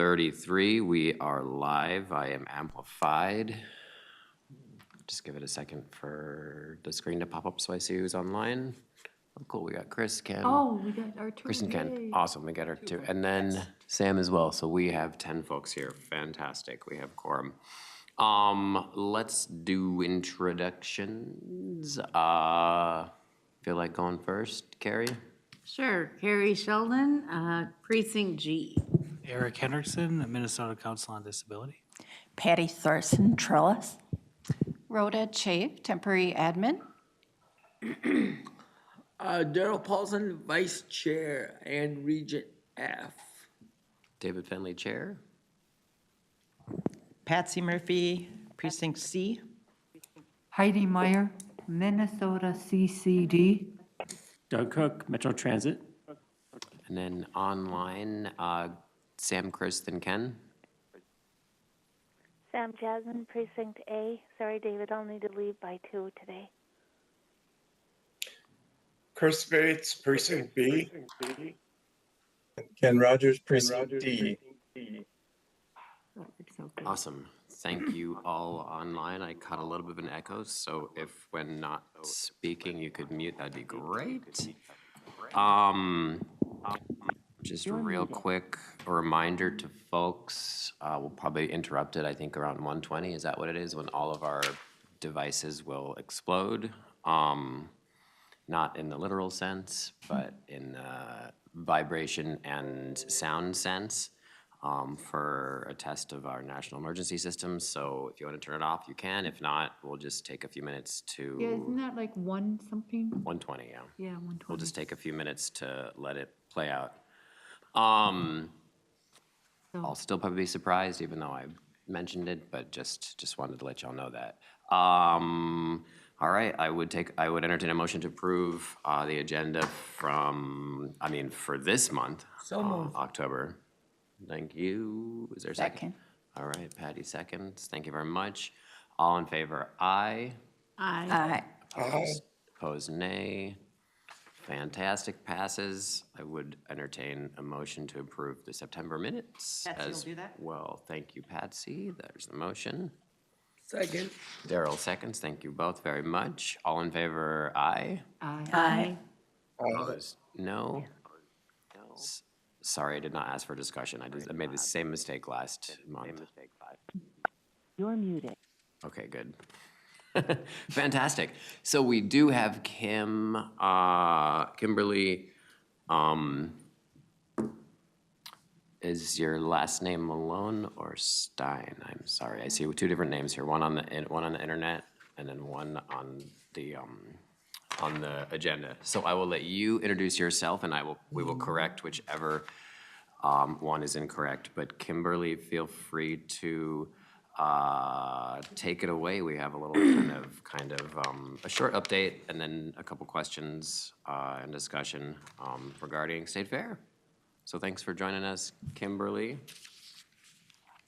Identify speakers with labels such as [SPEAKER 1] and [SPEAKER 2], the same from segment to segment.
[SPEAKER 1] 7:33. We are live. I am amplified. Just give it a second for the screen to pop up so I see who's online. Oh, cool. We got Chris, Ken.
[SPEAKER 2] Oh, we got our two.
[SPEAKER 1] Chris and Ken.
[SPEAKER 2] Yay.
[SPEAKER 1] Awesome. We got our two. And then Sam as well. So we have 10 folks here. Fantastic. We have quorum. Let's do introductions. Feel like going first, Carrie?
[SPEAKER 2] Sure. Carrie Sheldon, Precinct G.
[SPEAKER 3] Eric Hendrickson, Minnesota Council on Disability.
[SPEAKER 4] Patty Thorson Trellis.
[SPEAKER 5] Rhoda Chafe, temporary admin.
[SPEAKER 6] Darrell Paulsen, Vice Chair and Regent F.
[SPEAKER 1] David Fenley, Chair.
[SPEAKER 4] Patsy Murphy, Precinct C.
[SPEAKER 7] Heidi Meyer, Minnesota CCD.
[SPEAKER 8] Doug Cook, Metro Transit.
[SPEAKER 1] And then online, Sam, Chris, then Ken.
[SPEAKER 9] Sam Jasmine, Precinct A. Sorry, David, I'll need to leave by 2 today.
[SPEAKER 10] Chris Bates, Precinct B. Ken Rodgers, Precinct D.
[SPEAKER 1] Awesome. Thank you all online. I caught a little bit of an echo, so if when not speaking you could mute, that'd be great. Just a real quick reminder to folks, we'll probably interrupt it, I think around 1:20, is that what it is, when all of our devices will explode? Not in the literal sense, but in vibration and sound sense. For a test of our national emergency systems. So if you want to turn it off, you can. If not, we'll just take a few minutes to.
[SPEAKER 2] Yeah, isn't that like 1 something?
[SPEAKER 1] 120, yeah.
[SPEAKER 2] Yeah, 120.
[SPEAKER 1] We'll just take a few minutes to let it play out. I'll still probably be surprised, even though I mentioned it, but just wanted to let y'all know that. All right, I would entertain a motion to approve the agenda for this month,
[SPEAKER 6] So moved.
[SPEAKER 1] October. Thank you. Is there a second? All right, Patty seconds. Thank you very much. All in favor, aye.
[SPEAKER 2] Aye.
[SPEAKER 1] Opposed, nay. Fantastic, passes. I would entertain a motion to approve the September minutes.
[SPEAKER 4] Patsy will
[SPEAKER 1] as
[SPEAKER 4] do that.
[SPEAKER 1] well. Thank you, Patsy. There's the motion.
[SPEAKER 6] Second.
[SPEAKER 1] Darrell seconds. Thank you both very much. All in favor, aye.
[SPEAKER 2] Aye.
[SPEAKER 1] Opposed, no. Sorry, I did not ask for discussion. I made the same mistake last month.
[SPEAKER 9] You're muted.
[SPEAKER 1] Okay, good. Fantastic. So we do have Kimberly. Is your last name Malone or Stine? I'm sorry. I see two different names here. One on the internet, and then one on the agenda. So I will let you introduce yourself, and we will correct whichever one is incorrect. But Kimberly, feel free to take it away. We have a little kind of a short update, and then a couple questions and discussion regarding State Fair. So thanks for joining us, Kimberly.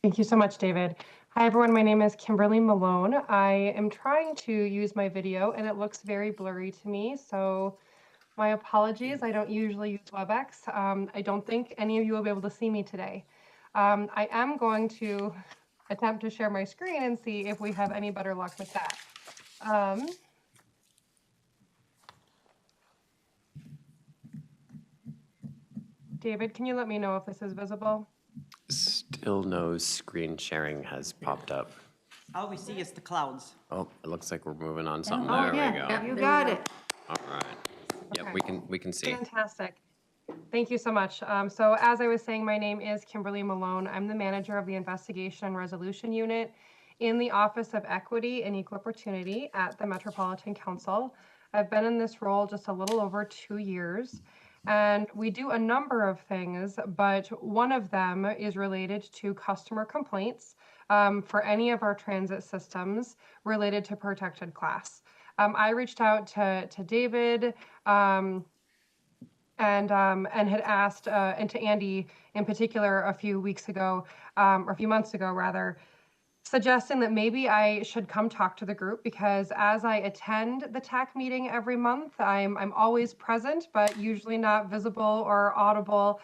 [SPEAKER 11] Thank you so much, David. Hi, everyone. My name is Kimberly Malone. I am trying to use my video, and it looks very blurry to me, so my apologies. I don't usually use WebEx. I don't think any of you will be able to see me today. I am going to attempt to share my screen and see if we have any better luck with that. David, can you let me know if this is visible?
[SPEAKER 1] Still no screen sharing has popped up.
[SPEAKER 4] All we see is the clouds.
[SPEAKER 1] Oh, it looks like we're moving on something.
[SPEAKER 2] Oh,
[SPEAKER 1] There we go.
[SPEAKER 2] yeah, you got it.
[SPEAKER 1] All right. Yep,
[SPEAKER 11] Okay.
[SPEAKER 1] we can see.
[SPEAKER 11] Fantastic. Thank you so much. So as I was saying, my name is Kimberly Malone. I'm the manager of the Investigation and Resolution Unit in the Office of Equity and Equal Opportunity at the Metropolitan Council. I've been in this role just a little over 2 years. And we do a number of things, but one of them is related to customer complaints for any of our transit systems related to protected class. I reached out to David and had asked, and to Andy in particular a few weeks ago, or a few months ago rather, suggesting that maybe I should come talk to the group, because as I attend the TAAC meeting every month, I'm always present, but usually not visible or audible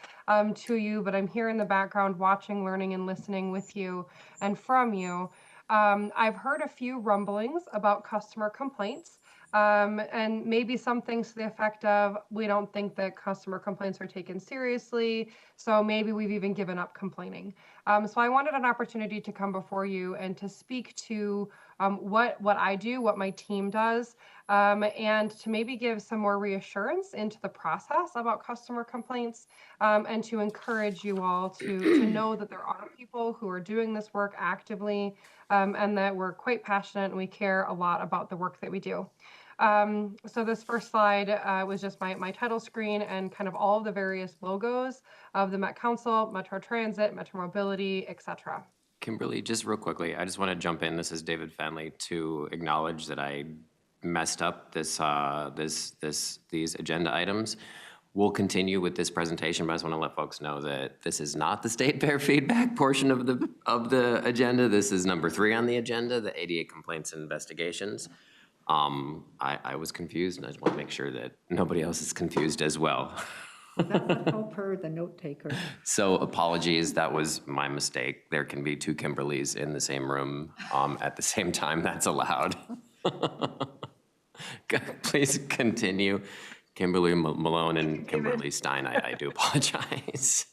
[SPEAKER 11] to you, but I'm here in the background watching, learning, and listening with you and from you. I've heard a few rumblings about customer complaints. And maybe some things to the effect of, we don't think that customer complaints are taken seriously, so maybe we've even given up complaining. So I wanted an opportunity to come before you and to speak to what I do, what my team does, and to maybe give some more reassurance into the process about customer complaints, and to encourage you all to know that there are people who are doing this work actively, and that we're quite passionate and we care a lot about the work that we do. So this first slide was just my title screen and kind of all of the various logos of the Met Council, Metro Transit, Metro Mobility, etc.
[SPEAKER 1] Kimberly, just real quickly, I just want to jump in. This is David Fenley, to acknowledge that I messed up these agenda items. We'll continue with this presentation, but I just want to let folks know that this is not the state fair feedback portion of the agenda. This is number 3 on the agenda, the ADA complaints and investigations. I was confused, and I just want to make sure that nobody else is confused as well.
[SPEAKER 2] Help her, the note taker.
[SPEAKER 1] So apologies, that was my mistake. There can be 2 Kimberlys in the same room at the same time. That's allowed. Please continue. Kimberly Malone and Kimberly Stine, I do apologize.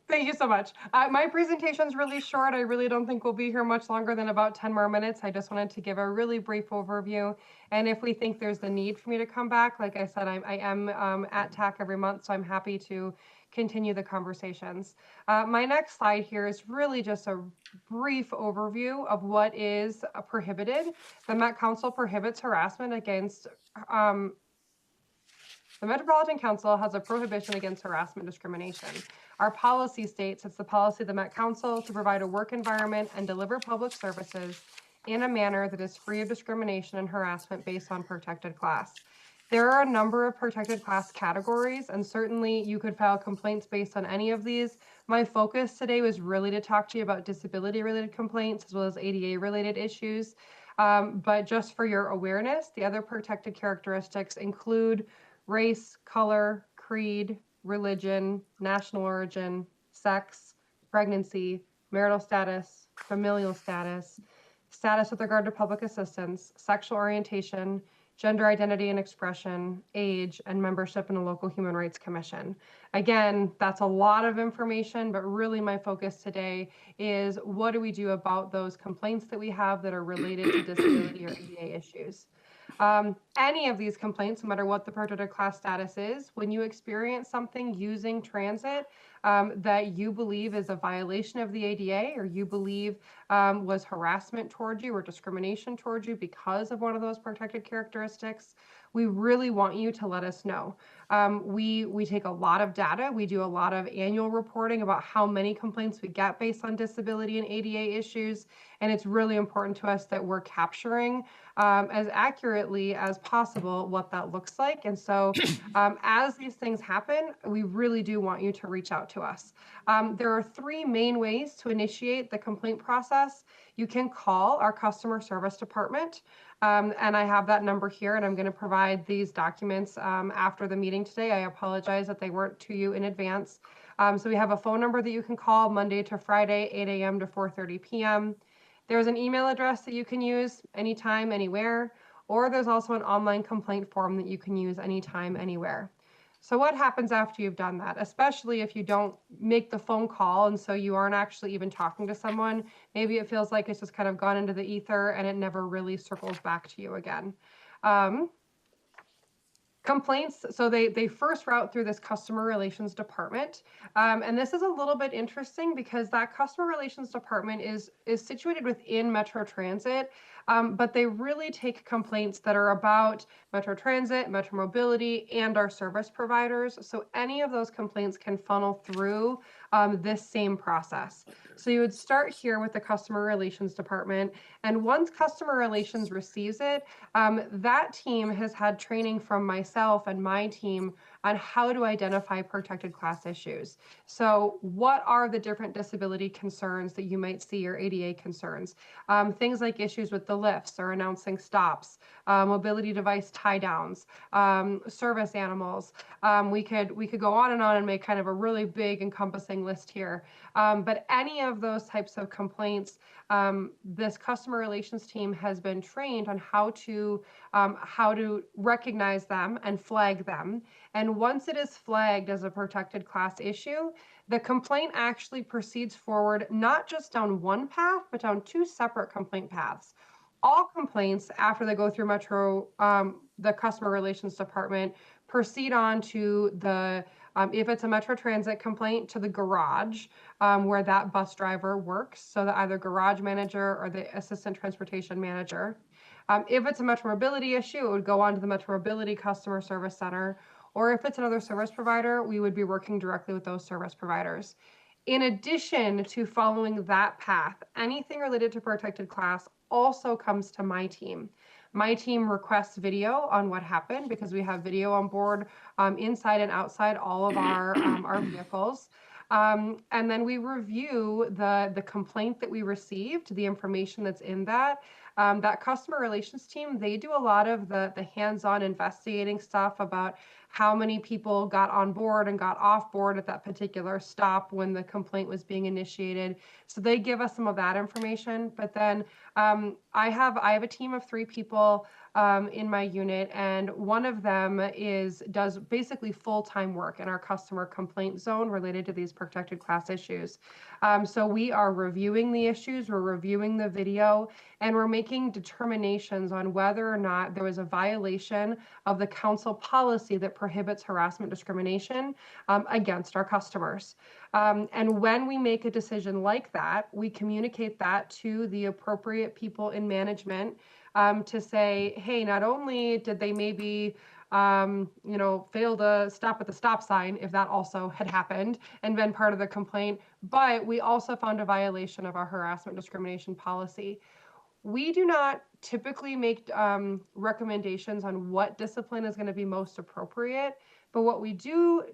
[SPEAKER 11] Thank you so much. My presentation's really short. I really don't think we'll be here much longer than about 10 more minutes. I just wanted to give a really brief overview. And if we think there's the need for me to come back, like I said, I am at TAAC every month, so I'm happy to continue the conversations. My next slide here is really just a brief overview of what is prohibited. The Met Council prohibits harassment against the Metropolitan Council has a prohibition against harassment discrimination. Our policy states it's the policy of the Met Council to provide a work environment and deliver public services in a manner that is free of discrimination and harassment based on protected class. There are a number of protected class categories, and certainly you could file complaints based on any of these. My focus today was really to talk to you about disability-related complaints as well as ADA-related issues. But just for your awareness, the other protected characteristics include race, color, creed, religion, national origin, sex, pregnancy, marital status, familial status, status with regard to public assistance, sexual orientation, gender identity and expression, age, and membership in a local human rights commission. Again, that's a lot of information, but really my focus today is what do we do about those complaints that we have that are related to disability or ADA issues. Any of these complaints, no matter what the protected class status is, when you experience something using transit that you believe is a violation of the ADA or you believe was harassment toward you or discrimination toward you because of one of those protected characteristics, we really want you to let us know. We take a lot of data. We do a lot of annual reporting about how many complaints we get based on disability and ADA issues, and it's really important to us that we're capturing as accurately as possible what that looks like. And so as these things happen, we really do want you to reach out to us. There are 3 main ways to initiate the complaint process. You can call our customer service department, and I have that number here, and I'm going to provide these documents after the meeting today. I apologize that they weren't to you in advance. So we have a phone number that you can call Monday to Friday, 8 a.m. to 4:30 p.m. There's an email address that you can use anytime, anywhere, or there's also an online complaint form that you can use anytime, anywhere. So what happens after you've done that, especially if you don't make the phone call and so you aren't actually even talking to someone? Maybe it feels like it's just kind of gone into the ether and it never really circles back to you again. Complaints, so they first route through this customer relations department. And this is a little bit interesting because that customer relations department is situated within Metro Transit. but they really take complaints that are about Metro Transit, Metro Mobility, and our service providers. So any of those complaints can funnel through this same process. So you would start here with the customer relations department, and once customer relations receives it, that team has had training from myself and my team on how to identify protected class issues. So what are the different disability concerns that you might see, or ADA concerns? Things like issues with the lifts or announcing stops, mobility device tie downs, service animals. We could go on and make kind of a really big encompassing list here. But any of those types of complaints, this customer relations team has been trained on how to recognize them and flag them. And once it is flagged as a protected class issue, the complaint actually proceeds forward not just down one path, but down two separate complaint paths. All complaints, after they go through the customer relations department, proceed on to the, if it's a Metro Transit complaint, to the garage where that bus driver works. So the either garage manager or the assistant transportation manager. If it's a Metro Mobility issue, it would go on to the Metro Mobility Customer Service Center. Or if it's another service provider, we would be working directly with those service providers. In addition to following that path, anything related to protected class also comes to my team. My team requests video on what happened because we have video on board inside and outside all of our vehicles. And then we review the complaint that we received, the information that's in that. That customer relations team, they do a lot of the hands-on investigating stuff about how many people got on board and got off board at that particular stop when the complaint was being initiated. So they give us some of that information. But then I have a team of 3 people in my unit, and one of them does basically full-time work in our customer complaint zone related to these protected class issues. So we are reviewing the issues, we're reviewing the video, and we're making determinations on whether or not there was a violation of the council policy that prohibits harassment discrimination against our customers. And when we make a decision like that, we communicate that to the appropriate people in management to say, hey, not only did they maybe fail to stop at the stop sign, if that also had happened and been part of the complaint, but we also found a violation of our harassment discrimination policy. We do not typically make recommendations on what discipline is going to be most appropriate, but what we do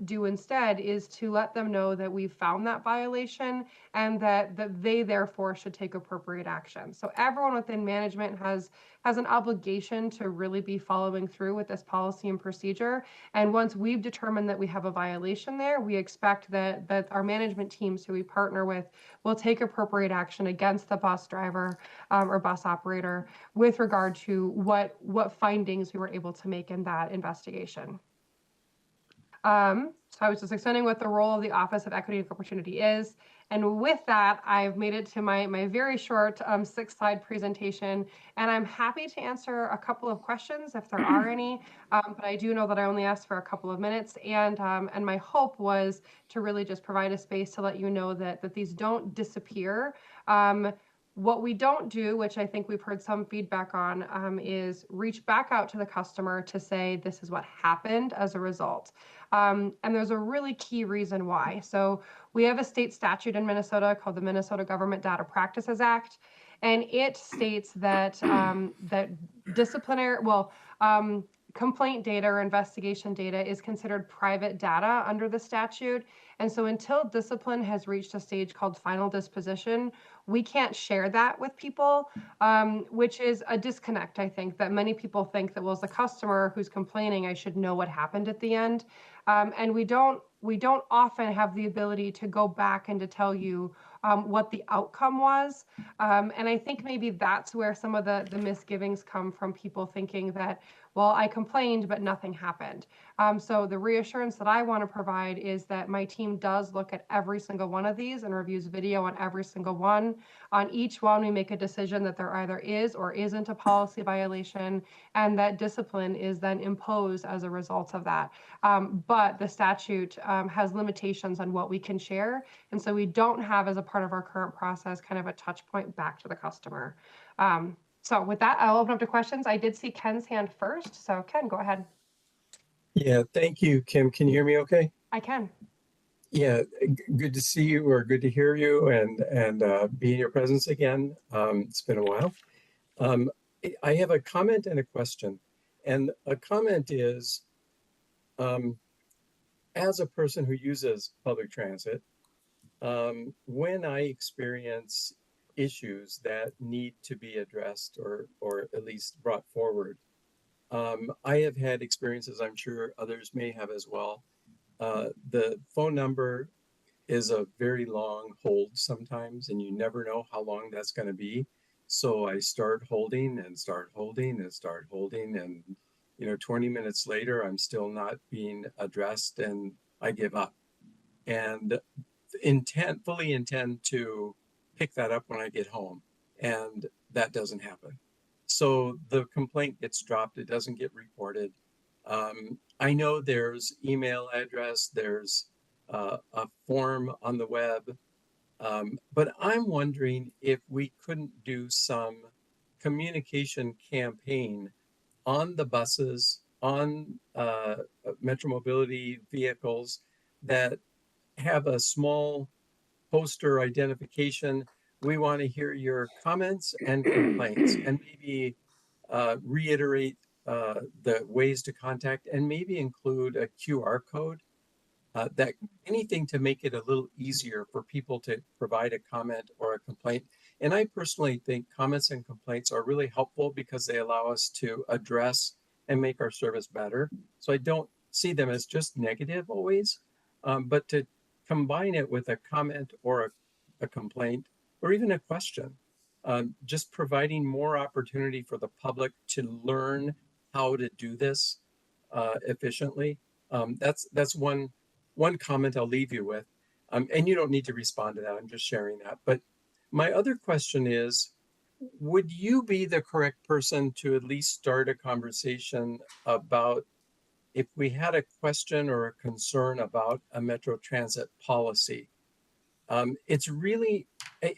[SPEAKER 11] instead is to let them know that we've found that violation and that they therefore should take appropriate action. So everyone within management has an obligation to really be following through with this policy and procedure. And once we've determined that we have a violation there, we expect that our management teams who we partner with will take appropriate action against the bus driver or bus operator with regard to what findings we were able to make in that investigation. So I was just explaining what the role of the Office of Equity and Opportunity is. And with that, I've made it to my very short 6-slide presentation, and I'm happy to answer a couple of questions if there are any, but I do know that I only asked for a couple of minutes, and my hope was to really just provide a space to let you know that these don't disappear. What we don't do, which I think we've heard some feedback on, is reach back out to the customer to say this is what happened as a result. And there's a really key reason why. So we have a state statute in Minnesota called the Minnesota Government Data Practices Act, and it states that complaint data or investigation data is considered private data under the statute. And so until discipline has reached a stage called final disposition, we can't share that with people, which is a disconnect, I think, that many people think that, well, as a customer who's complaining, I should know what happened at the end. And we don't often have the ability to go back and to tell you what the outcome was. And I think maybe that's where some of the misgivings come from, people thinking that, well, I complained, but nothing happened. So the reassurance that I want to provide is that my team does look at every single one of these and reviews video on every single one. On each one, we make a decision that there either is or isn't a policy violation, and that discipline is then imposed as a result of that. But the statute has limitations on what we can share, and so we don't have, as a part of our current process, kind of a touch point back to the customer. So with that, I'll open up to questions. I did see Ken's hand first, so Ken, go ahead.
[SPEAKER 10] Yeah, thank you, Kim. Can you hear me okay?
[SPEAKER 11] I can.
[SPEAKER 10] Yeah, good to see you or good to hear you and be in your presence again. It's been a while. I have a comment and a question. And a comment is, as a person who uses public transit, when I experience issues that need to be addressed or at least brought forward, I have had experiences, I'm sure others may have as well. The phone number is a very long hold sometimes, and you never know how long that's going to be. So I start holding and start holding and start holding. And, 20 minutes later, I'm still not being addressed and I give up. And fully intend to pick that up when I get home. And that doesn't happen. So the complaint gets dropped. It doesn't get reported. I know there's email address, there's a form on the web, but I'm wondering if we couldn't do some communication campaign on the buses, on Metro Mobility vehicles that have a small poster identification. We want to hear your comments and complaints, and maybe reiterate the ways to contact, and maybe include a QR code, that anything to make it a little easier for people to provide a comment or a complaint. And I personally think comments and complaints are really helpful because they allow us to address and make our service better. So I don't see them as just negative always, but to combine it with a comment or a complaint or even a question, just providing more opportunity for the public to learn how to do this efficiently. That's one comment I'll leave you with. And you don't need to respond to that. I'm just sharing that. But my other question is, would you be the correct person to at least start a conversation about if we had a question or a concern about a Metro Transit policy? It's really,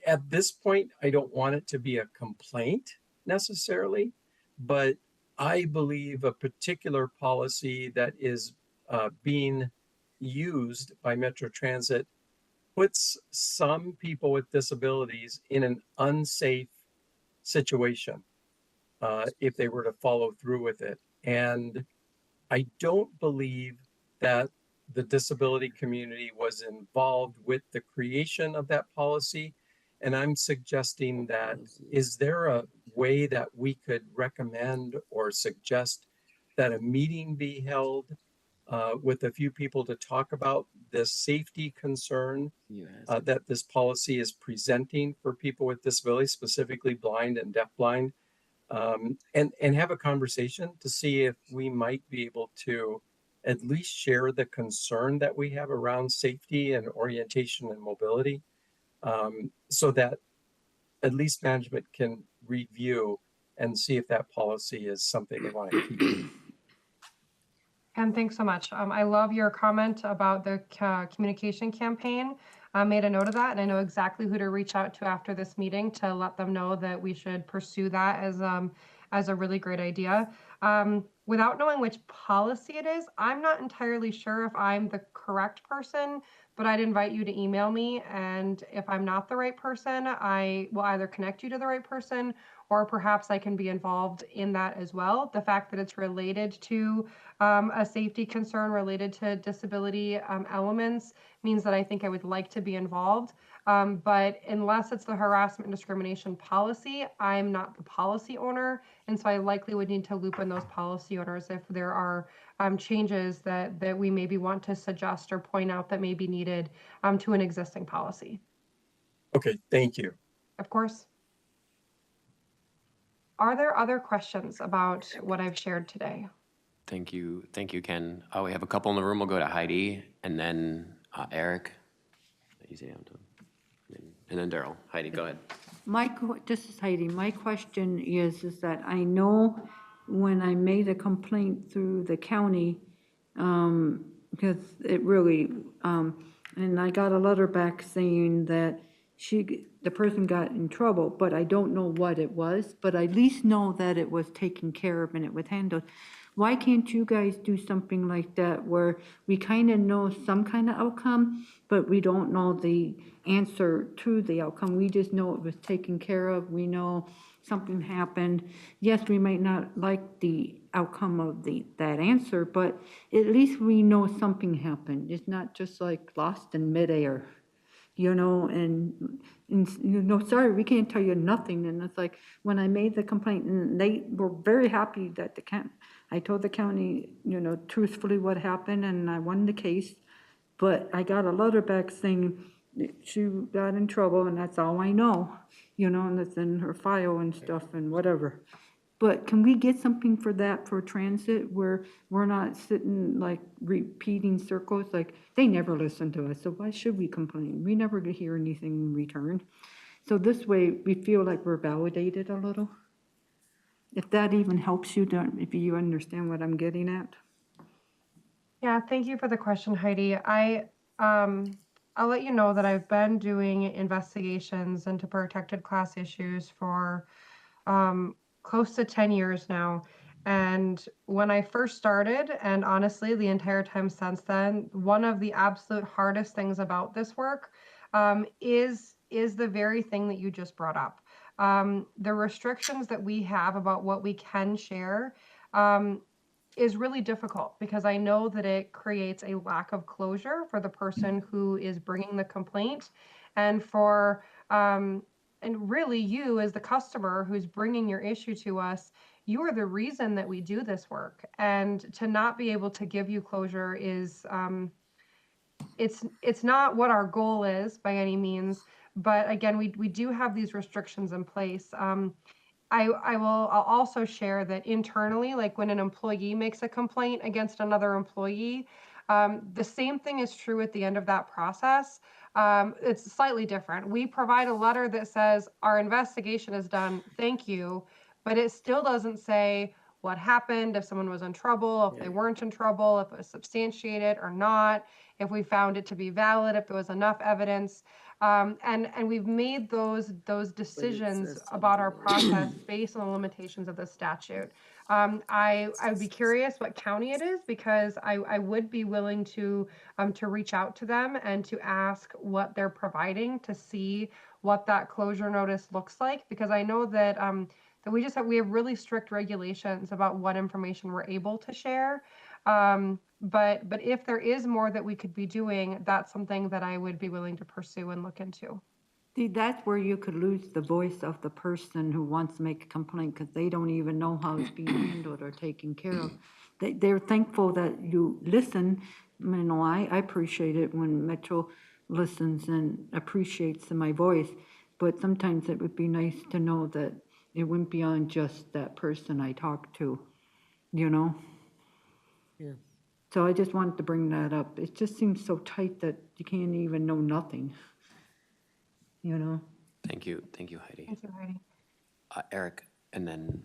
[SPEAKER 10] at this point, I don't want it to be a complaint necessarily, but I believe a particular policy that is being used by Metro Transit puts some people with disabilities in an unsafe situation if they were to follow through with it. And I don't believe that the disability community was involved with the creation of that policy. And I'm suggesting that, is there a way that we could recommend or suggest that a meeting be held with a few people to talk about the safety concern that this policy is presenting for people with disabilities, specifically blind and deafblind, and have a conversation to see if we might be able to at least share the concern that we have around safety and orientation and mobility, so that at least management can review and see if that policy is something they want to keep.
[SPEAKER 11] And thanks so much. I love your comment about the communication campaign. I made a note of that, and I know exactly who to reach out to after this meeting to let them know that we should pursue that as a really great idea. Without knowing which policy it is, I'm not entirely sure if I'm the correct person, but I'd invite you to email me. And if I'm not the right person, I will either connect you to the right person, or perhaps I can be involved in that as well. The fact that it's related to a safety concern related to disability elements means that I think I would like to be involved. But unless it's the harassment and discrimination policy, I'm not the policy owner. And so I likely would need to loop in those policy owners if there are changes that we maybe want to suggest or point out that may be needed to an existing policy.
[SPEAKER 10] Okay, thank you.
[SPEAKER 11] Of course. Are there other questions about what I've shared today?
[SPEAKER 1] Thank you, Ken. Oh, we have a couple in the room. We'll go to Heidi, and then Eric. Easy, and then Darrell. Heidi, go ahead.
[SPEAKER 7] This is Heidi. My question is that I know when I made a complaint through the county, because it really, and I got a letter back saying that the person got in trouble, but I don't know what it was, but I at least know that it was taken care of and it was handled. Why can't you guys do something like that where we kind of know some kind of outcome, but we don't know the answer to the outcome? We just know it was taken care of. We know something happened. Yes, we might not like the outcome of that answer, but at least we know something happened. It's not just like lost in midair, and sorry, we can't tell you nothing. And it's like, when I made the complaint, and they were very happy that I told the county, truthfully what happened, and I won the case. But I got a letter back saying that she got in trouble, and that's all I know, and it's in her file and stuff and whatever. But can we get something for that for transit where we're not sitting like repeating circles? Like, they never listen to us, so why should we complain? We never hear anything in return. So this way, we feel like we're validated a little. If that even helps you, if you understand what I'm getting at.
[SPEAKER 11] Yeah, thank you for the question, Heidi. I'll let you know that I've been doing investigations into protected class issues for close to 10 years now. And when I first started, and honestly, the entire time since then, one of the absolute hardest things about this work is the very thing that you just brought up. The restrictions that we have about what we can share is really difficult, because I know that it creates a lack of closure for the person who is bringing the complaint, and for and really you as the customer who's bringing your issue to us. You are the reason that we do this work, and to not be able to give you closure is it's not what our goal is by any means. But again, we do have these restrictions in place. I'll also share that internally, like when an employee makes a complaint against another employee, the same thing is true at the end of that process. It's slightly different. We provide a letter that says our investigation is done, thank you, but it still doesn't say what happened, if someone was in trouble, if they weren't in trouble, if it was substantiated or not, if we found it to be valid, if there was enough evidence. And we've made those decisions about our process based on the limitations of the statute. I would be curious what county it is, because I would be willing to reach out to them and to ask what they're providing to see what that closure notice looks like, because I know that that we have really strict regulations about what information we're able to share. But if there is more that we could be doing, that's something that I would be willing to pursue and look into.
[SPEAKER 7] See, that's where you could lose the voice of the person who wants to make a complaint, because they don't even know how it's being handled or taken care of. They're thankful that you listen. I appreciate it when Metro listens and appreciates my voice, but sometimes it would be nice to know that it wouldn't be on just that person I talk to, Yeah. So I just wanted to bring that up. It just seems so tight that you can't even know nothing,
[SPEAKER 1] Thank you, Heidi.
[SPEAKER 11] Thank you, Heidi.
[SPEAKER 1] Eric, and then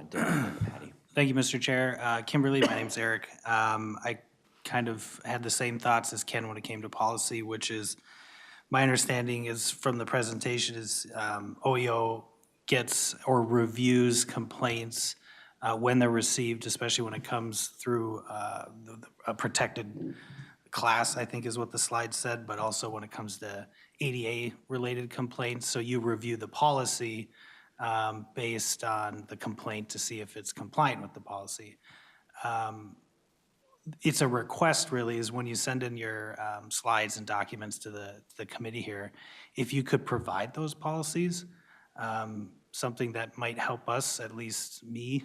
[SPEAKER 1] Darrell, and then Patty.
[SPEAKER 3] Thank you, Mr. Chair. Kimberly, my name's Eric. I kind of had the same thoughts as Ken when it came to policy, which is, my understanding is from the presentation is OEO gets or reviews complaints when they're received, especially when it comes through a protected class, I think is what the slide said, but also when it comes to ADA-related complaints. So you review the policy based on the complaint to see if it's compliant with the policy. It's a request, really, is when you send in your slides and documents to the committee here, if you could provide those policies, something that might help us, at least me,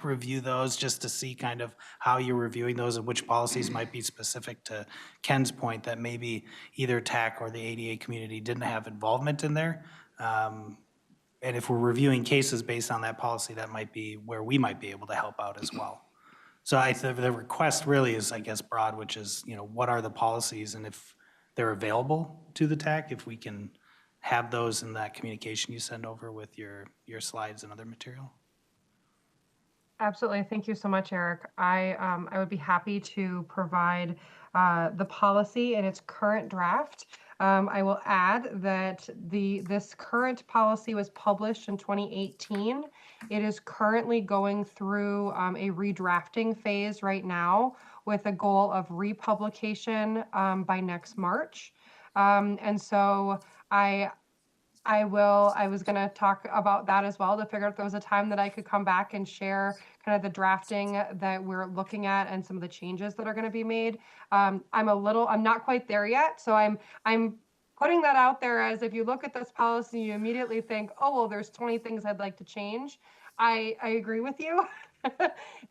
[SPEAKER 3] review those just to see kind of how you're reviewing those and which policies might be specific to Ken's point that maybe either TAAC or the ADA community didn't have involvement in there. And if we're reviewing cases based on that policy, that might be where we might be able to help out as well. So the request really is, I guess, broad, which is, what are the policies, and if they're available to the TAAC, if we can have those in that communication you send over with your slides and other material.
[SPEAKER 11] Absolutely. Thank you so much, Eric. I would be happy to provide the policy in its current draft. I will add that this current policy was published in 2018. It is currently going through a redrafting phase right now with a goal of republication by next March. And so I was going to talk about that as well to figure out if there was a time that I could come back and share kind of the drafting that we're looking at and some of the changes that are going to be made. I'm not quite there yet. So I'm putting that out there as if you look at this policy, you immediately think, oh, well, there's 20 things I'd like to change. I agree with you.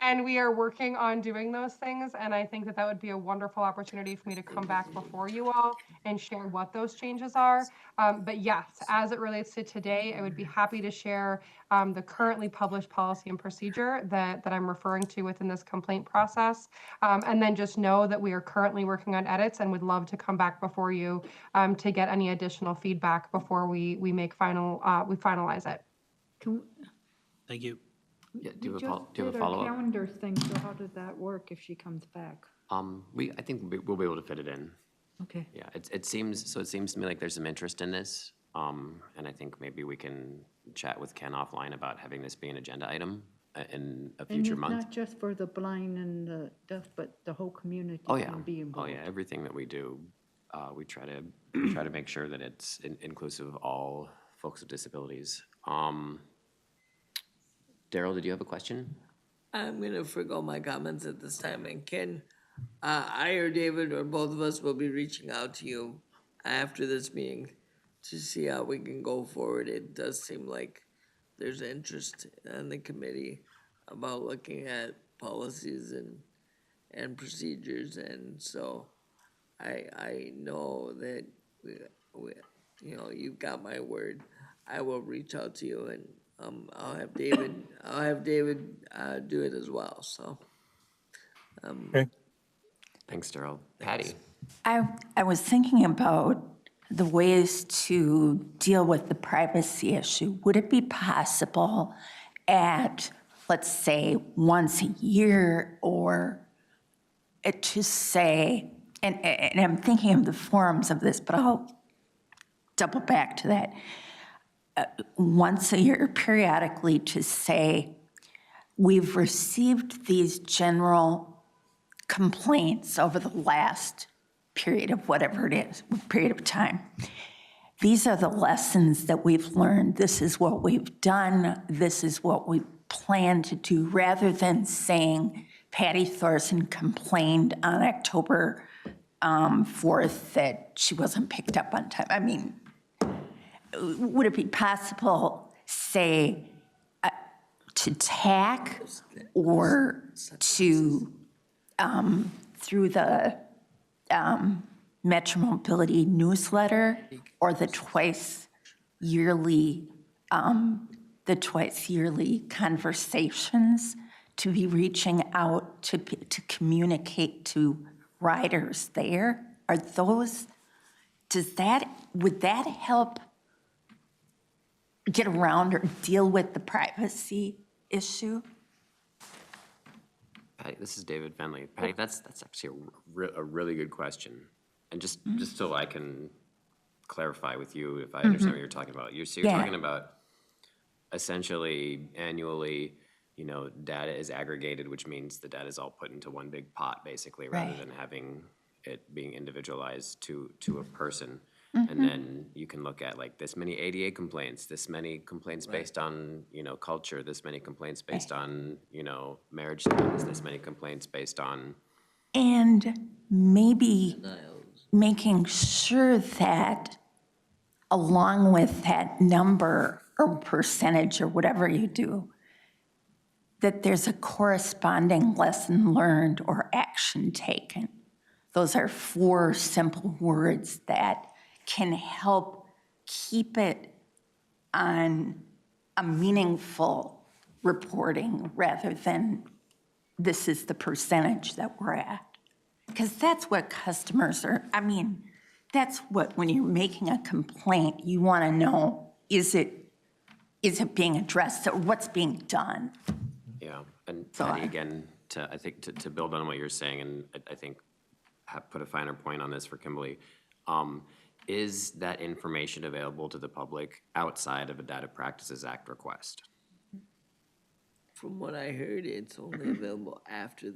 [SPEAKER 11] And we are working on doing those things. And I think that that would be a wonderful opportunity for me to come back before you all and share what those changes are. But yes, as it relates to today, I would be happy to share the currently published policy and procedure that I'm referring to within this complaint process. And then just know that we are currently working on edits and would love to come back before you to get any additional feedback before we finalize it.
[SPEAKER 3] Thank you.
[SPEAKER 1] Yeah,
[SPEAKER 7] We
[SPEAKER 1] do you
[SPEAKER 7] just
[SPEAKER 1] have a
[SPEAKER 7] did our
[SPEAKER 1] follow-up?
[SPEAKER 7] calendar thing, so how does that work if she comes back?
[SPEAKER 1] I think we'll be able to fit it in.
[SPEAKER 7] Okay.
[SPEAKER 1] Yeah, it seems to me like there's some interest in this. And I think maybe we can chat with Ken offline about having this be an agenda item in a future month.
[SPEAKER 7] And it's not just for the blind and the deaf, but the whole community
[SPEAKER 1] Oh, yeah.
[SPEAKER 7] can be
[SPEAKER 1] Oh,
[SPEAKER 7] involved.
[SPEAKER 1] yeah, everything that we do, we try to make sure that it's inclusive of all folks with disabilities. Darrell, did you have a question?
[SPEAKER 6] I'm gonna forgo my comments at this time, and Ken, I or David or both of us will be reaching out to you after this meeting to see how we can go forward. It does seem like there's interest in the committee about looking at policies and procedures, and so I know that we you've got my word. I will reach out to you, and I'll have David do it as well. So.
[SPEAKER 10] Okay.
[SPEAKER 1] Thanks, Darrell. Patty?
[SPEAKER 4] I was thinking about the ways to deal with the privacy issue. Would it be possible at, let's say, once a year, or to say, and I'm thinking of the forms of this, but I'll double back to that. Once a year, periodically, to say, we've received these general complaints over the last period of whatever it is, period of time. These are the lessons that we've learned. This is what we've done. This is what we plan to do, rather than saying Patty Thorson complained on October 4th that she wasn't picked up on time. I mean, would it be possible, say, to TAAC or to, through the Metropolitan newsletter, or the twice yearly conversations, to be reaching out to communicate to riders there? Are those, would that help get around or deal with the privacy issue?
[SPEAKER 1] Patty, this is David Fenley. Patty, that's actually a really good question. And just so I can clarify with you, if I understand what you're talking about. You're talking about essentially annually, data is aggregated, which means the data is all put into one big pot, basically, rather than having it being individualized to a person. And then you can look at like this many ADA complaints, this many complaints based on, culture, this many complaints based on, marriage status, this many complaints based on.
[SPEAKER 4] And maybe making sure that along with that number or percentage or whatever you do, that there's a corresponding lesson learned or action taken. Those are 4 simple words that can help keep it on a meaningful reporting rather than this is the percentage that we're at. Because that's what customers are, that's what, when you're making a complaint, you want to know, is it being addressed or what's being done?
[SPEAKER 1] Yeah, and Patty, again, to build on what you're saying, and I think put a finer point on this for Kimberly, is that information available to the public outside of a Data Practices Act request?
[SPEAKER 6] From what I heard, it's only available after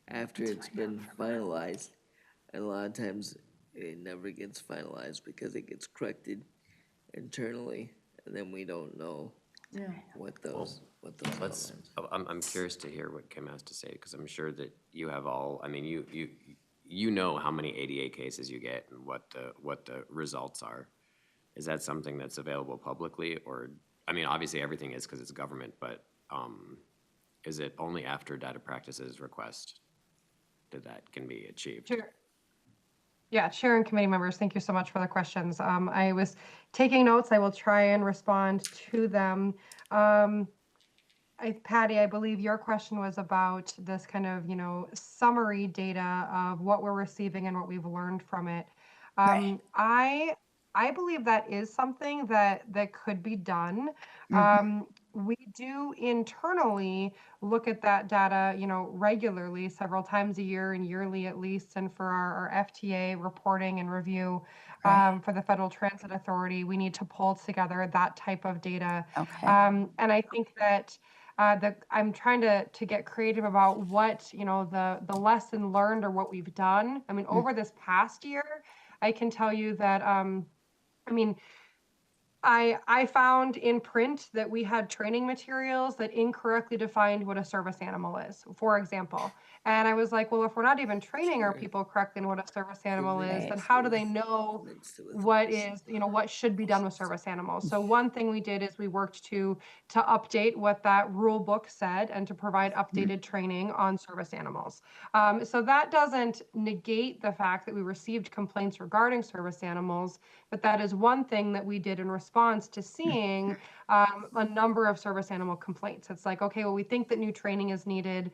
[SPEAKER 6] it's been finalized. And a lot of times it never gets finalized because it gets corrected internally, and then we don't know what those
[SPEAKER 1] Let's, I'm curious to hear what Kim has to say, because I'm sure that you have all, I mean, you know how many ADA cases you get and what the results are. Is that something that's available publicly, or, I mean, obviously everything is because it's government, but is it only after Data Practices request that can be achieved?
[SPEAKER 11] Sure. Yeah, Chair and committee members, thank you so much for the questions. I was taking notes. I will try and respond to them. Patty, I believe your question was about this kind of, summary data of what we're receiving and what we've learned from it.
[SPEAKER 4] Right.
[SPEAKER 11] I believe that is something that could be done. We do internally look at that data, regularly, several times a year and yearly at least. And for our FTA reporting and review for the Federal Transit Authority, we need to pull together that type of data.
[SPEAKER 4] Okay.
[SPEAKER 11] And I think that I'm trying to get creative about what, the lesson learned or what we've done. I mean, over this past year, I can tell you that, I found in print that we had training materials that incorrectly defined what a service animal is, for example. And I was like, well, if we're not even training our people correctly in what a service animal is, then how do they know what is, what should be done with service animals? So one thing we did is we worked to update what that rule book said and to provide updated training on service animals. So that doesn't negate the fact that we received complaints regarding service animals, but that is one thing that we did in response to seeing a number of service animal complaints. It's like, okay, well, we think that new training is needed.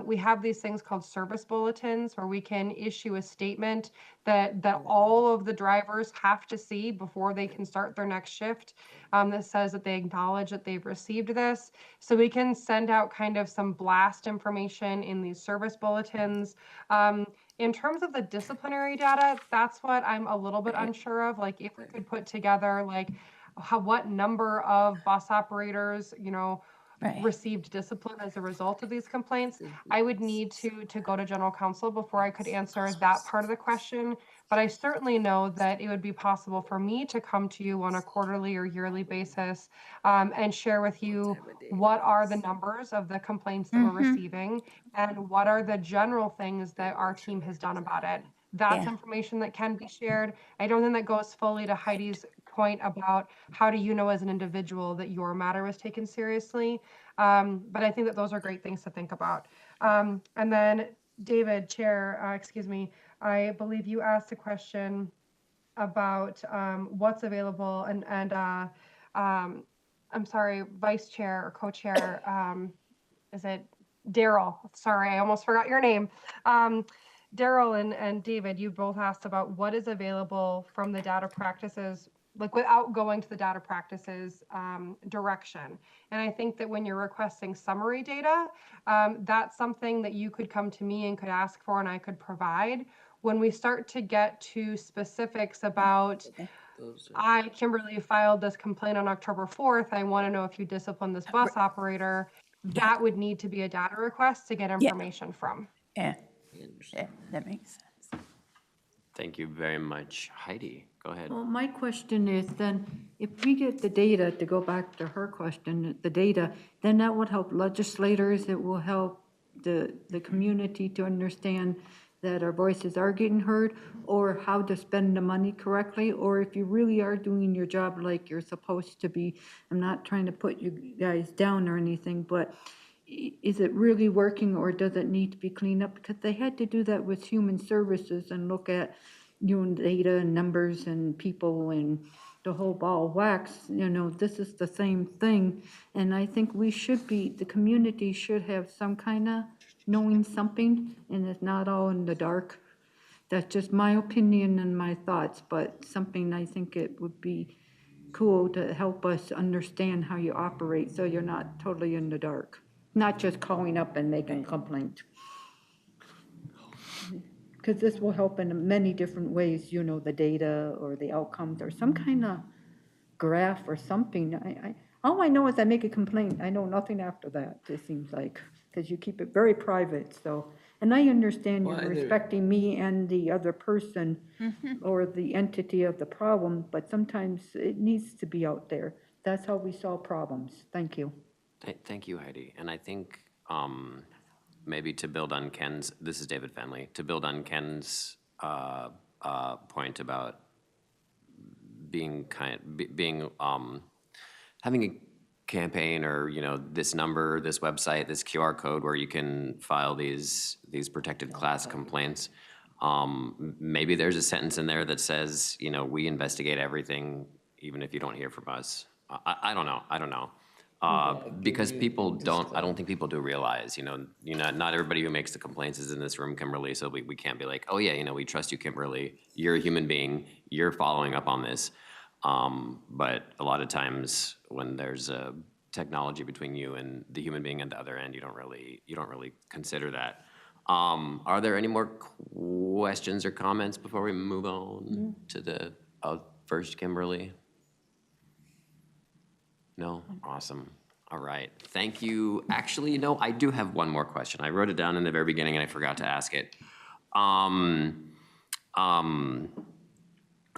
[SPEAKER 11] We have these things called service bulletins where we can issue a statement that all of the drivers have to see before they can start their next shift, that says that they acknowledge that they've received this. So we can send out kind of some blast information in these service bulletins. In terms of the disciplinary data, that's what I'm a little bit unsure of. Like if we could put together like what number of bus operators, received discipline as a result of these complaints, I would need to go to general counsel before I could answer that part of the question. But I certainly know that it would be possible for me to come to you on a quarterly or yearly basis and share with you what are the numbers of the complaints that we're receiving and what are the general things that our team has done about it. That's information that can be shared. I don't think that goes fully to Heidi's point about how do you know as an individual that your matter was taken seriously. But I think that those are great things to think about. And then David, Chair, I believe you asked a question about what's available and I'm sorry, Vice Chair or Co-Chair, is it Darrell? Sorry, I almost forgot your name. Darrell and David, you both asked about what is available from the data practices, like without going to the data practices direction. And I think that when you're requesting summary data, that's something that you could come to me and could ask for and I could provide. When we start to get to specifics about, Kimberly, filed this complaint on October 4th, I want to know if you disciplined this bus operator, that would need to be a data request to get information from.
[SPEAKER 4] Yeah, that makes sense.
[SPEAKER 1] Thank you very much. Heidi, go ahead.
[SPEAKER 7] Well, my question is then, if we get the data, to go back to her question, the data, then that would help legislators, it will help the community to understand that our voices are getting heard, or how to spend the money correctly, or if you really are doing your job like you're supposed to be. I'm not trying to put you guys down or anything, but is it really working or does it need to be cleaned up? Because they had to do that with human services and look at data and numbers and people and the whole ball of wax. This is the same thing. And I think we should be, the community should have some kind of knowing something, and it's not all in the dark. That's just my opinion and my thoughts, but something I think it would be cool to help us understand how you operate so you're not totally in the dark. Not just calling up and making a complaint. because this will help in many different ways, you know, the data or the outcomes or some kind of graph or something. All I know is I make a complaint. I know nothing after that, it seems like, because you keep it very private, so. And I understand you're
[SPEAKER 6] Well, and
[SPEAKER 7] respecting me and the other person or the entity of the problem, but sometimes it needs to be out there. That's how we solve problems. Thank you.
[SPEAKER 1] Thank you, Heidi. And I think maybe to build on Ken's, this is David Fenley, to build on Ken's point about being having a campaign or, you know, this number, this website, this QR code where you can file these protected class complaints. Maybe there's a sentence in there that says, you know, we investigate everything, even if you don't hear from us. I don't know. Because people don't, I don't think people do realize, you know, not everybody who makes the complaints is in this room, Kimberly, so we can't be like, oh yeah, you know, we trust you, Kimberly, you're a human being, you're following up on this. But a lot of times when there's a technology between you and the human being at the other end, you don't really consider that. Are there any more questions or comments before we move on to the first, Kimberly? No? Awesome. All right. Thank you. Actually, no, I do have one more question. I wrote it down in the very beginning and I forgot to ask it.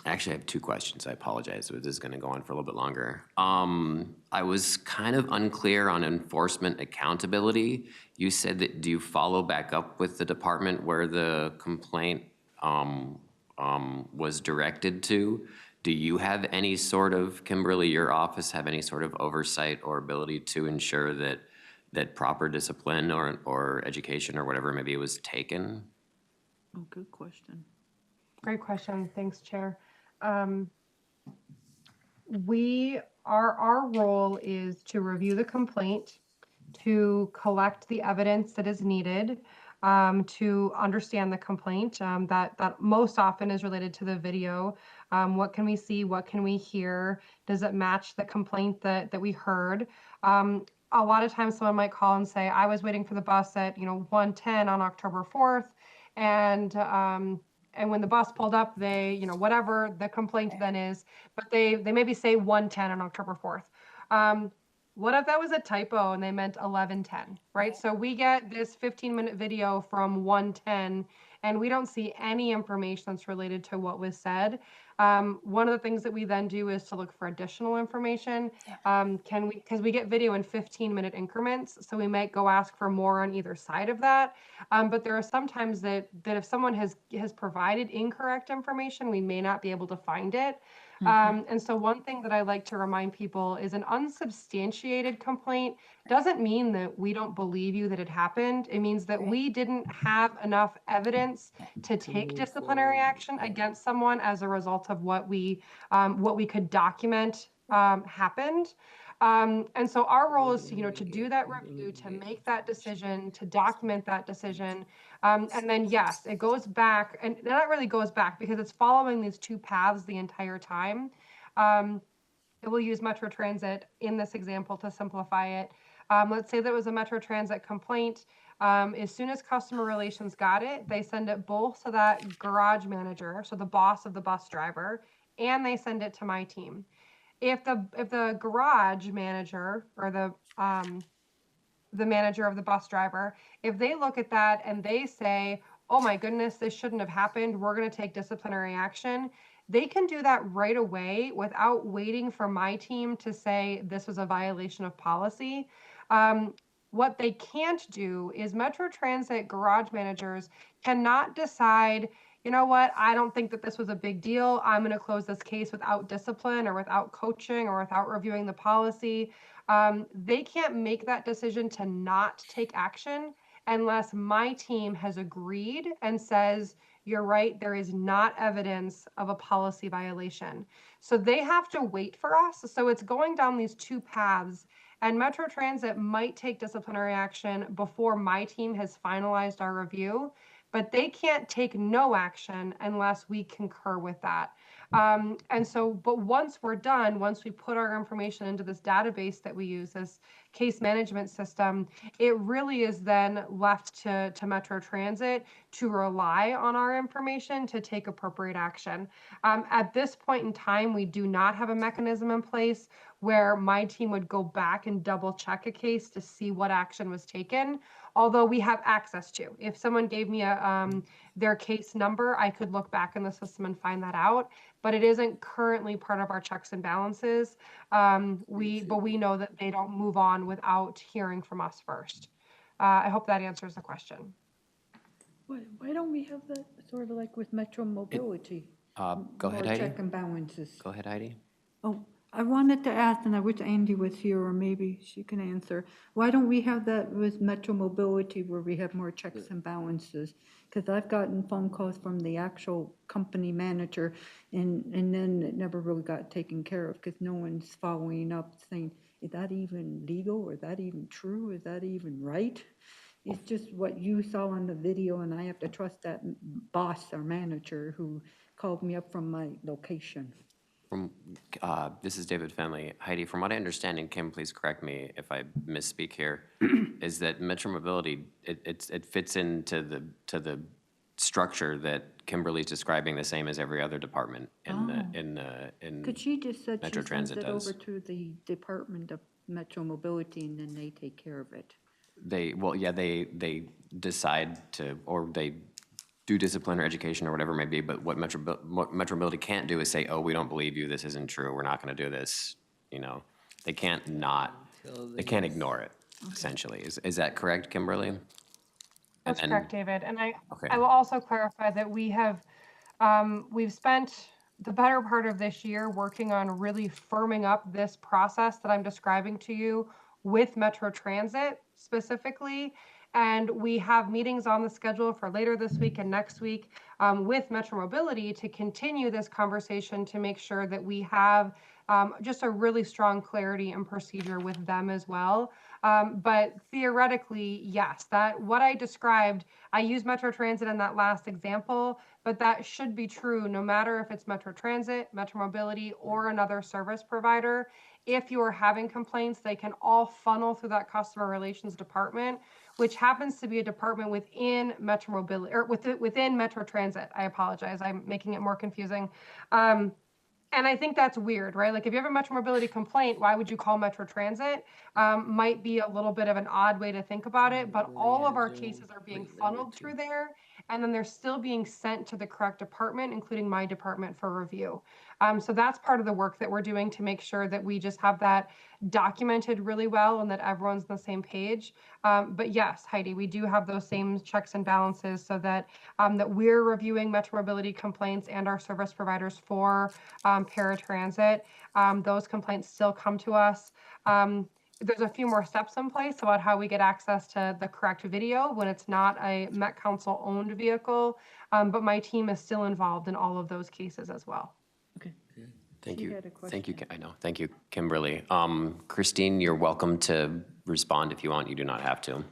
[SPEAKER 1] Actually, I have two questions. I apologize. This is going to go on for a little bit longer. I was kind of unclear on enforcement accountability. You said that, do you follow back up with the department where the complaint was directed to? Do you have any sort of, Kimberly, your office have any sort of oversight or ability to ensure that proper discipline or education or whatever maybe was taken?
[SPEAKER 7] Oh, good question.
[SPEAKER 11] Great question. Thanks, Chair. Our role is to review the complaint, to collect the evidence that is needed, to understand the complaint, that most often is related to the video. What can we see? What can we hear? Does it match the complaint that we heard? A lot of times someone might call and say, I was waiting for the bus at 1:10 on October 4th, and when the bus pulled up, they, whatever the complaint then is, but they maybe say 1:10 on October 4th. What if that was a typo and they meant 11:10, right? So we get this 15-minute video from 1:10 and we don't see any information that's related to what was said. One of the things that we then do is to look for additional information. Because we get video in 15-minute increments, so we might go ask for more on either side of that. But there are some times that if someone has provided incorrect information, we may not be able to find it. And so one thing that I like to remind people is an unsubstantiated complaint doesn't mean that we don't believe you that it happened. It means that we didn't have enough evidence to take disciplinary action against someone as a result of what we could document happened. And so our role is to do that review, to make that decision, to document that decision. And then, yes, it goes back, and that really goes back because it's following these two paths the entire time. We'll use Metro Transit in this example to simplify it. Let's say there was a Metro Transit complaint. As soon as customer relations got it, they send it both to that garage manager, so the boss of the bus driver, and they send it to my team. If the garage manager or the manager of the bus driver, if they look at that and they say, oh my goodness, this shouldn't have happened, we're going to take disciplinary action, they can do that right away without waiting for my team to say this was a violation of policy. What they can't do is Metro Transit garage managers cannot decide, you know what, I don't think that this was a big deal. I'm going to close this case without discipline or without coaching or without reviewing the policy. They can't make that decision to not take action unless my team has agreed and says, you're right, there is not evidence of a policy violation. So they have to wait for us. So it's going down these two paths. And Metro Transit might take disciplinary action before my team has finalized our review, but they can't take no action unless we concur with that. And so, but once we're done, once we put our information into this database that we use, this case management system, it really is then left to Metro Transit to rely on our information to take appropriate action. At this point in time, we do not have a mechanism in place where my team would go back and double check a case to see what action was taken, although we have access to. If someone gave me their case number, I could look back in the system and find that out, but it isn't currently part of our checks and balances. But we know that they don't move on without hearing from us first. I hope that answers the question.
[SPEAKER 7] Why don't we have that sort of like with Metro Mobility?
[SPEAKER 1] Go ahead,
[SPEAKER 7] More
[SPEAKER 1] Heidi.
[SPEAKER 7] check and balances.
[SPEAKER 1] Go ahead, Heidi.
[SPEAKER 7] Oh, I wanted to ask, and I wish Andy was here, or maybe she can answer. Why don't we have that with Metro Mobility where we have more checks and balances? Because I've gotten phone calls from the actual company manager, and then it never really got taken care of because no one's following up saying, is that even legal? Or is that even true? Is that even right? It's just what you saw on the video, and I have to trust that boss or manager who called me up from my location.
[SPEAKER 1] This is David Fenley. Heidi, from what I understand, and Kim, please correct me if I misspeak here, is that Metro Mobility, it fits into the structure that Kimberly's describing, the same as every other department in
[SPEAKER 7] Could she just said she
[SPEAKER 1] Metro
[SPEAKER 7] sends
[SPEAKER 1] Transit
[SPEAKER 7] it
[SPEAKER 1] does.
[SPEAKER 7] over to the Department of Metro Mobility and then they take care of it?
[SPEAKER 1] They decide to, or they do discipline or education or whatever it may be, but what Metro Mobility can't do is say, oh, we don't believe you, this isn't true, we're not gonna do this, you know. They can't ignore it, essentially. Is that correct, Kimberly?
[SPEAKER 11] That's correct, David. And
[SPEAKER 1] Okay.
[SPEAKER 11] I will also clarify that we've spent the better part of this year working on really firming up this process that I'm describing to you with Metro Transit specifically. And we have meetings on the schedule for later this week and next week with Metro Mobility to continue this conversation to make sure that we have just a really strong clarity and procedure with them as well. But theoretically, yes, that what I described, I used Metro Transit in that last example, but that should be true no matter if it's Metro Transit, Metro Mobility, or another service provider. If you are having complaints, they can all funnel through that customer relations department, which happens to be a department within Metro Mobility, or within Metro Transit. I apologize, I'm making it more confusing. And I think that's weird, right? Like if you have a Metro Mobility complaint, why would you call Metro Transit? Might be a little bit of an odd way to think about it, but all of our cases are being funneled through there, and then they're still being sent to the correct department, including my department for review. So that's part of the work that we're doing to make sure that we just have that documented really well and that everyone's on the same page. But yes, Heidi, we do have those same checks and balances so that that we're reviewing Metro Mobility complaints and our service providers for paratransit. Those complaints still come to us. There's a few more steps in place about how we get access to the correct video when it's not a Met Council owned vehicle, but my team is still involved in all of those cases as well.
[SPEAKER 7] Okay.
[SPEAKER 1] Thank
[SPEAKER 7] She
[SPEAKER 1] you.
[SPEAKER 7] had a
[SPEAKER 1] Thank you. I know. Thank you, Kimberly. Christine, you're welcome to respond if you want. You do not have to.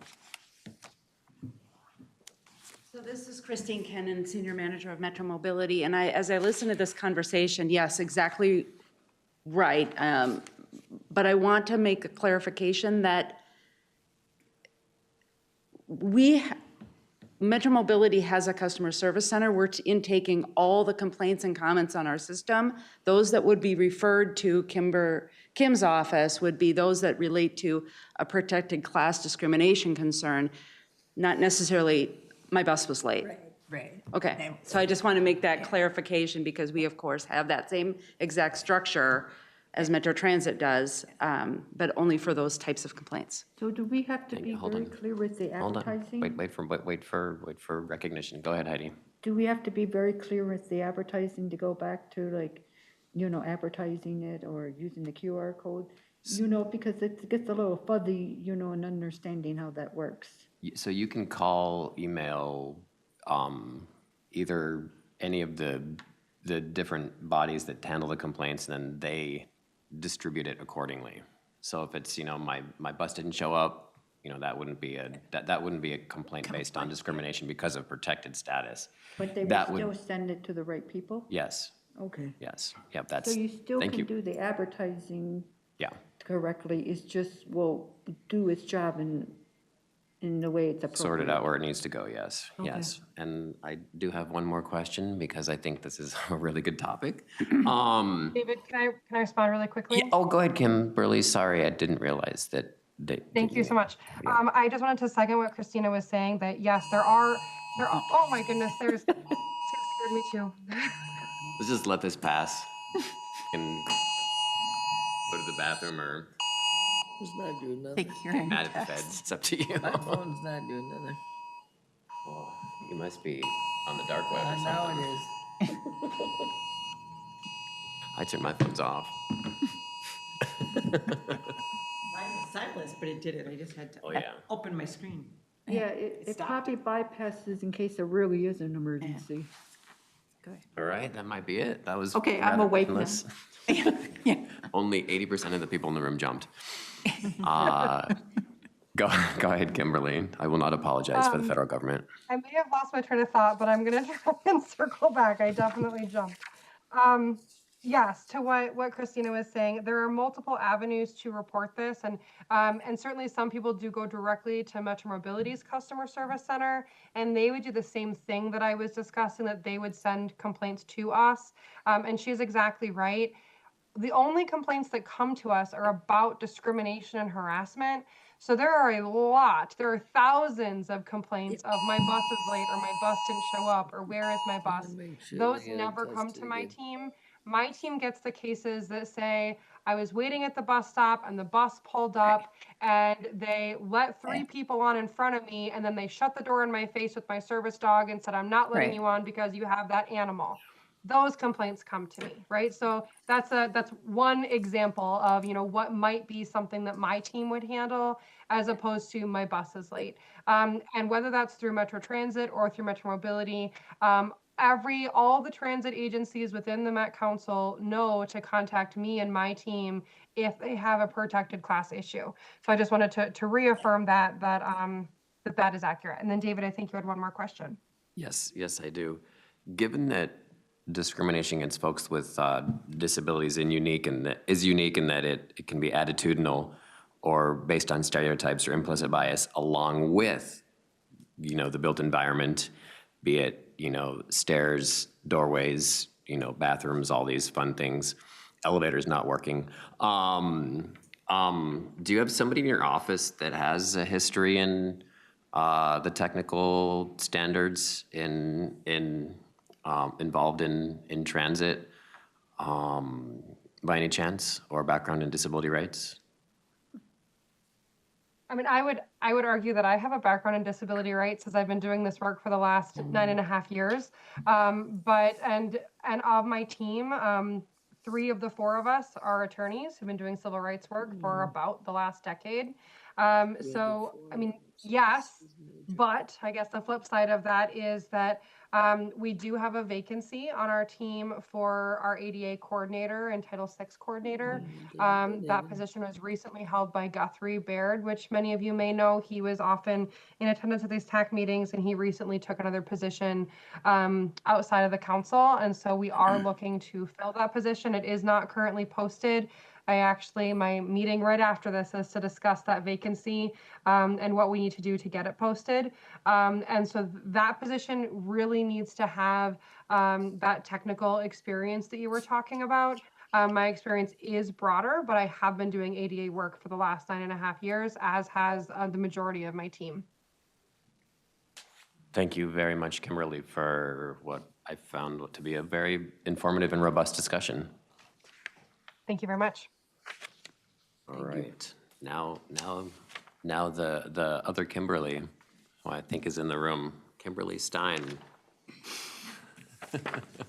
[SPEAKER 12] So this is Christine Kennan, Senior Manager of Metro Mobility, and as I listen to this conversation, yes, exactly right. But I want to make a clarification that Metro Mobility has a customer service center. We're intaking all the complaints and comments on our system. Those that would be referred to Kim's office would be those that relate to a protected class discrimination concern, not necessarily my bus was late.
[SPEAKER 4] Right.
[SPEAKER 12] Okay, so I just want to make that clarification because we, of course, have that same exact structure as Metro Transit does, but only for those types of complaints.
[SPEAKER 7] So do we have to be very clear with the
[SPEAKER 1] Hold on.
[SPEAKER 7] advertising?
[SPEAKER 1] Wait for recognition. Go ahead, Heidi.
[SPEAKER 7] Do we have to be very clear with the advertising to go back to like, advertising it or using the QR code? Because it gets a little fuzzy, in understanding how that works.
[SPEAKER 1] So you can call, email, either any of the different bodies that handle the complaints, and then they distribute it accordingly. So if it's, my bus didn't show up, that wouldn't be a complaint based on discrimination because of protected status.
[SPEAKER 7] But they would still send it to the right people?
[SPEAKER 1] Yes.
[SPEAKER 7] Okay.
[SPEAKER 1] Yes, yep,
[SPEAKER 7] So
[SPEAKER 1] that's,
[SPEAKER 7] you still
[SPEAKER 1] thank
[SPEAKER 7] can
[SPEAKER 1] you.
[SPEAKER 7] do the advertising
[SPEAKER 1] Yeah,
[SPEAKER 7] correctly, it's just, will do its job in the way it's appropriate.
[SPEAKER 1] sort it out where it needs to go, yes,
[SPEAKER 7] Okay.
[SPEAKER 1] yes. And I do have one more question because I think this is a really good topic.
[SPEAKER 11] David, can I respond really quickly?
[SPEAKER 1] Oh, go ahead, Kimberly, sorry, I didn't realize that.
[SPEAKER 11] Thank you so much. I just wanted to second what Christina was saying, that yes, there are, oh my goodness, there's, it scared me too.
[SPEAKER 1] Let's just let this pass and go to the bathroom or
[SPEAKER 6] It's not doing nothing.
[SPEAKER 4] Think you're in
[SPEAKER 1] mad at the
[SPEAKER 4] test.
[SPEAKER 1] feds, it's up to you.
[SPEAKER 6] My phone's not doing nothing.
[SPEAKER 1] Well, you must be on the dark web or
[SPEAKER 6] Now
[SPEAKER 1] something.
[SPEAKER 6] it is.
[SPEAKER 1] I turned my phones off.
[SPEAKER 2] Mine was silence, but it did it. I just had to
[SPEAKER 1] Oh, yeah.
[SPEAKER 2] open my screen.
[SPEAKER 7] Yeah, it probably bypasses in case there really is an emergency.
[SPEAKER 1] All right, that might be it. That was
[SPEAKER 7] Okay, I'm
[SPEAKER 1] rather
[SPEAKER 7] awake now.
[SPEAKER 1] painless.
[SPEAKER 4] Yeah.
[SPEAKER 1] Only 80% of the people in the room jumped. Go ahead, Kimberly. I will not apologize for the federal government.
[SPEAKER 11] I may have lost my train of thought, but I'm gonna try and circle back. I definitely jumped. Yes, to what Christina was saying, there are multiple avenues to report this, and certainly some people do go directly to Metro Mobility's customer service center, and they would do the same thing that I was discussing, that they would send complaints to us. And she's exactly right. The only complaints that come to us are about discrimination and harassment. So there are there are thousands of complaints of my bus is late, or my bus didn't show up, or where is my bus? Those never come to my team. My team gets the cases that say, I was waiting at the bus stop and the bus pulled up and they let 3 people on in front of me, and then they shut the door in my face with my service dog and said, I'm not letting
[SPEAKER 4] Right.
[SPEAKER 11] you on because you have that animal. Those complaints come to me, right? So that's one example of, what might be something that my team would handle as opposed to my bus is late. And whether that's through Metro Transit or through Metro Mobility, all the transit agencies within the Met Council know to contact me and my team if they have a protected class issue. So I just wanted to reaffirm that is accurate. And then David, I think you had one more question.
[SPEAKER 1] Yes, I do. Given that discrimination against folks with disabilities is unique in that it can be attitudinal or based on stereotypes or implicit bias, along with, the built environment, be it, stairs, doorways, bathrooms, all these fun things, elevators not working. Do you have somebody in your office that has a history in the technical standards involved in transit by any chance, or background in disability rights?
[SPEAKER 11] I mean, I would argue that I have a background in disability rights, as I've been doing this work for the last 9.5 years. And of my team, 3 of the 4 of us are attorneys who've been doing civil rights work for about the last decade. So, I mean, yes, but I guess the flip side of that is that we do have a vacancy on our team for our ADA coordinator and Title VI coordinator. That position was recently held by Guthrie Baird, which many of you may know. He was often in attendance at these TAAC meetings, and he recently took another position outside of the council. And so we are looking to fill that position. It is not currently posted. My meeting right after this is to discuss that vacancy and what we need to do to get it posted. And so that position really needs to have that technical experience that you were talking about. My experience is broader, but I have been doing ADA work for the last 9.5 years, as has the majority of my team.
[SPEAKER 1] Thank you very much, Kimberly, for what I found to be a very informative and robust discussion.
[SPEAKER 11] Thank you very much.
[SPEAKER 1] All right, now the other Kimberly, who I think is in the room, Kimberly Stine.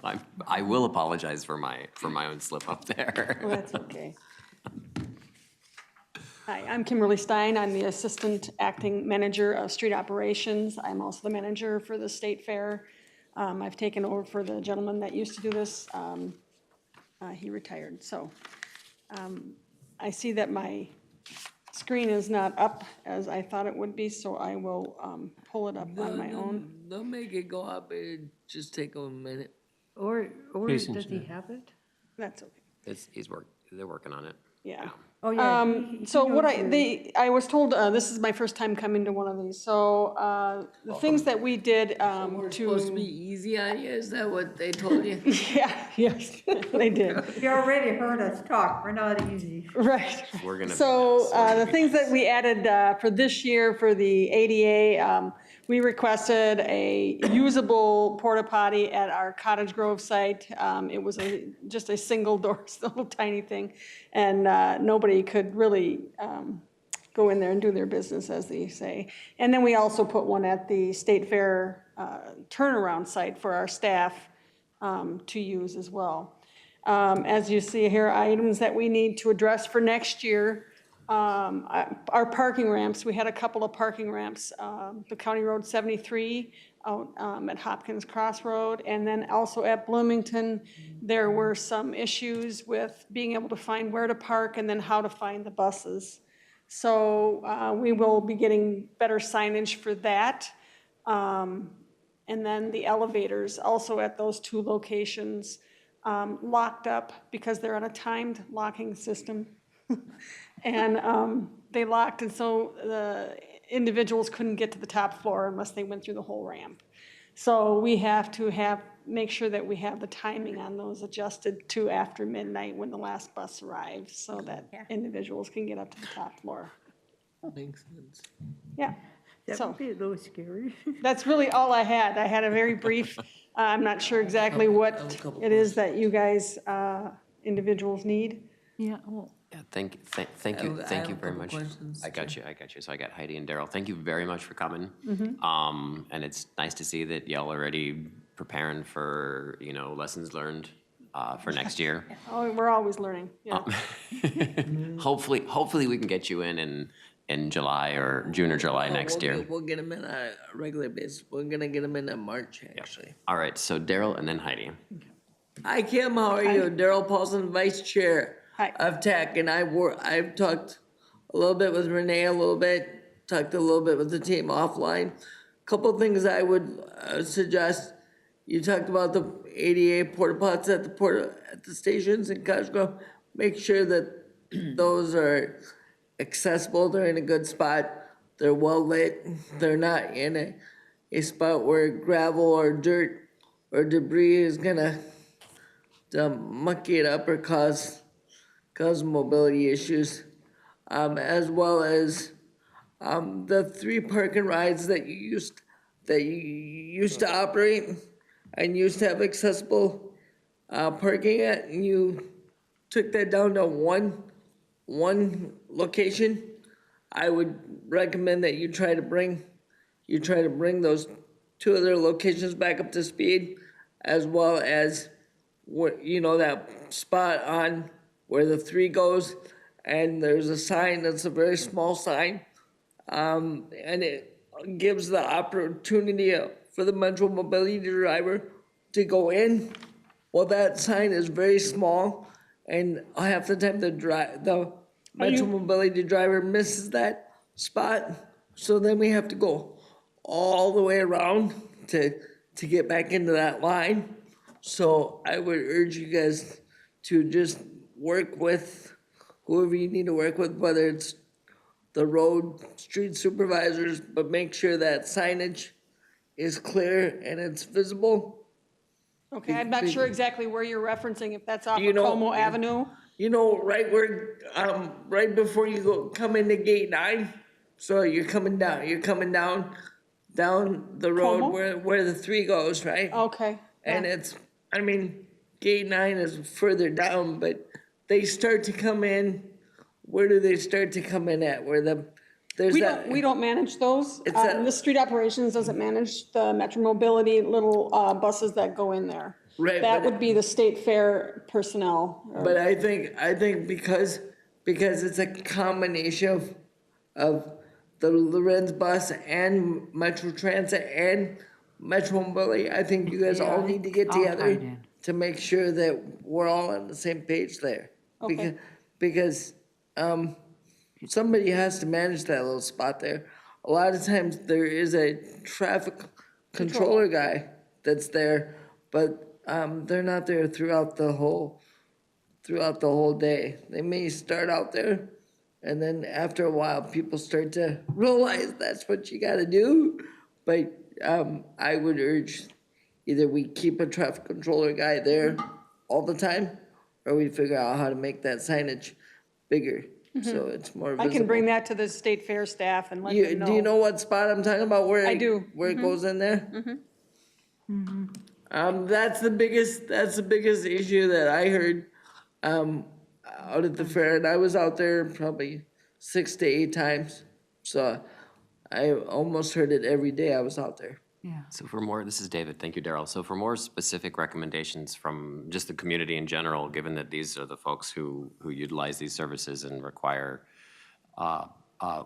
[SPEAKER 1] I will apologize for my own slip up there.
[SPEAKER 13] Oh, that's okay. Hi, I'm Kimberly Stine. I'm the Assistant Acting Manager of Street Operations. I'm also the manager for the State Fair. I've taken over for the gentleman that used to do this. He retired, so. I see that my screen is not up as I thought it would be, so I will pull it up on my own.
[SPEAKER 6] Don't make it go up. It just take a minute.
[SPEAKER 7] Or
[SPEAKER 8] Jason
[SPEAKER 7] does he
[SPEAKER 8] should.
[SPEAKER 7] have it?
[SPEAKER 13] That's okay.
[SPEAKER 1] They're working on it.
[SPEAKER 13] Yeah.
[SPEAKER 7] Oh, yeah.
[SPEAKER 13] So what I was told, this is my first time coming to one of these, so, the things that we did,
[SPEAKER 6] We're supposed to be
[SPEAKER 13] to.
[SPEAKER 6] easy on you, is that what they told you?
[SPEAKER 13] Yeah, yes, they did.
[SPEAKER 7] You already heard us talk, we're not easy.
[SPEAKER 13] Right.
[SPEAKER 1] We're gonna.
[SPEAKER 13] So,
[SPEAKER 1] we're gonna
[SPEAKER 13] the
[SPEAKER 1] be
[SPEAKER 13] things
[SPEAKER 1] nice.
[SPEAKER 13] that we added, for this year for the ADA, we requested a usable porta potty at our Cottage Grove site. It was just a single door, little tiny thing, and, nobody could really, go in there and do their business, as they say. And then we also put one at the State Fair, turnaround site for our staff, to use as well. As you see here, items that we need to address for next year. Our parking ramps, we had a couple of parking ramps, the County Road 73 out at Hopkins Crossroad, and then also at Bloomington, there were some issues with being able to find where to park and then how to find the buses. So we will be getting better signage for that. And then the elevators, also at those two locations, locked up because they're on a timed locking system. And they locked, and so the individuals couldn't get to the top floor unless they went through the whole ramp. So we have to make sure that we have the timing on those adjusted to after midnight when the last bus arrives, so that individuals can get up to the top floor.
[SPEAKER 6] Makes sense.
[SPEAKER 13] Yeah.
[SPEAKER 7] That
[SPEAKER 13] So
[SPEAKER 7] would be a little scary.
[SPEAKER 13] that's really all I had. I had a very brief, I'm not sure exactly what it is that you guys, individuals need.
[SPEAKER 7] Yeah, well,
[SPEAKER 1] Yeah, thank you
[SPEAKER 6] I
[SPEAKER 1] very
[SPEAKER 6] have a couple
[SPEAKER 1] much.
[SPEAKER 6] questions,
[SPEAKER 1] I got you. So I got Heidi and Darrell. Thank you very much for coming. And it's nice to see that y'all already preparing for, lessons learned for next year.
[SPEAKER 13] Oh, we're always learning, yeah.
[SPEAKER 1] Hopefully we can get you in July or June or July next year.
[SPEAKER 6] We'll get them in a regular basis. We're gonna get them in March, actually.
[SPEAKER 1] All right, so Darrell and then Heidi.
[SPEAKER 6] Hi, Kim, how are you? Darrell Paulsen, Vice Chair
[SPEAKER 13] Hi.
[SPEAKER 6] of TAAC, and I've talked a little bit with Renee, talked a little bit with the team offline. Couple things I would suggest. You talked about the ADA porta pots at the stations in Cottage Grove. Make sure that those are accessible, they're in a good spot, they're well lit, they're not in a spot where gravel or dirt or debris is gonna mucky it up or cause mobility issues, as well as the 3 parking rides that you used to operate and used to have accessible parking at, and you took that down to one location. I would recommend that you try to bring those 2 other locations back up to speed, as well as that spot on where the 3 goes, and there's a sign that's a very small sign, and it gives the opportunity for the Metro Mobility driver to go in. Well, that sign is very small, and half the time the Metro Mobility driver misses that spot, so then we have to go all the way around to get back into that line. So I would urge you guys to just work with whoever you need to work with, whether it's the road, street supervisors, but make sure that signage is clear and it's visible.
[SPEAKER 13] Okay, I'm not sure exactly where you're referencing, if that's off
[SPEAKER 6] You
[SPEAKER 13] of
[SPEAKER 6] know-
[SPEAKER 13] Como Avenue.
[SPEAKER 6] Right where, right before you come into gate 9, so you're coming down the road
[SPEAKER 13] Como?
[SPEAKER 6] where the 3 goes, right?
[SPEAKER 13] Okay.
[SPEAKER 6] And it's, gate 9 is further down, but they start to come in, where do they start to come in at? Where there's that.
[SPEAKER 13] We don't manage those.
[SPEAKER 6] It's that-
[SPEAKER 13] The street operations doesn't manage the Metro Mobility little buses that go in there.
[SPEAKER 6] Right,
[SPEAKER 13] That
[SPEAKER 6] but-
[SPEAKER 13] would be the state fair personnel.
[SPEAKER 6] But I think because it's a combination of the Lorenz bus and Metro Transit and Metro Mobility, I think you guys all need to get
[SPEAKER 7] all
[SPEAKER 6] together
[SPEAKER 7] tied in.
[SPEAKER 6] to make sure that we're all on the same page there.
[SPEAKER 13] Okay.
[SPEAKER 6] Because somebody has to manage that little spot there. A lot of times there is a traffic controller guy that's there, but they're not there throughout the whole day. They may start out there, and then after a while, people start to realize that's what you gotta do. But I would urge either we keep a traffic controller guy there all the time, or we figure out how to make that signage bigger, so it's more visible.
[SPEAKER 13] I can bring that to the state fair staff and let them know.
[SPEAKER 6] Do you know what spot I'm talking about, where
[SPEAKER 13] I do.
[SPEAKER 6] where it goes in there? That's the biggest issue that I heard out at the fair, and I was out there probably 6 to 8 times. So I almost heard it every day I was out there.
[SPEAKER 1] So for more, this is David, thank you, Darrell. So for more specific recommendations from just the community in general, given that these are the folks who utilize these services and require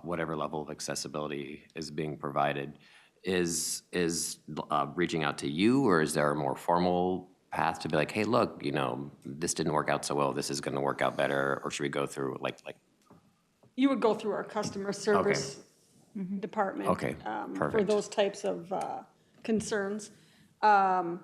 [SPEAKER 1] whatever level of accessibility is being provided, is reaching out to you, or is there a more formal path to be like, hey, look, you know, this didn't work out so well, this is gonna work out better, or should we go through like?
[SPEAKER 13] You would go through our customer service department.
[SPEAKER 1] Okay,
[SPEAKER 13] For
[SPEAKER 1] perfect.
[SPEAKER 13] those types of concerns. But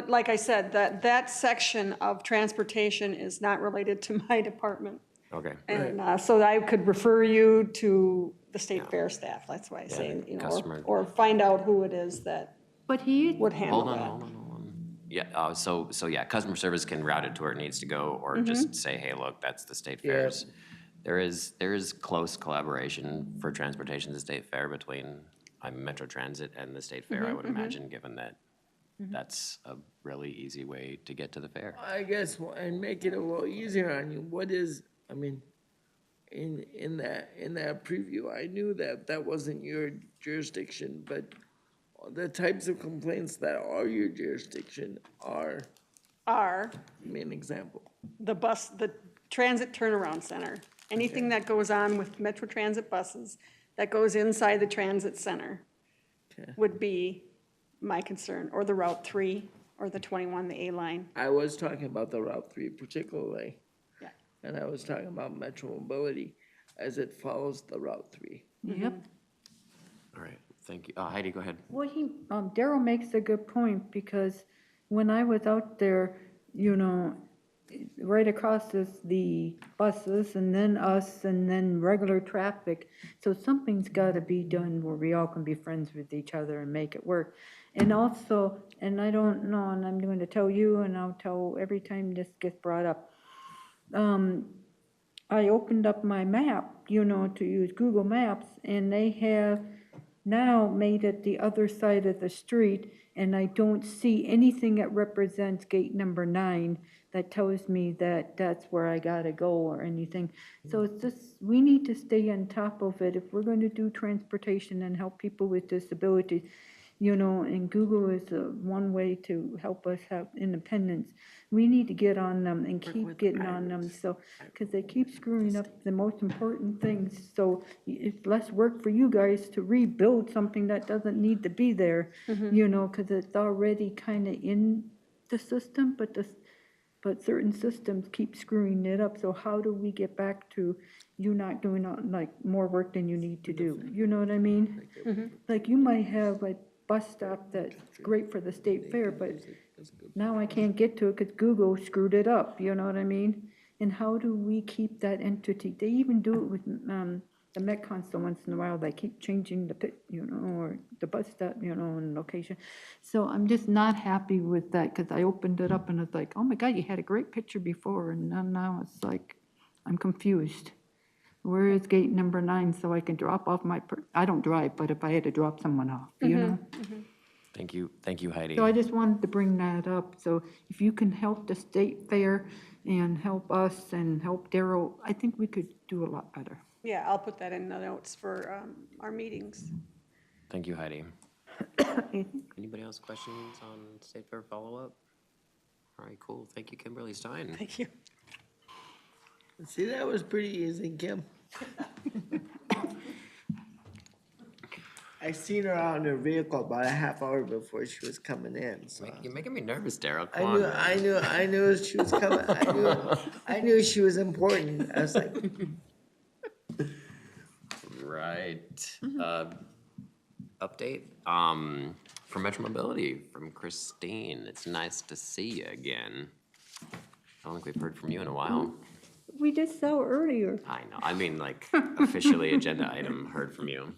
[SPEAKER 13] like I said, that section of transportation is not related to my department.
[SPEAKER 1] Okay.
[SPEAKER 13] And so I could refer you to the state fair staff, that's why I say, you know,
[SPEAKER 1] customer-
[SPEAKER 13] or find out who it is that
[SPEAKER 7] But he,
[SPEAKER 13] would handle
[SPEAKER 1] Hold
[SPEAKER 13] that.
[SPEAKER 1] on. Yeah, so yeah, customer service can route it to where it needs to go, or just say, hey, look, that's the state fairs. There is close collaboration for transportation to the state fair between Metro Transit and the state fair, I would imagine, given that that's a really easy way to get to the fair.
[SPEAKER 6] I guess, and make it a little easier on you, what is, I mean, in that preview, I knew that wasn't your jurisdiction, but the types of complaints that are your jurisdiction are, give me an example.
[SPEAKER 13] The transit turnaround center, anything that goes on with Metro Transit buses that goes inside the transit center would be my concern, or the Route 3, or the 21, the A line.
[SPEAKER 6] I was talking about the Route 3 particularly.
[SPEAKER 13] Yeah.
[SPEAKER 6] And I was talking about Metro Mobility as it follows the Route 3.
[SPEAKER 7] yep.
[SPEAKER 1] All right, thank you. Heidi, go ahead.
[SPEAKER 7] Well, Darrell makes a good point, because when I was out there, you know, right across is the buses, and then us, and then regular traffic. So something's gotta be done where we all can be friends with each other and make it work. And also, and I don't know, and I'm going to tell you, and I'll tell every time this gets brought up, I opened up my map, you know, to use Google Maps, and they have now made it the other side of the street, and I don't see anything that represents gate number 9 that tells me that that's where I gotta go or anything. So it's just, we need to stay on top of it. If we're gonna do transportation and help people with disabilities, you know, and Google is one way to help us have independence. We need to get on them and keep getting on them, so, because they keep screwing up the most important things. So it's less work for you guys to rebuild something that doesn't need to be there, you know, because it's already kind of in the system, but certain systems keep screwing it up. So how do we get back to you not doing like more work than you need to do? You know what I mean? Like you might have a bus stop that's great for the state fair, but now I can't get to it because Google screwed it up, you know what I mean? And how do we keep that entity? They even do it with the Met Council once in a while. They keep changing the pit, you know, or the bus stop, you know, and location. So I'm just not happy with that, because I opened it up and it's like, oh my God, you had a great picture before, and now it's like, I'm confused. Where is gate number 9 so I can drop off I don't drive, but if I had to drop someone off, you know?
[SPEAKER 1] Thank you, Heidi.
[SPEAKER 7] So I just wanted to bring that up. So if you can help the state fair and help us and help Darrell, I think we could do a lot better.
[SPEAKER 13] Yeah, I'll put that in the notes for our meetings.
[SPEAKER 1] Thank you, Heidi. Anybody else questions on state fair follow-up? All right, cool. Thank you, Kimberly. Stine.
[SPEAKER 13] Thank you.
[SPEAKER 6] See, that was pretty easy, Kim. I seen her out in her vehicle about a half hour before she was coming in, so.
[SPEAKER 1] You're making me nervous, Darrell.
[SPEAKER 6] I
[SPEAKER 1] Come
[SPEAKER 6] knew,
[SPEAKER 1] on.
[SPEAKER 6] I knew she was coming. I knew she was important. I was like,
[SPEAKER 1] Right. Update. From Metro Mobility, from Christine. It's nice to see you again. I don't think we've heard from you in a while.
[SPEAKER 7] We just saw earlier.
[SPEAKER 1] I know, I mean, like, officially agenda item, heard from you.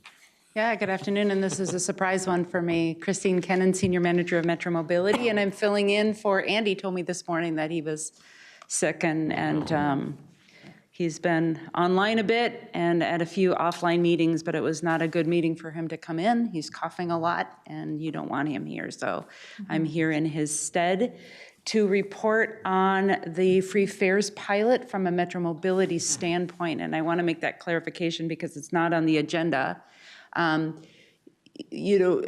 [SPEAKER 12] Yeah, good afternoon, and this is a surprise one for me. Christine Kennan, Senior Manager of Metro Mobility, and I'm filling in for Andy. Told me this morning that he was sick, and he's been online a bit and at a few offline meetings, but it was not a good meeting for him to come in. He's coughing a lot, and you don't want him here, so I'm here in his stead to report on the free fares pilot from a Metro Mobility standpoint, and I want to make that clarification because it's not on the agenda. You know,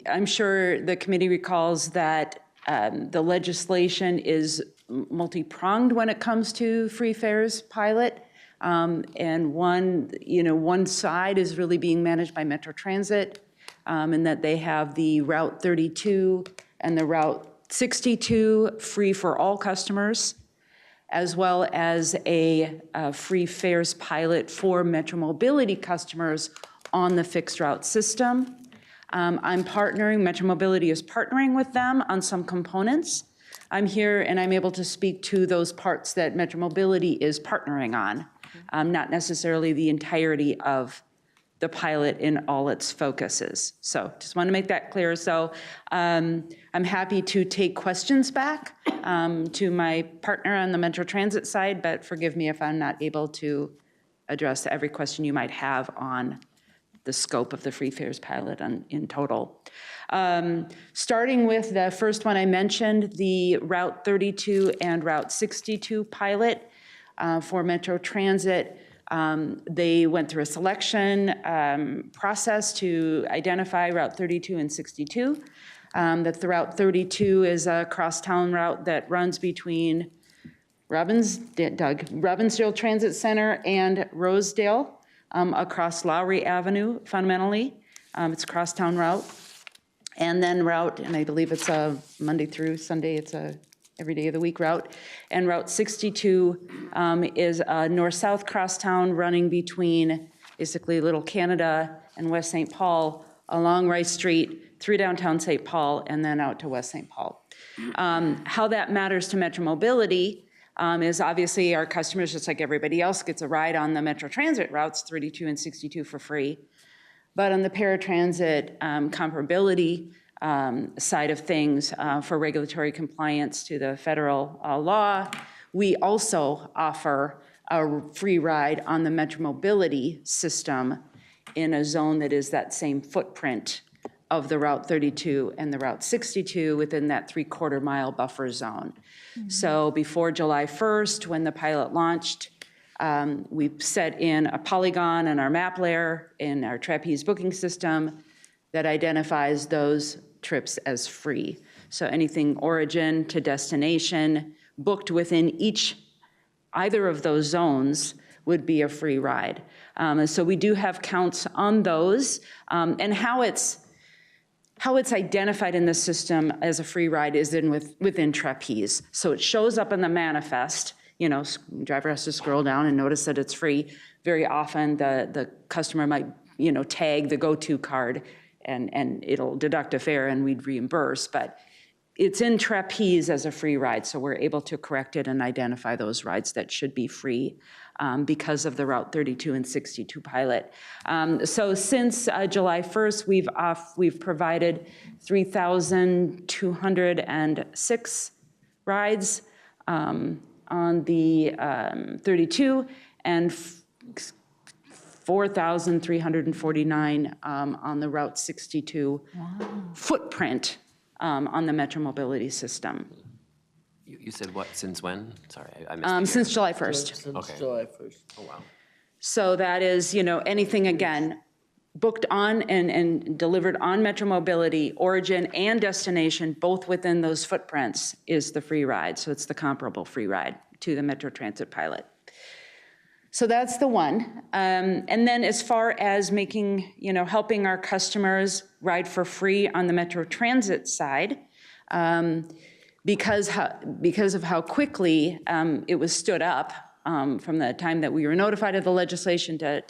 [SPEAKER 12] I'm sure the committee recalls that the legislation is multi-pronged when it comes to free fares pilot. And one side is really being managed by Metro Transit, and that they have the Route 32 and the Route 62 free for all customers, as well as a free fares pilot for Metro Mobility customers on the fixed route system. I'm partnering, Metro Mobility is partnering with them on some components. I'm here and I'm able to speak to those parts that Metro Mobility is partnering on, not necessarily the entirety of the pilot in all its focuses. So just want to make that clear. So I'm happy to take questions back to my partner on the Metro Transit side, but forgive me if I'm not able to address every question you might have on the scope of the free fares pilot in total. Starting with the first one I mentioned, the Route 32 and Route 62 pilot for Metro Transit. They went through a selection process to identify Route 32 and 62. The Route 32 is a crosstown route that runs between Robbinsdale Transit Center and Rosedale, across Lowry Avenue, fundamentally. It's a crosstown route. And then and I believe it's a Monday through Sunday, it's a every day of the week route. And Route 62 is a north-south crosstown running between basically Little Canada and West St. Paul along Rice Street through downtown St. Paul and then out to West St. Paul. How that matters to Metro Mobility is obviously our customers, just like everybody else, gets a ride on the Metro Transit routes 32 and 62 for free. But on the paratransit comparability side of things for regulatory compliance to the federal law, we also offer a free ride on the Metro Mobility system in a zone that is that same footprint of the Route 32 and the Route 62 within that 3/4 mile buffer zone. So before July 1st, when the pilot launched, we set in a polygon in our map layer in our trapeze booking system that identifies those trips as free. So anything origin to destination booked within either of those zones would be a free ride. So we do have counts on those, and how it's identified in the system as a free ride is within trapeze. So it shows up in the manifest. You know, the driver has to scroll down and notice that it's free. Very often the customer might, tag the go-to card and it'll deduct a fare and we'd reimburse, but it's in trapeze as a free ride. So we're able to correct it and identify those rides that should be free because of the Route 32 and 62 pilot. So since July 1st, we've provided 3,206 rides on the 32 and 4,349 on the Route 62 footprint on the Metro Mobility system.
[SPEAKER 1] You said what, since when? Sorry, I missed it.
[SPEAKER 12] Since July 1st.
[SPEAKER 6] Since July 1st.
[SPEAKER 1] Oh, wow.
[SPEAKER 12] So that is, anything, again, booked on and delivered on Metro Mobility, origin and destination, both within those footprints, is the free ride. So it's the comparable free ride to the Metro Transit pilot. So that's the one. And then as far as helping our customers ride for free on the Metro Transit side, because of how quickly it was stood up from the time that we were notified of the legislation to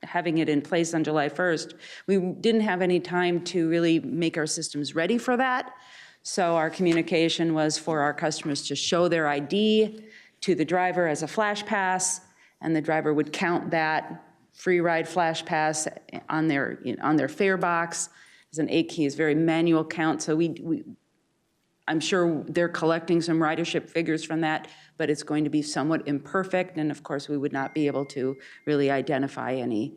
[SPEAKER 12] having it in place on July 1st, we didn't have any time to really make our systems ready for that. So our communication was for our customers to show their ID to the driver as a flash pass, and the driver would count that free ride flash pass on their fare box as an 8 keys, very manual count. So I'm sure they're collecting some ridership figures from that, but it's going to be somewhat imperfect. And of course, we would not be able to really identify any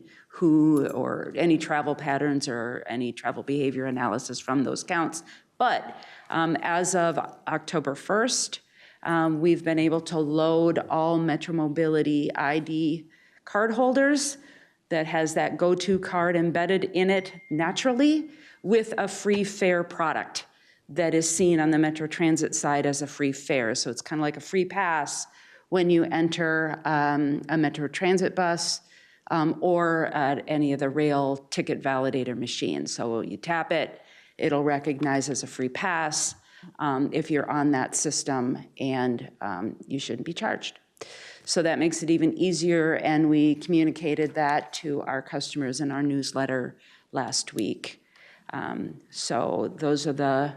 [SPEAKER 12] travel patterns or any travel behavior analysis from those counts. But as of October 1st, we've been able to load all Metro Mobility ID card holders that has that go-to card embedded in it naturally with a free fare product that is seen on the Metro Transit side as a free fare. So it's kind of like a free pass when you enter a Metro Transit bus or at any of the rail ticket validator machines. So you tap it, it'll recognize as a free pass if you're on that system, and you shouldn't be charged. So that makes it even easier, and we communicated that to our customers in our newsletter last week. So those are the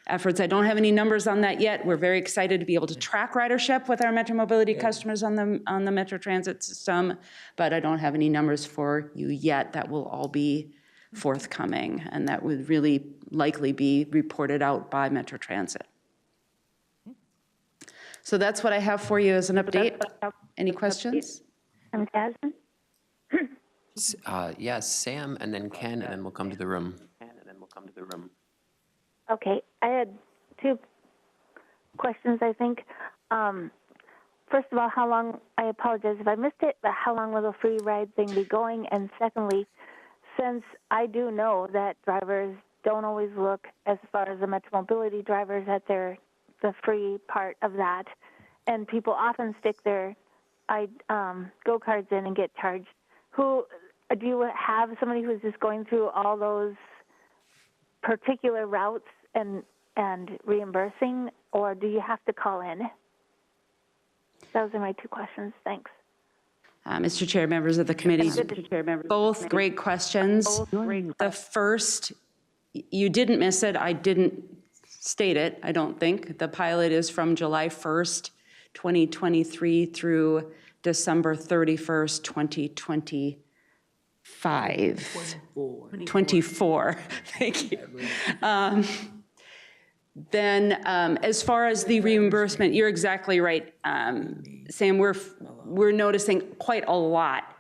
[SPEAKER 12] efforts. I don't have any numbers on that yet. We're very excited to be able to track ridership with our Metro Mobility customers on the Metro Transit system, but I don't have any numbers for you yet. That will all be forthcoming, and that would really likely be reported out by Metro Transit. So that's what I have for you as an update. Any questions?
[SPEAKER 9] Jasmine?
[SPEAKER 1] Yes, Sam, and then Ken, and then we'll come to the room.
[SPEAKER 9] Okay, I had two questions, I think. First of all, how long, I apologize if I missed it, but how long will the free ride thing be going? And secondly, since I do know that drivers don't always look, as far as the Metro Mobility drivers, at the free part of that, and people often stick their go-cards in and get charged. Do you have somebody who's just going through all those particular routes and reimbursing, or do you have to call in? Those are my two questions. Thanks.
[SPEAKER 12] Mr. Chair, members of the committee, both great questions. The first, you didn't miss it. I didn't state it, I don't think. The pilot is from July 1st, 2023 through December 31st, 24, thank you. Then as far as the reimbursement, you're exactly right, Sam. We're noticing quite a lot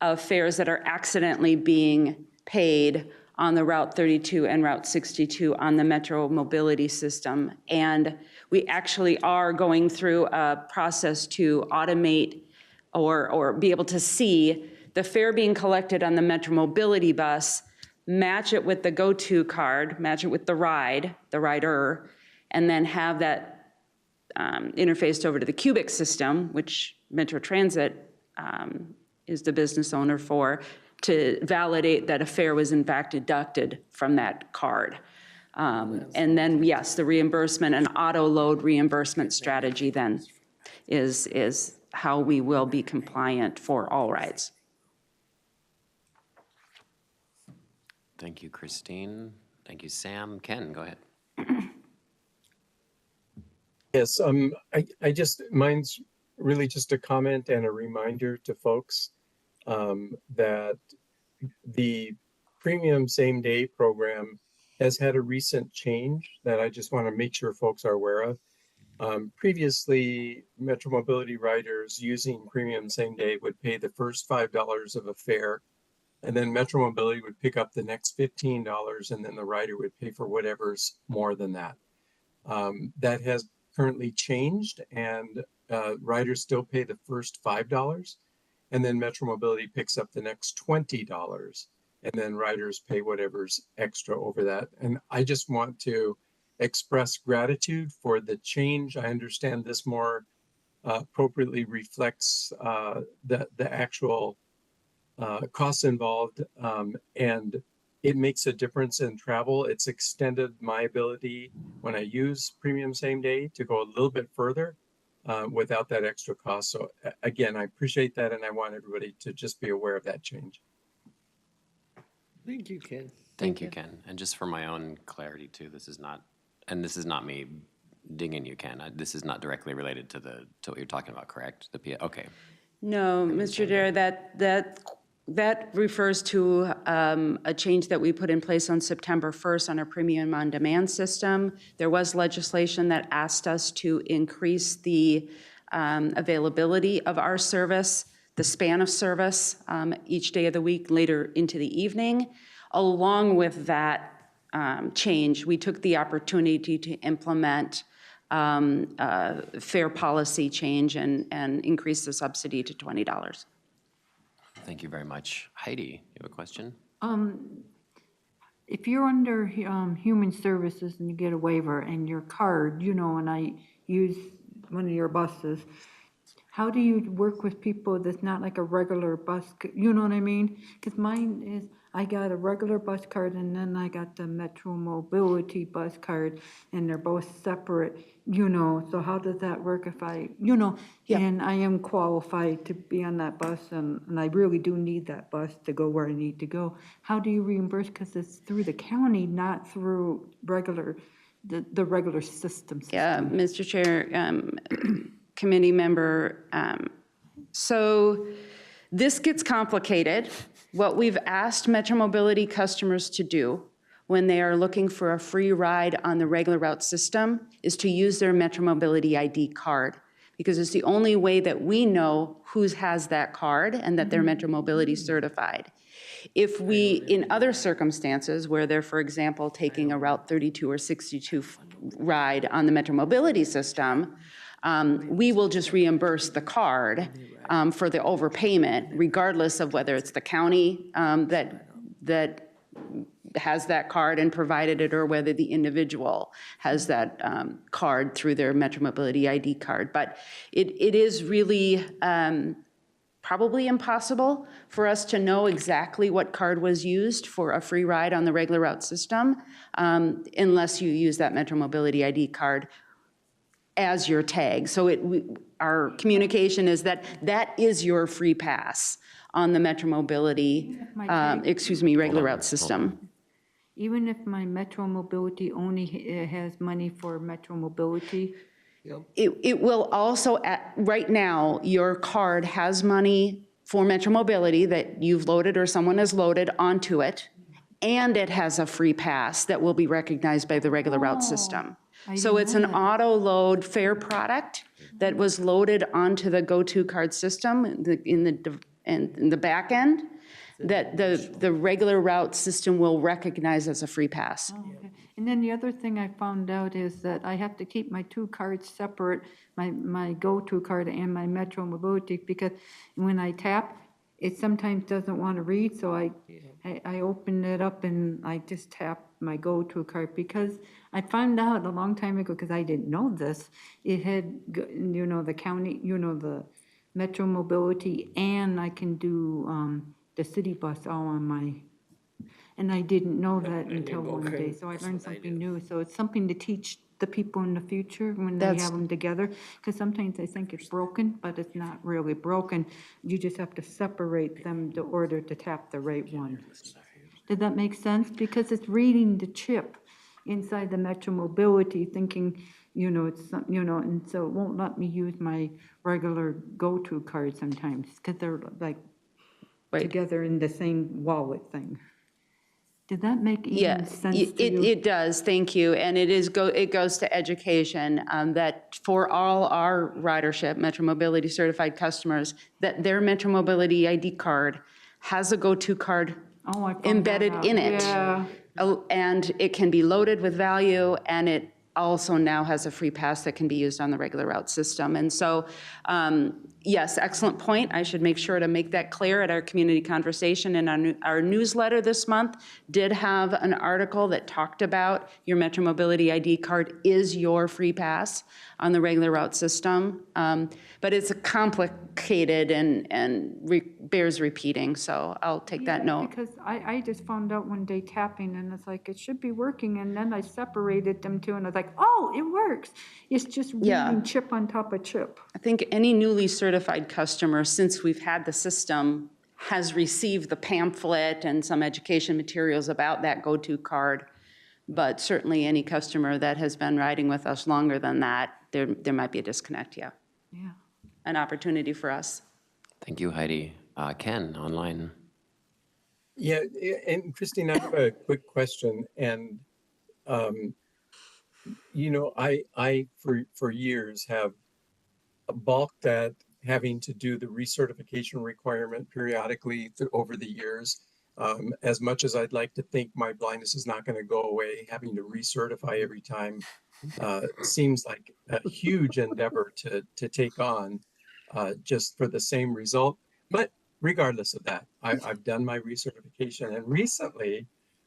[SPEAKER 12] of fares that are accidentally being paid on the Route 32 and Route 62 on the Metro Mobility system. And we actually are going through a process to automate or be able to see the fare being collected on the Metro Mobility bus, match it with the go-to card, match it with the rider, and then have that interfaced over to the cubic system, which Metro Transit is the business owner for, to validate that a fare was in fact deducted from that card. And then, yes, the reimbursement, an auto load reimbursement strategy then is how we will be compliant for all rides.
[SPEAKER 1] Thank you, Christine. Thank you, Sam. Ken, go ahead.
[SPEAKER 10] Yes, mine's really just a comment and a reminder to folks that the premium same day program has had a recent change that I just want to make sure folks are aware of. Previously, Metro Mobility riders using premium same day would pay the first $5 of a fare, and then Metro Mobility would pick up the next $15, and then the rider would pay for whatever's more than that. That has currently changed, and riders still pay the first $5, and then Metro Mobility picks up the next $20, and then riders pay whatever's extra over that. And I just want to express gratitude for the change. I understand this more appropriately reflects the actual costs involved, and it makes a difference in travel. It's extended my ability when I use premium same day to go a little bit further without that extra cost. So again, I appreciate that, and I want everybody to just be aware of that change.
[SPEAKER 6] Thank you, Ken.
[SPEAKER 1] Thank you, Ken. And just for my own clarity too, this is not me dinging you, Ken. This is not directly related to what you're talking about, correct? Okay.
[SPEAKER 12] No, Mr. Darrell, that refers to a change that we put in place on September 1st on our premium on demand system. There was legislation that asked us to increase the availability of our service, the span of service each day of the week, later into the evening. Along with that change, we took the opportunity to implement fair policy change and increase the subsidy to $20.
[SPEAKER 1] Thank you very much. Heidi, you have a question?
[SPEAKER 7] If you're under human services and you get a waiver and your card, and I use one of your buses, how do you work with people that's not like a regular bus, you know what I mean? Because mine is, I got a regular bus card and then I got the Metro Mobility bus card, and they're both separate, so how does that work if I, and I am qualified to be on that bus and I really do need that bus to go where I need to go. How do you reimburse? Because it's through the county, not through the regular system.
[SPEAKER 12] Yeah, Mr. Chair, committee member, so this gets complicated. What we've asked Metro Mobility customers to do when they are looking for a free ride on the regular route system is to use their Metro Mobility ID card, because it's the only way that we know who has that card and that they're Metro Mobility certified. If we, in other circumstances where they're, for example, taking a Route 32 or 62 ride on the Metro Mobility system, we will just reimburse the card for the overpayment, regardless of whether it's the county that has that card and provided it, or whether the individual has that card through their Metro Mobility ID card. But it is really probably impossible for us to know exactly what card was used for a free ride on the regular route system unless you use that Metro Mobility ID card as your tag. So our communication is that is your free pass on the Metro Mobility, regular route system.
[SPEAKER 7] Even if my Metro Mobility only has money for Metro Mobility?
[SPEAKER 12] It will also, right now, your card has money for Metro Mobility that you've loaded or someone has loaded onto it, and it has a free pass that will be recognized by the regular route system. So it's an auto load fare product that was loaded onto the go-to card system in the back end that the regular route system will recognize as a free pass.
[SPEAKER 7] Oh, okay. And then the other thing I found out is that I have to keep my two cards separate, my go-to card and my Metro Mobility, because when I tap, it sometimes doesn't want to read, so I open it up and I just tap my go-to card, because I found out a long time ago, because I didn't know this, it had, the county, the Metro Mobility, and I can do the city bus all on my, and I didn't know that until one day, so I learned something new. So it's something to teach the people in the future when they have them together, because sometimes they think it's broken, but it's not really broken. You just have to separate them in order to tap the right one. Did that make sense? Because it's reading the chip inside the Metro Mobility, thinking, it's, and so it won't let me use my regular go-to card sometimes, because they're like together in the same wallet thing. Did that make even sense to you?
[SPEAKER 12] It does, thank you. And it goes to education, that for all our ridership, Metro Mobility certified customers, that their Metro Mobility ID card has a go-to card embedded in it.
[SPEAKER 7] Yeah.
[SPEAKER 12] And it can be loaded with value, and it also now has a free pass that can be used on the regular route system. And so, yes, excellent point. I should make sure to make that clear at our community conversation. And our newsletter this month did have an article that talked about your Metro Mobility ID card is your free pass on the regular route system. But it's complicated and bears repeating, so I'll take that note.
[SPEAKER 7] Because I just found out one day tapping, and it's like, it should be working, and then I separated them two, and I was like, oh, it works. It's just reading chip on top of chip.
[SPEAKER 12] I think any newly certified customer, since we've had the system, has received the pamphlet and some education materials about that go-to card. But certainly any customer that has been riding with us longer than that, there might be a disconnect, yeah.
[SPEAKER 7] Yeah.
[SPEAKER 12] An opportunity for us.
[SPEAKER 1] Thank you, Heidi. Ken, online.
[SPEAKER 10] Yeah, and Christine, I have a quick question. And, you know, I for years have balked at having to do the recertification requirement periodically over the years. As much as I'd like to think my blindness is not going to go away, having to recertify every time seems like a huge endeavor to take on just for the same result. But regardless of that, I've done my recertification, and recently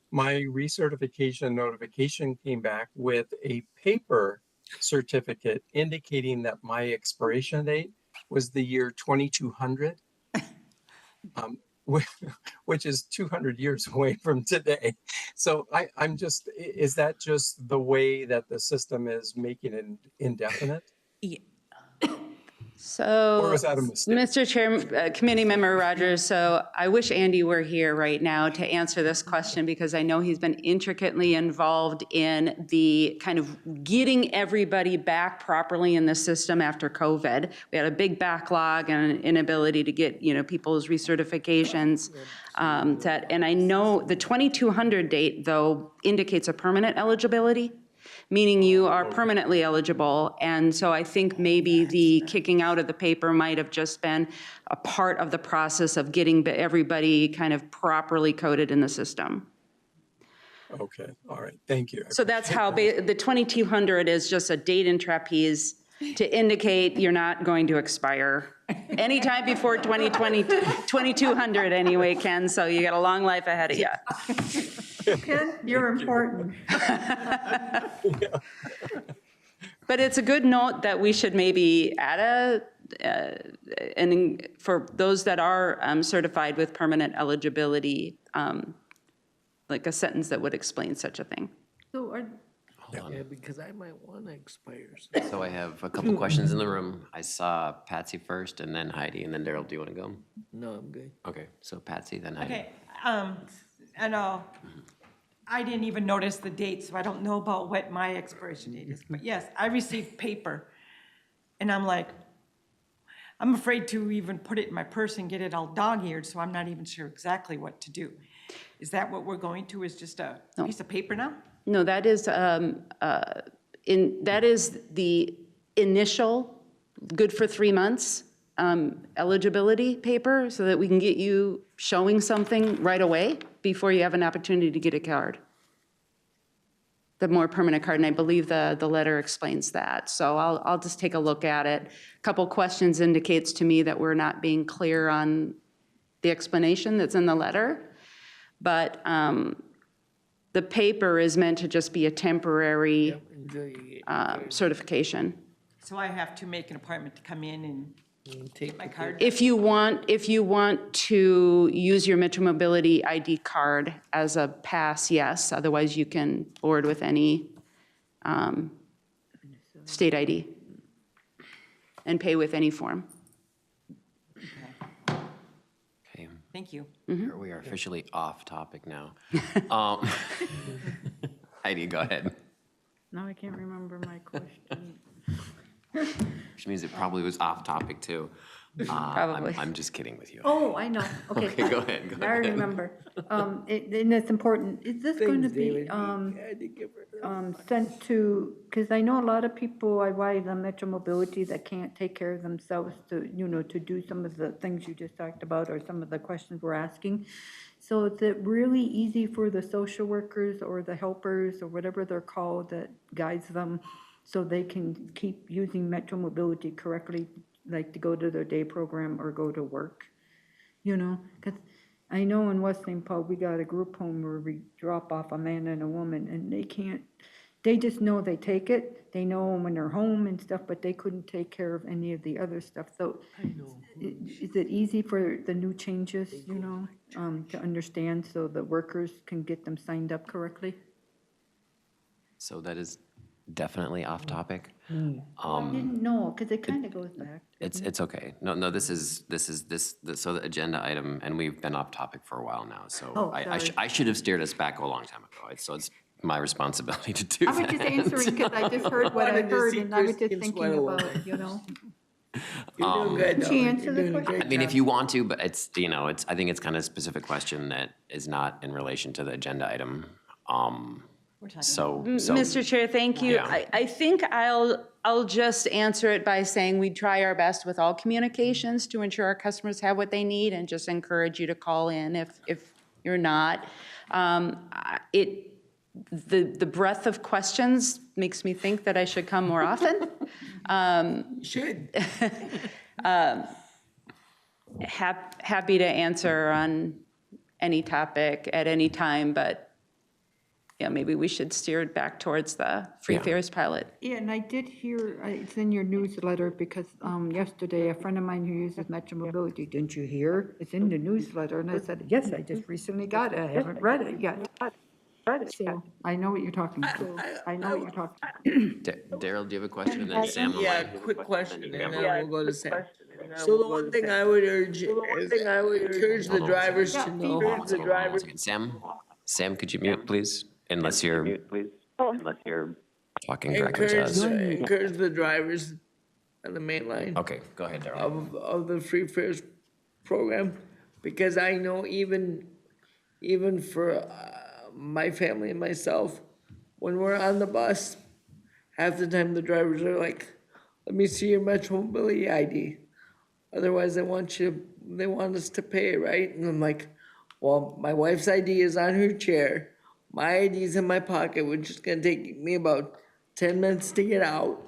[SPEAKER 10] my recertification notification came back with a paper certificate indicating that my expiration date was the year 2200, which is 200 years away from today. So I'm just, is that just the way that the system is making it indefinite?
[SPEAKER 12] So,
[SPEAKER 10] Or was that a mistake?
[SPEAKER 12] Mr. Chair, Committee Member Rodgers, so I wish Andy were here right now to answer this question, because I know he's been intricately involved in the kind of getting everybody back properly in the system after COVID. We had a big backlog and an inability to get, you know, people's recertifications. And I know the 2200 date, though, indicates a permanent eligibility, meaning you are permanently eligible. And so I think maybe the kicking out of the paper might have just been a part of the process of getting everybody kind of properly coded in the system.
[SPEAKER 10] Okay, all right, thank you.
[SPEAKER 12] So that's how the 2200 is just a date in trapeze to indicate you're not going to expire anytime before 2020, 2200 anyway, Ken, so you got a long life ahead of you.
[SPEAKER 7] Ken, you're important.
[SPEAKER 12] But it's a good note that we should maybe add and for those that are certified with permanent eligibility, like a sentence that would explain such a thing.
[SPEAKER 7] So are,
[SPEAKER 6] Yeah, because I might want to expire.
[SPEAKER 1] So I have a couple questions in the room. I saw Patsy first, and then Heidi, and then Darrell. Do you want to go?
[SPEAKER 6] No, I'm good.
[SPEAKER 1] Okay, so Patsy, then Heidi.
[SPEAKER 2] Okay, I know, I didn't even notice the date, so I don't know about what my expiration date is. But yes, I received paper, and I'm like, I'm afraid to even put it in my purse and get it all dog-eared, so I'm not even sure exactly what to do. Is that what we're going to, is just a piece of paper now?
[SPEAKER 12] No, that is that is the initial good for 3 months eligibility paper, so that we can get you showing something right away before you have an opportunity to get a card. The more permanent card, and I believe the letter explains that. So I'll just take a look at it. A couple questions indicates to me that we're not being clear on the explanation that's in the letter. But the paper is meant to just be a temporary certification.
[SPEAKER 2] So I have to make an appointment to come in and take my card?
[SPEAKER 12] If you want to use your Metro Mobility ID card as a pass, yes. Otherwise, you can board with any state ID and pay with any form.
[SPEAKER 1] Okay.
[SPEAKER 2] Thank you.
[SPEAKER 1] Here we are officially off topic now. Heidi, go ahead.
[SPEAKER 7] now I can't remember my question.
[SPEAKER 1] Which means it probably was off topic too.
[SPEAKER 12] Probably.
[SPEAKER 1] I'm just kidding with you.
[SPEAKER 7] Oh, I know, okay.
[SPEAKER 1] Okay, go ahead.
[SPEAKER 7] I remember. And it's important. Is this going to be sent to, because I know a lot of people I ride on Metro Mobility that can't take care of themselves to, you know, to do some of the things you just talked about or some of the questions we're asking. So is it really easy for the social workers or the helpers or whatever they're called that guides them so they can keep using Metro Mobility correctly, like to go to their day program or go to work? You know, because I know in West St. Paul, we got a group home where we drop off a man and a woman, and they can't, they just know they take it. They know when they're home and stuff, but they couldn't take care of any of the other stuff. So is it easy for the new changes, you know, to understand so the workers can get them signed up correctly?
[SPEAKER 1] So that is definitely off topic.
[SPEAKER 7] I didn't know, because it kind of goes back.
[SPEAKER 1] It's okay. No, this, so the agenda item, and we've been off topic for a while now, so
[SPEAKER 7] Oh,
[SPEAKER 1] I
[SPEAKER 7] sorry.
[SPEAKER 1] should have steered us back a long time ago. So it's my responsibility to do
[SPEAKER 7] I was
[SPEAKER 1] that.
[SPEAKER 7] just answering because I just heard what I
[SPEAKER 6] Wanted to
[SPEAKER 7] heard,
[SPEAKER 6] see
[SPEAKER 7] and I was just
[SPEAKER 6] Christine's
[SPEAKER 7] thinking
[SPEAKER 6] sweat
[SPEAKER 7] about
[SPEAKER 6] away.
[SPEAKER 7] it, you know?
[SPEAKER 6] You're doing good,
[SPEAKER 7] Did she
[SPEAKER 6] though.
[SPEAKER 7] answer
[SPEAKER 6] You're
[SPEAKER 7] the
[SPEAKER 6] doing a
[SPEAKER 7] question?
[SPEAKER 6] great
[SPEAKER 1] I mean, if
[SPEAKER 6] job.
[SPEAKER 1] you want to, but it's, I think it's kind of a specific question that is not in relation to the agenda item. So,
[SPEAKER 12] Mr. Chair, thank you.
[SPEAKER 1] Yeah.
[SPEAKER 12] I think I'll just answer it by saying we try our best with all communications to ensure our customers have what they need, and just encourage you to call in if you're not. The breadth of questions makes me think that I should come more often.
[SPEAKER 6] You should.
[SPEAKER 12] Happy to answer on any topic at any time, but yeah, maybe we should steer it back towards the free
[SPEAKER 1] Yeah.
[SPEAKER 12] fares pilot.
[SPEAKER 7] Yeah, and I did hear, it's in your newsletter, because yesterday, a friend of mine who uses Metro Mobility, didn't you hear? It's in the newsletter, and I said, yes, I just recently got it, I haven't read it yet. So, I know what you're talking about. I know what you're talking about.
[SPEAKER 1] Darrell, do you have a question? And then Sam.
[SPEAKER 6] Yeah, quick question, and then we'll go to Sam. So the one thing I would urge is encourage the drivers to know.
[SPEAKER 1] Hold on one second. Sam, could you mute, please? Unless you're talking directly to us.
[SPEAKER 6] Encourage the drivers on the main line
[SPEAKER 1] Okay, go ahead, Darrell.
[SPEAKER 6] of the free fares program, because I know even for my family and myself, when we're on the bus, half the time the drivers are like, "Let me see your Metro Mobility ID." Otherwise, they want us to pay, right? And I'm like, well, my wife's ID is on her chair. My ID's in my pocket, which is gonna take me about 10 minutes to get out.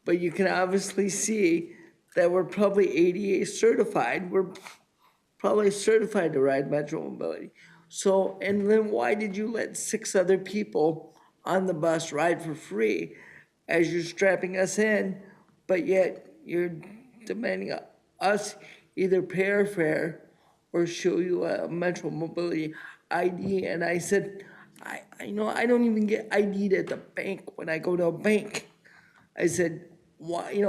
[SPEAKER 6] But you can obviously see that we're probably ADA certified. We're probably certified to ride Metro Mobility. So, and then why did you let 6 other people on the bus ride for free as you're strapping us in, but yet you're demanding us either pay our fare or show you a Metro Mobility ID? And I said, I know I don't even get ID'd at the bank when I go to a bank. I said, why,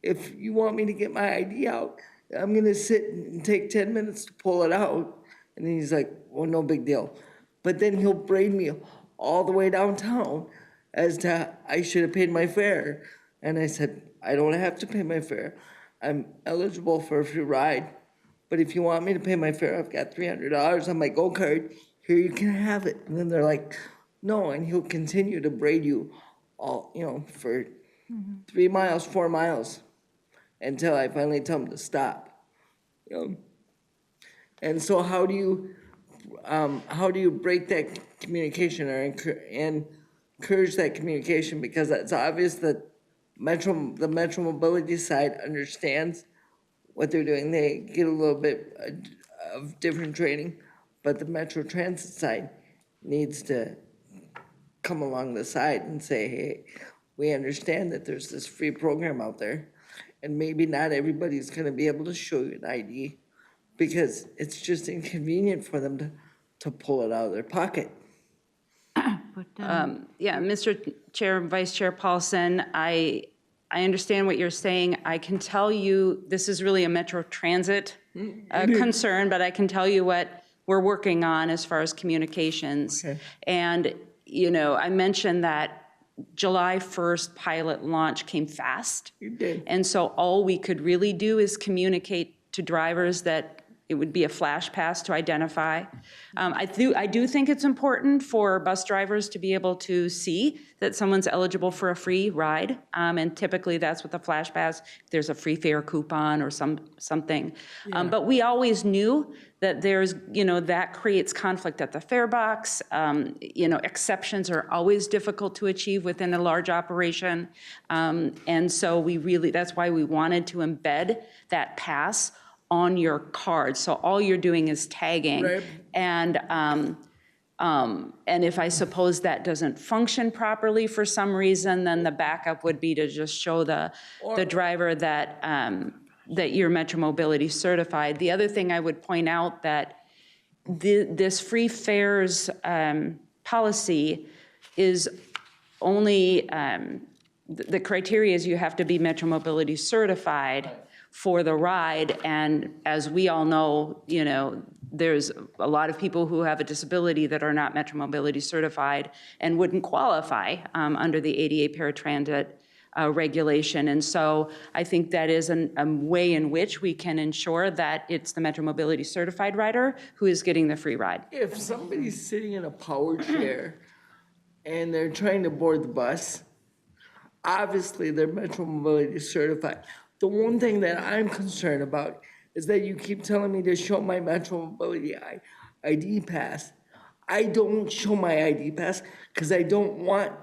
[SPEAKER 6] if you want me to get my ID out, I'm gonna sit and take 10 minutes to pull it out. And then he's like, well, no big deal. But then he'll braid me all the way downtown as to I should have paid my fare. And I said, I don't have to pay my fare. I'm eligible for a free ride. But if you want me to pay my fare, I've got $300 on my Go card. Here, you can have it. And then they're like, no, and he'll continue to braid you all, for 3 miles, 4 miles, until I finally tell him to stop. And so how do you break that communication or encourage that communication? Because it's obvious that the Metro Mobility side understands what they're doing. They get a little bit of different training, but the Metro Transit side needs to come along the side and say, hey, we understand that there's this free program out there, and maybe not everybody's gonna be able to show you an ID because it's just inconvenient for them to pull it out of their pocket.
[SPEAKER 12] Yeah, Mr. Chair, Vice Chair Paulsen, I understand what you're saying. I can tell you, this is really a Metro Transit concern, but I can tell you what we're working on as far as communications.
[SPEAKER 6] Okay.
[SPEAKER 12] And, I mentioned that July 1st pilot launch came fast.
[SPEAKER 6] You did.
[SPEAKER 12] And so all we could really do is communicate to drivers that it would be a flash pass to identify. I do think it's important for bus drivers to be able to see that someone's eligible for a free ride. And typically that's with a flash pass. There's a free fare coupon or something. But we always knew that there's, that creates conflict at the fare box. Exceptions are always difficult to achieve within a large operation. And so that's why we wanted to embed that pass on your card. So all you're doing is tagging.
[SPEAKER 6] Right.
[SPEAKER 12] And if I suppose that doesn't function properly for some reason, then the backup would be to just show the driver that you're Metro Mobility certified. The other thing I would point out that this free fares policy is only, the criteria is you have to be Metro Mobility certified for the ride. And as we all know, you know, there's a lot of people who have a disability that are not Metro Mobility certified and wouldn't qualify under the ADA paratransit regulation. And so I think that is a way in which we can ensure that it's the Metro Mobility certified rider who is getting the free ride.
[SPEAKER 6] If somebody's sitting in a power chair and they're trying to board the bus, obviously they're Metro Mobility certified. The one thing that I'm concerned about is that you keep telling me to show my Metro Mobility ID pass. I don't show my ID pass because I don't want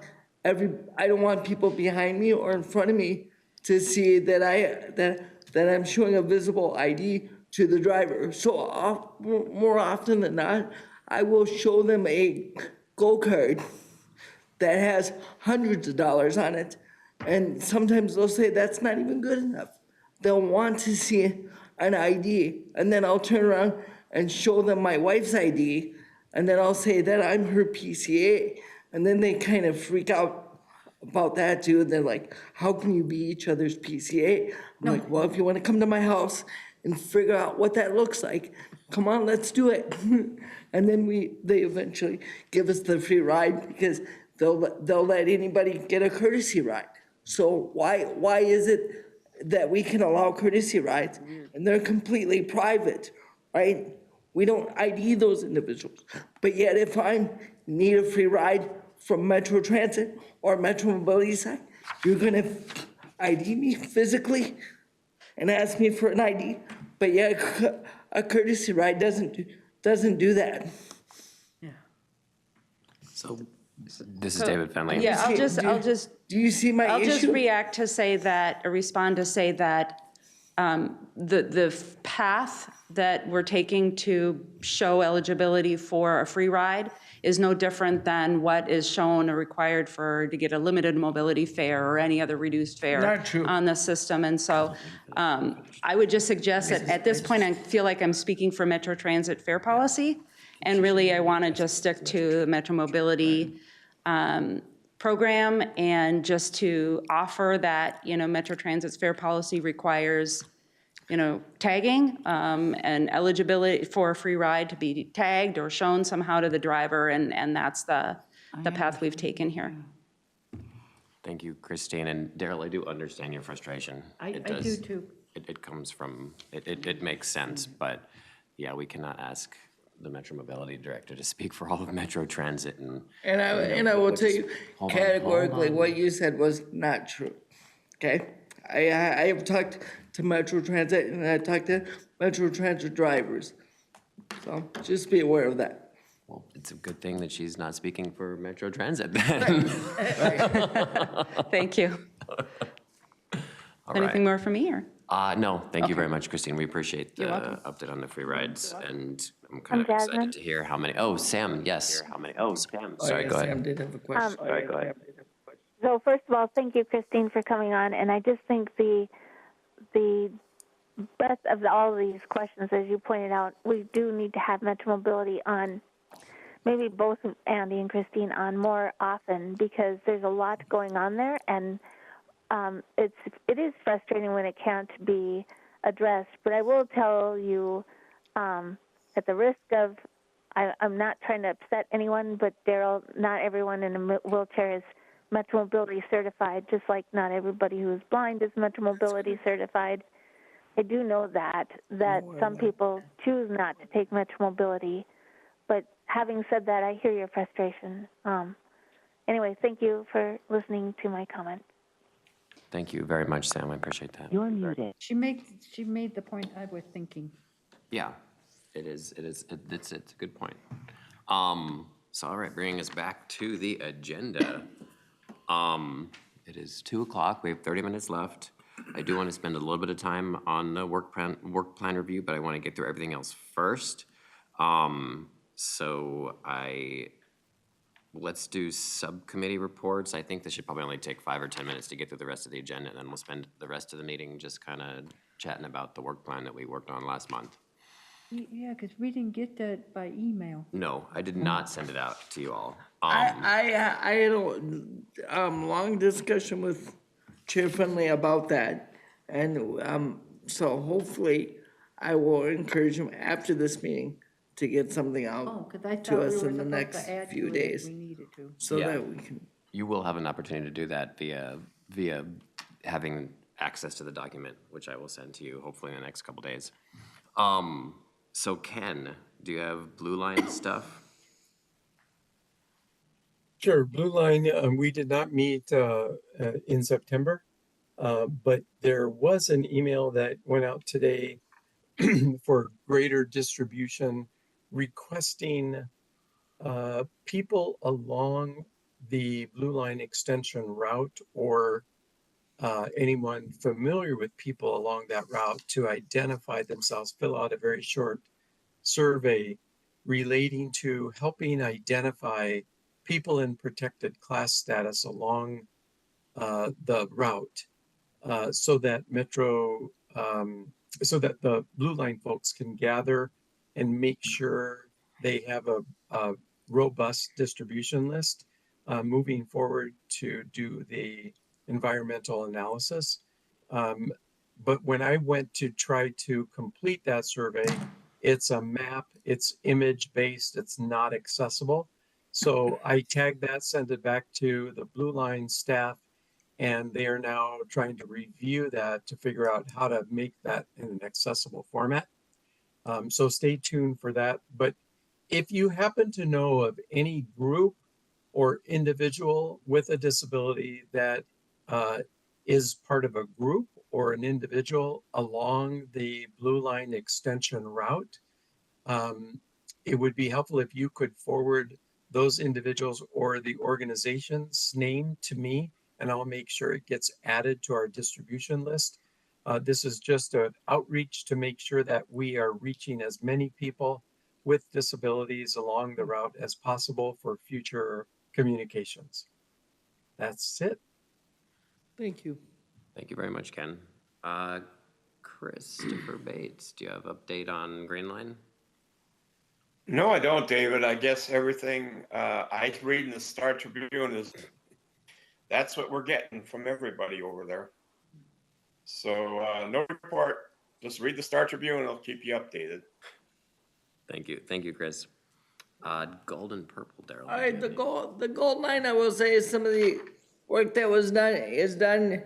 [SPEAKER 6] people behind me or in front of me to see that I'm showing a visible ID to the driver. So more often than not, I will show them a Go card that has hundreds of dollars on it. And sometimes they'll say that's not even good enough. They'll want to see an ID, and then I'll turn around and show them my wife's ID, and then I'll say that I'm her PCA, and then they kind of freak out about that too. They're like, how can you be each other's PCA? I'm like, well, if you want to come to my house and figure out what that looks like, come on, let's do it. And then they eventually give us the free ride because they'll let anybody get a courtesy ride. So why is it that we can allow courtesy rides and they're completely private, right? We don't ID those individuals. But yet if I need a free ride from Metro Transit or Metro Mobility side, you're gonna ID me physically and ask me for an ID, but yet a courtesy ride doesn't do that.
[SPEAKER 1] So this is David Fenley.
[SPEAKER 12] Yeah, I'll just.
[SPEAKER 6] Do you see my issue?
[SPEAKER 12] I'll just react to say that, or respond to say that the path that we're taking to show eligibility for a free ride is no different than what is shown or required to get a limited mobility fare or any other reduced fare on the system. And so I would just suggest that at this point, I feel like I'm speaking for Metro Transit fare policy. And really, I want to just stick to the Metro Mobility program, and just to offer that, you know, Metro Transit's fare policy requires, you know, tagging and eligibility for a free ride to be tagged or shown somehow to the driver, and that's the path we've taken here.
[SPEAKER 1] Thank you, Christine. And Darrell, I do understand your frustration.
[SPEAKER 7] I do too.
[SPEAKER 1] It comes from, it makes sense, but yeah, we cannot ask the Metro Mobility Director to speak for all of Metro Transit
[SPEAKER 6] And I will tell you categorically what you said was not true, okay? I have talked to Metro Transit and I talked to Metro Transit drivers. So just be aware of that.
[SPEAKER 1] Well, it's a good thing that she's not speaking for Metro Transit then.
[SPEAKER 12] Thank you. Anything more from me, or?
[SPEAKER 1] No, thank you very much, Christine. We appreciate the update on the free rides, and I'm kind of excited to hear how many. Oh, Sam, yes. Sorry, go ahead.
[SPEAKER 6] Sam did have a question.
[SPEAKER 1] Sorry, go ahead.
[SPEAKER 9] So first of all, thank you, Christine, for coming on. And I just think the breadth of all of these questions, as you pointed out, we do need to have Metro Mobility on, maybe both Andy and Christine on more often, because there's a lot going on there, and it is frustrating when it can't be addressed. But I will tell you, at the risk of, I'm not trying to upset anyone, but Darrell, not everyone in a wheelchair is Metro Mobility certified, just like not everybody who is blind is Metro Mobility certified. I do know that some people choose not to take Metro Mobility. But having said that, I hear your frustration. Anyway, thank you for listening to my comment.
[SPEAKER 1] Thank you very much, Sam. I appreciate that.
[SPEAKER 7] You're muted. She made the point I was thinking.
[SPEAKER 1] Yeah, it's a good point. So all right, bringing us back to the agenda. It is 2:00. We have 30 minutes left. I do want to spend a little bit of time on the work plan review, but I want to get through everything else first. Let's do subcommittee reports. I think this should probably only take 5 or 10 minutes to get through the rest of the agenda, and then we'll spend the rest of the meeting just kind of chatting about the work plan that we worked on last month.
[SPEAKER 7] Yeah, because we didn't get that by email.
[SPEAKER 1] No, I did not send it out to you all.
[SPEAKER 6] I had a long discussion with Chair Fenley about that. And so hopefully I will encourage him after this meeting to get something
[SPEAKER 7] Oh,
[SPEAKER 6] out
[SPEAKER 7] because I
[SPEAKER 6] to
[SPEAKER 7] thought we
[SPEAKER 6] us
[SPEAKER 7] were
[SPEAKER 6] in the
[SPEAKER 7] supposed
[SPEAKER 6] next
[SPEAKER 7] to add
[SPEAKER 6] few
[SPEAKER 7] to it if
[SPEAKER 6] days
[SPEAKER 7] we needed to.
[SPEAKER 6] so
[SPEAKER 1] Yeah.
[SPEAKER 6] that we can.
[SPEAKER 1] You will have an opportunity to do that via having access to the document, which I will send to you hopefully in the next couple days. So Ken, do you have Blue Line stuff?
[SPEAKER 10] Sure, Blue Line, we did not meet in September, but there was an email that went out today for greater distribution requesting people along the Blue Line extension route or anyone familiar with people along that route to identify themselves, fill out a very short survey relating to helping identify people in protected class status along the route so that so that the Blue Line folks can gather and make sure they have a robust distribution list moving forward to do the environmental analysis. But when I went to try to complete that survey, it's a map, it's image based, it's not accessible. So I tagged that, sent it back to the Blue Line staff, and they are now trying to review that to figure out how to make that in an accessible format. So stay tuned for that. But if you happen to know of any group or individual with a disability that is part of a group or an individual along the Blue Line extension route, it would be helpful if you could forward those individuals or the organization's name to me, and I'll make sure it gets added to our distribution list. This is just an outreach to make sure that we are reaching as many people with disabilities along the route as possible for future communications. That's it.
[SPEAKER 6] Thank you.
[SPEAKER 1] Thank you very much, Ken. Christopher Bates, do you have update on Green Line?
[SPEAKER 14] No, I don't, David. I guess everything I read in the Star Tribune is that's what we're getting from everybody over there. So no report. Just read the Star Tribune. It'll keep you updated.
[SPEAKER 1] Thank you, Chris. Gold and purple, Darrell.
[SPEAKER 6] All right, the gold line, I will say, is some of the work that was done is done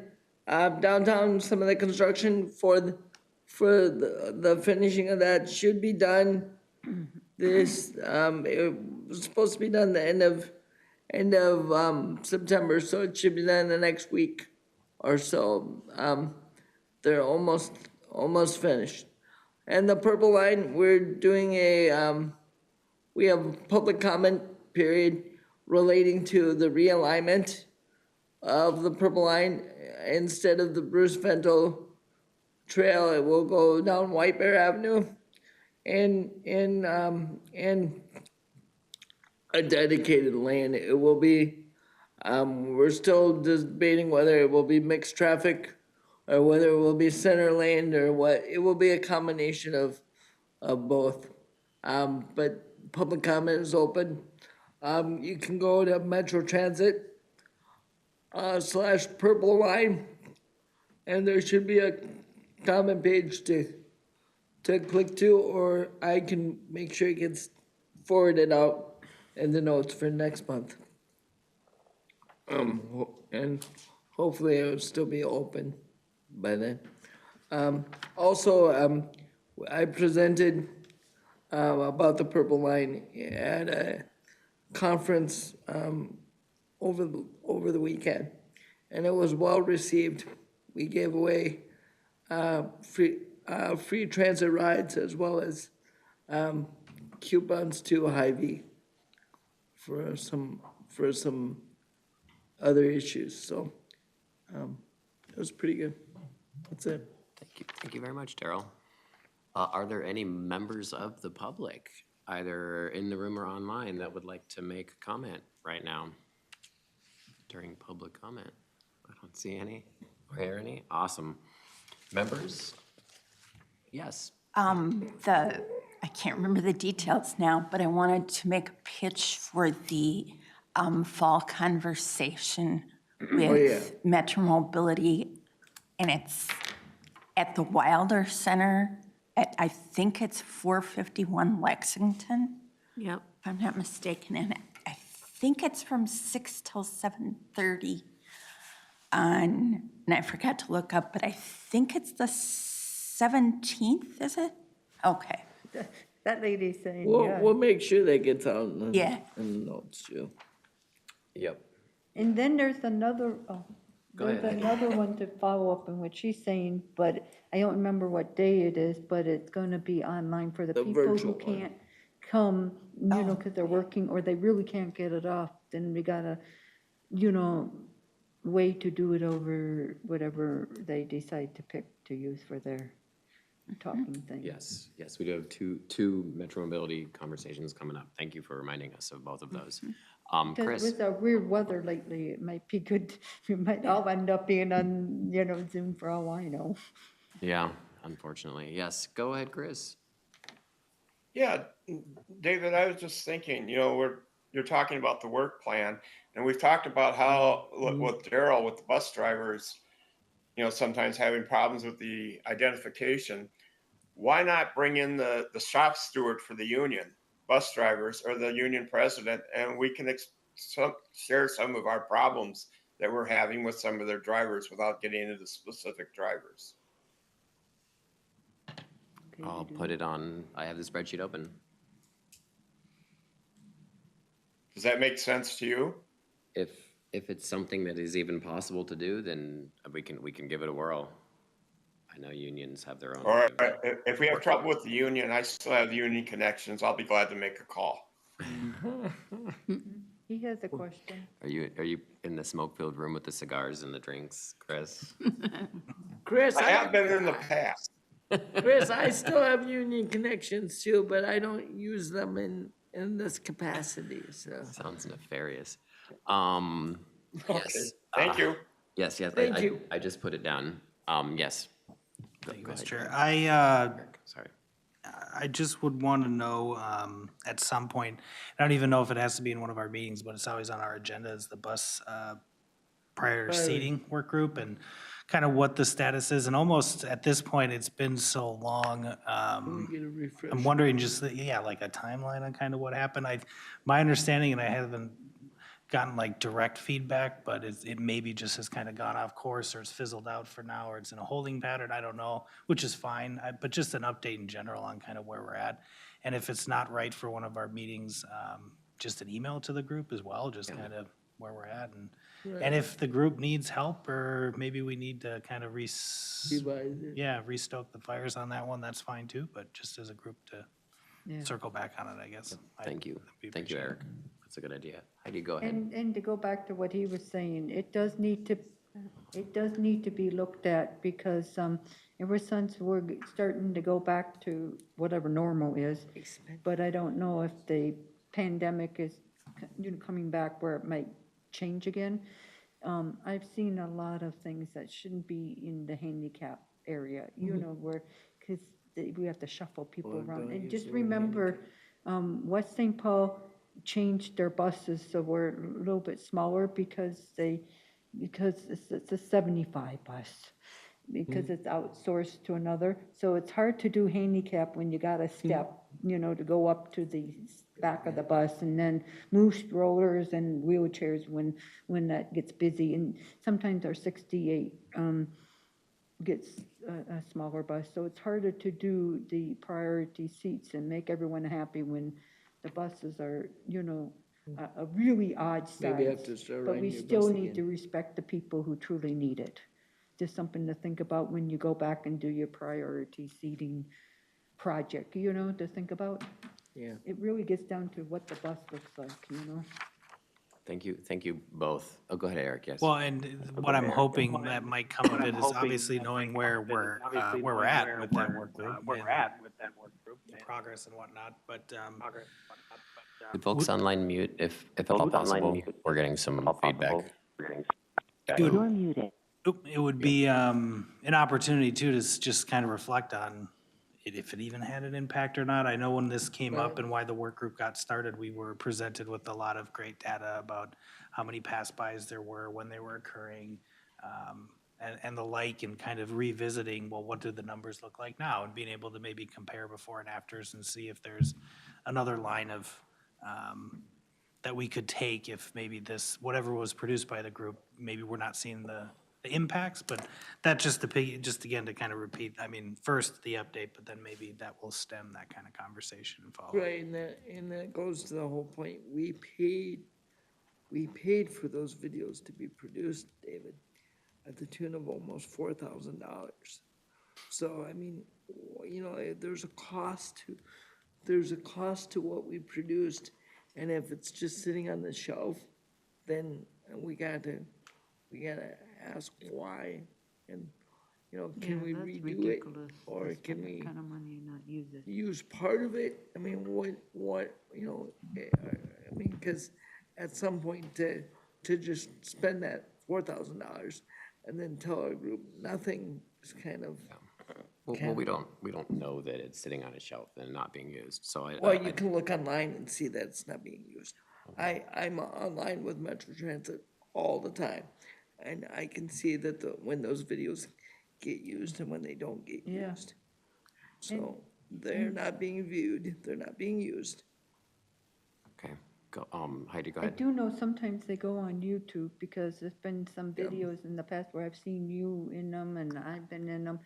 [SPEAKER 6] downtown. Some of the construction for the finishing of that should be done. This it was supposed to be done the end of September, so it should be done the next week or so. They're almost finished. And the purple line, we're doing we have a public comment period relating to the realignment of the purple line. Instead of the Bruce Vento Trail, it will go down White Bear Avenue and a dedicated lane. It will be, we're still debating whether it will be mixed traffic or whether it will be center lane or what. It will be a combination of both. But public comment is open. You can go to Metro Transit / Purple Line, and there should be a comment page to click to, or I can make sure it gets forwarded out in the notes for next month. And hopefully it will still be open by then. Also, I presented about the Purple Line at a conference over the weekend, and it was well received. We gave away free transit rides as well as coupons to Hy-Vee for some other issues. So it was pretty good. That's it.
[SPEAKER 1] Thank you very much, Darrell. Are there any members of the public, either in the room or online, that would like to make a comment right now during public comment? I don't see any or hear any. Awesome. Members? Yes.
[SPEAKER 4] I can't remember the details now, but I wanted to make a pitch for the fall conversation with Metro Mobility, and it's at the Wilder Center at, I think it's 451 Lexington,
[SPEAKER 7] Yep.
[SPEAKER 4] if I'm not mistaken, and I think it's from 6 till 7:30 on, and I forgot to look up, but I think it's the 17th, is it? Okay.
[SPEAKER 7] That lady's saying,
[SPEAKER 6] We'll make sure that gets out in the,
[SPEAKER 4] Yeah.
[SPEAKER 6] in the notes too.
[SPEAKER 1] Yep.
[SPEAKER 7] And then there's another,
[SPEAKER 1] Go
[SPEAKER 7] there's
[SPEAKER 1] ahead.
[SPEAKER 7] another one to follow up on what she's saying, but I don't remember what day it is, but it's gonna be online for the
[SPEAKER 6] The
[SPEAKER 7] people who
[SPEAKER 6] virtual one.
[SPEAKER 7] can't come, because they're working, or they really can't get it off, then we gotta, way to do it over whatever they decide to pick to use for their talking thing.
[SPEAKER 1] Yes, yes, we do have two Metro Mobility conversations coming up. Thank you for reminding us of both of those.
[SPEAKER 7] Because
[SPEAKER 1] Chris,
[SPEAKER 7] with our weird weather lately, it might be good, we might all end up being on, Zoom for all I know.
[SPEAKER 1] yeah, unfortunately, yes, go ahead, Chris.
[SPEAKER 14] Yeah, David, I was just thinking, you're talking about the work plan, and we've talked about how with Darrell, with the bus drivers, sometimes having problems with the identification. Why not bring in the shop steward for the union, bus drivers, or the union president, and we can share some of our problems that we're having with some of their drivers without getting into specific drivers.
[SPEAKER 1] I'll put it on, I have the spreadsheet open.
[SPEAKER 14] Does that make sense to you?
[SPEAKER 1] If it's something that is even possible to do, then we can give it a whirl. I know unions have their own.
[SPEAKER 14] Or if we have trouble with the union, I still have union connections. I'll be glad to make a call.
[SPEAKER 7] He has a question.
[SPEAKER 1] Are you in the smoke-filled room with the cigars and the drinks, Chris?
[SPEAKER 6] Chris,
[SPEAKER 14] I have been in the past.
[SPEAKER 6] Chris, I still have union connections too, but I don't use them in this capacity, so.
[SPEAKER 1] Sounds nefarious.
[SPEAKER 14] Okay,
[SPEAKER 1] Yes.
[SPEAKER 14] thank you.
[SPEAKER 1] Yes,
[SPEAKER 6] Thank you.
[SPEAKER 1] I just put it down. Yes.
[SPEAKER 3] Thank you,
[SPEAKER 1] Go
[SPEAKER 3] Mr.
[SPEAKER 1] ahead,
[SPEAKER 3] Chair.
[SPEAKER 1] Eric, sorry.
[SPEAKER 3] I just would want to know, at some point, I don't even know if it has to be in one of our meetings, but it's always on our agenda, is the bus prior seating work group, and kind of what the status is. And almost at this point, it's been so long.
[SPEAKER 6] Get a refresh.
[SPEAKER 3] I'm wondering just, like a timeline on kind of what happened. My understanding, and I haven't gotten like direct feedback, but it maybe just has kind of gone off course, or it's fizzled out for now, or it's in a holding pattern, I don't know, which is fine. But just an update in general on kind of where we're at. And if it's not right for one of our meetings, just an email to the group as well, just kind of where we're at. And if the group needs help, or maybe we need to kind of restoke the fires on that one, that's fine too, but just as a group to circle back on it, I guess.
[SPEAKER 1] Thank you. Thank you, Eric. That's a good idea. Heidi, go ahead.
[SPEAKER 7] And to go back to what he was saying, it does need to be looked at, because ever since we're starting to go back to whatever normal is, but I don't know if the pandemic is coming back where it might change again. I've seen a lot of things that shouldn't be in the handicap area, where, because we have to shuffle people around. And just remember, West St. Paul changed their buses so we're a little bit smaller because it's a 75 bus, because it's outsourced to another. So it's hard to do handicap when you got a step, to go up to the back of the bus, and then move strollers and wheelchairs when that gets busy. And sometimes our 68 gets a smaller bus. So it's harder to do the priority seats and make everyone happy when the buses are, a really odd size.
[SPEAKER 6] Maybe I have to start
[SPEAKER 7] But we
[SPEAKER 6] riding your
[SPEAKER 7] still
[SPEAKER 6] bus
[SPEAKER 7] need
[SPEAKER 6] again.
[SPEAKER 7] to respect the people who truly need it. Just something to think about when you go back and do your priority seating project, to think about.
[SPEAKER 6] Yeah.
[SPEAKER 7] It really gets down to what the bus looks like,
[SPEAKER 1] Thank you both. Oh, go ahead, Eric, yes.
[SPEAKER 3] Well, and what I'm hoping that might come of it is obviously knowing where we're at with that work group. Progress and whatnot, but,
[SPEAKER 1] Could folks online mute if at all possible? We're getting some feedback.
[SPEAKER 9] You're muted.
[SPEAKER 3] it would be an opportunity too to just kind of reflect on, if it even had an impact or not. I know when this came up and why the work group got started, we were presented with a lot of great data about how many pass-bys there were, when they were occurring, and the like, and kind of revisiting, well, what do the numbers look like now? And being able to maybe compare before and afters and see if there's another line of, that we could take if maybe this, whatever was produced by the group, maybe we're not seeing the impacts, but that just again, to kind of repeat, I mean, first the update, but then maybe that will stem that kind of conversation and follow.
[SPEAKER 6] Right, and that goes to the whole point. We paid for those videos to be produced, David, at the tune of almost $4,000. So, I mean, you know, there's a cost to what we produced, and if it's just sitting on the shelf, then we gotta ask why, and, you know, can we redo it? Or can we
[SPEAKER 7] Kind of money and not use it.
[SPEAKER 6] use part of it? I mean, what, you know, I mean, because at some point to just spend that $4,000 and then tell our group nothing is kind of.
[SPEAKER 1] Well, we don't know that it's sitting on a shelf and not being used, so
[SPEAKER 6] Well, you can look online and see that it's not being used. I'm online with Metro Transit all the time, and I can see that when those videos get used and when they don't get used. So they're not being viewed, they're not being used.
[SPEAKER 1] Okay, go, Heidi, go
[SPEAKER 7] I
[SPEAKER 1] ahead.
[SPEAKER 7] do know sometimes they go on YouTube because there's been some videos in the past where I've seen you in them and I've been in them,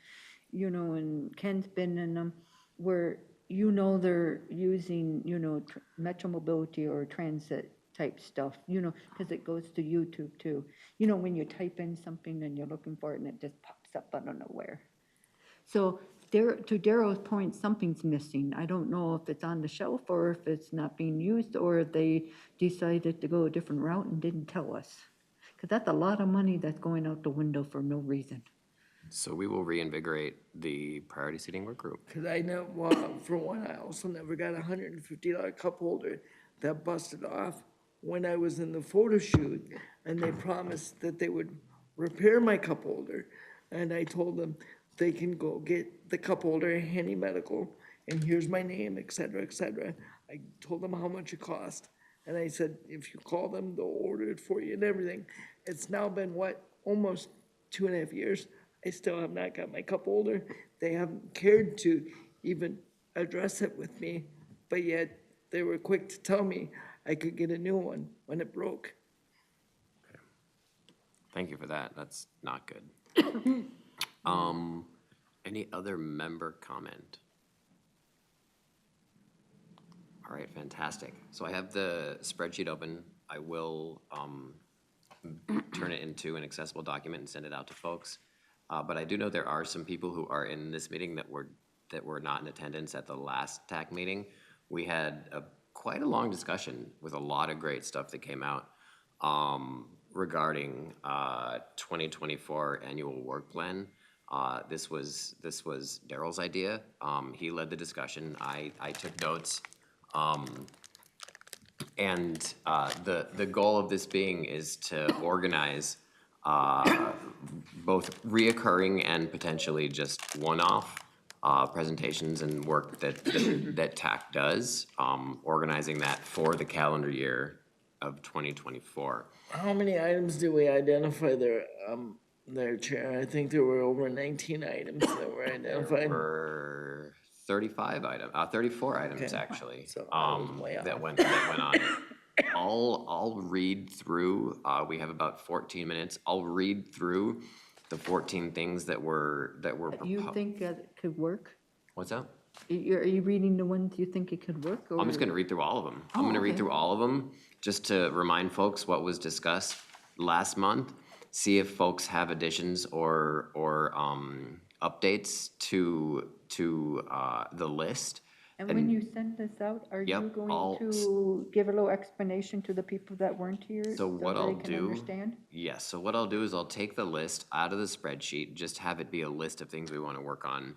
[SPEAKER 7] you know, and Ken's been in them, where, you know, they're using, you know, Metro Mobility or transit type stuff, you know, because it goes to YouTube too. You know, when you type in something and you're looking for it and it just pops up out of nowhere. So to Darrell's point, something's missing. I don't know if it's on the shelf or if it's not being used or if they decided to go a different route and didn't tell us. Because that's a lot of money that's going out the window for no reason.
[SPEAKER 1] So we will reinvigorate the priority seating work group.
[SPEAKER 6] Because I know, well, for one, I also never got a $150 cup holder that busted off when I was in the photo shoot, and they promised that they would repair my cup holder. And I told them they can go get the cup holder at Handy Medical, and here's my name, et cetera, et cetera. I told them how much it cost. And I said, if you call them, they'll order it for you and everything. It's now been, what, almost 2.5 years? I still have not got my cup holder. They haven't cared to even address it with me, but yet they were quick to tell me I could get a new one when it broke.
[SPEAKER 1] Thank you for that. That's not good. Any other member comment? All right, fantastic. So I have the spreadsheet open. I will turn it into an accessible document and send it out to folks. But I do know there are some people who are in this meeting that were not in attendance at the last TAAC meeting. We had quite a long discussion with a lot of great stuff that came out regarding 2024 annual work plan. This was Darrell's idea. He led the discussion. I took notes. And the goal of this being is to organize both reoccurring and potentially just one-off presentations and work that TAAC does, organizing that for the calendar year of 2024.
[SPEAKER 6] How many items do we identify there, Chair? I think there were over 19 items that were identified.
[SPEAKER 1] There were 34 items actually,
[SPEAKER 6] So I was way
[SPEAKER 1] that
[SPEAKER 6] off.
[SPEAKER 1] went on. I'll read through, we have about 14 minutes. I'll read through the 14 things that were
[SPEAKER 7] You
[SPEAKER 1] proposed.
[SPEAKER 7] think that it could work?
[SPEAKER 1] What's that?
[SPEAKER 7] Are you reading the ones you think it could work?
[SPEAKER 1] I'm just
[SPEAKER 7] or-
[SPEAKER 1] gonna read through all of them. I'm gonna read
[SPEAKER 7] okay.
[SPEAKER 1] through all of them, just to remind folks what was discussed last month. See if folks have additions or updates to the list.
[SPEAKER 7] And when you send this out, are you
[SPEAKER 1] Yep,
[SPEAKER 7] going to give a little explanation to the people that weren't here?
[SPEAKER 1] So what
[SPEAKER 7] they
[SPEAKER 1] I'll
[SPEAKER 7] can
[SPEAKER 1] do,
[SPEAKER 7] understand?
[SPEAKER 1] yes, so what I'll do is I'll take the list out of the spreadsheet, just have it be a list of things we want to work on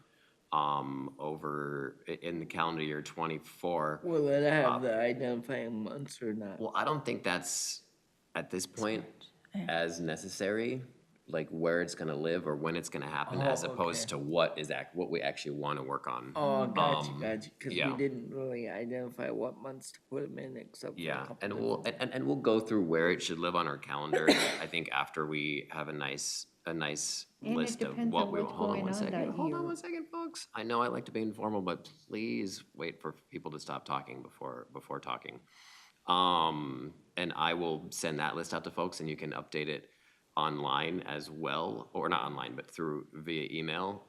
[SPEAKER 1] in the calendar year 24.
[SPEAKER 6] Will it have the identifying months or not?
[SPEAKER 1] Well, I don't think that's, at this point, as necessary. like where it's gonna live or when it's gonna happen, as
[SPEAKER 6] Oh,
[SPEAKER 1] opposed
[SPEAKER 6] okay.
[SPEAKER 1] to what we actually wanna work on.
[SPEAKER 6] Oh, gotcha, because
[SPEAKER 1] yeah.
[SPEAKER 6] we didn't really identify what months to put them in except for a
[SPEAKER 1] Yeah,
[SPEAKER 6] couple
[SPEAKER 1] and
[SPEAKER 6] different-
[SPEAKER 1] and we'll go through where it should live on our calendar, I think after we have a nice
[SPEAKER 7] And it
[SPEAKER 1] list of
[SPEAKER 7] depends
[SPEAKER 1] what
[SPEAKER 7] on
[SPEAKER 1] we,
[SPEAKER 7] what's
[SPEAKER 1] hold on
[SPEAKER 7] going
[SPEAKER 1] one
[SPEAKER 7] on
[SPEAKER 1] second,
[SPEAKER 7] that
[SPEAKER 1] hold on
[SPEAKER 7] year.
[SPEAKER 1] one second, folks. I know I like to be informal, but please wait for people to stop talking before talking. And I will send that list out to folks and you can update it online as well, or not online, but via email.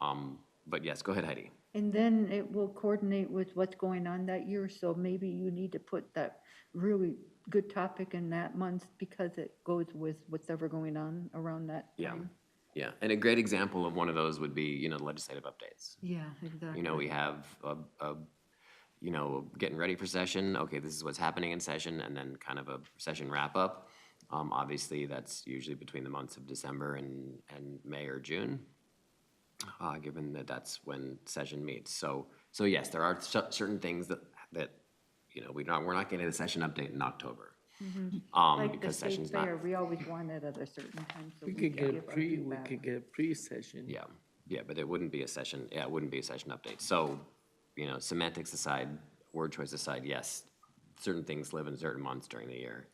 [SPEAKER 1] But yes, go ahead, Heidi.
[SPEAKER 7] And then it will coordinate with what's going on that year, so maybe you need to put that really good topic in that month because it goes with what's ever going on around that
[SPEAKER 1] Yeah,
[SPEAKER 7] time.
[SPEAKER 1] yeah. And a great example of one of those would be, legislative updates.
[SPEAKER 7] Yeah, exactly.
[SPEAKER 1] We have getting ready for session. Okay, this is what's happening in session, and then kind of a session wrap up. Obviously, that's usually between the months of December and May or June, given that that's when session meets. So yes, there are certain things that we're not getting a session update in October.
[SPEAKER 7] Like the
[SPEAKER 1] Because
[SPEAKER 7] state
[SPEAKER 1] session's not.
[SPEAKER 7] fair, we always want it at a certain time, so
[SPEAKER 6] We
[SPEAKER 7] we
[SPEAKER 6] could
[SPEAKER 7] can
[SPEAKER 6] get a
[SPEAKER 7] give our
[SPEAKER 6] we
[SPEAKER 7] feedback.
[SPEAKER 6] could get a pre-session.
[SPEAKER 1] Yeah, but it wouldn't be a session, it wouldn't be a session update. So, semantics aside, word choice aside, yes, certain things live in certain months during the year.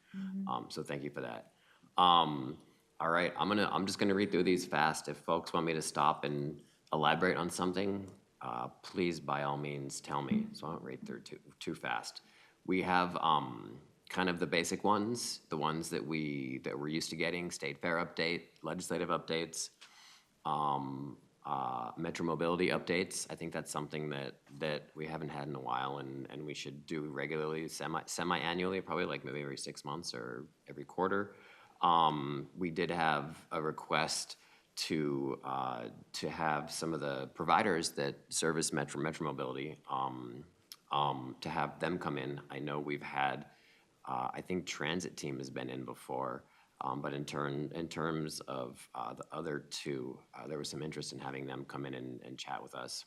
[SPEAKER 1] So thank you for that. All right, I'm just gonna read through these fast. If folks want me to stop and elaborate on something, please by all means tell me, so I don't read through too fast. We have, kind of the basic ones, the ones that we're used to getting: state fair update, legislative updates, metro mobility updates. I think that's something that we haven't had in a while, and we should do regularly, semi-annually, probably like maybe every 6 months or every quarter. We did have a request to have some of the providers that service metro mobility, to have them come in. I know we've had, I think transit team has been in before, but in terms of the other two, there was some interest in having them come in and chat with us.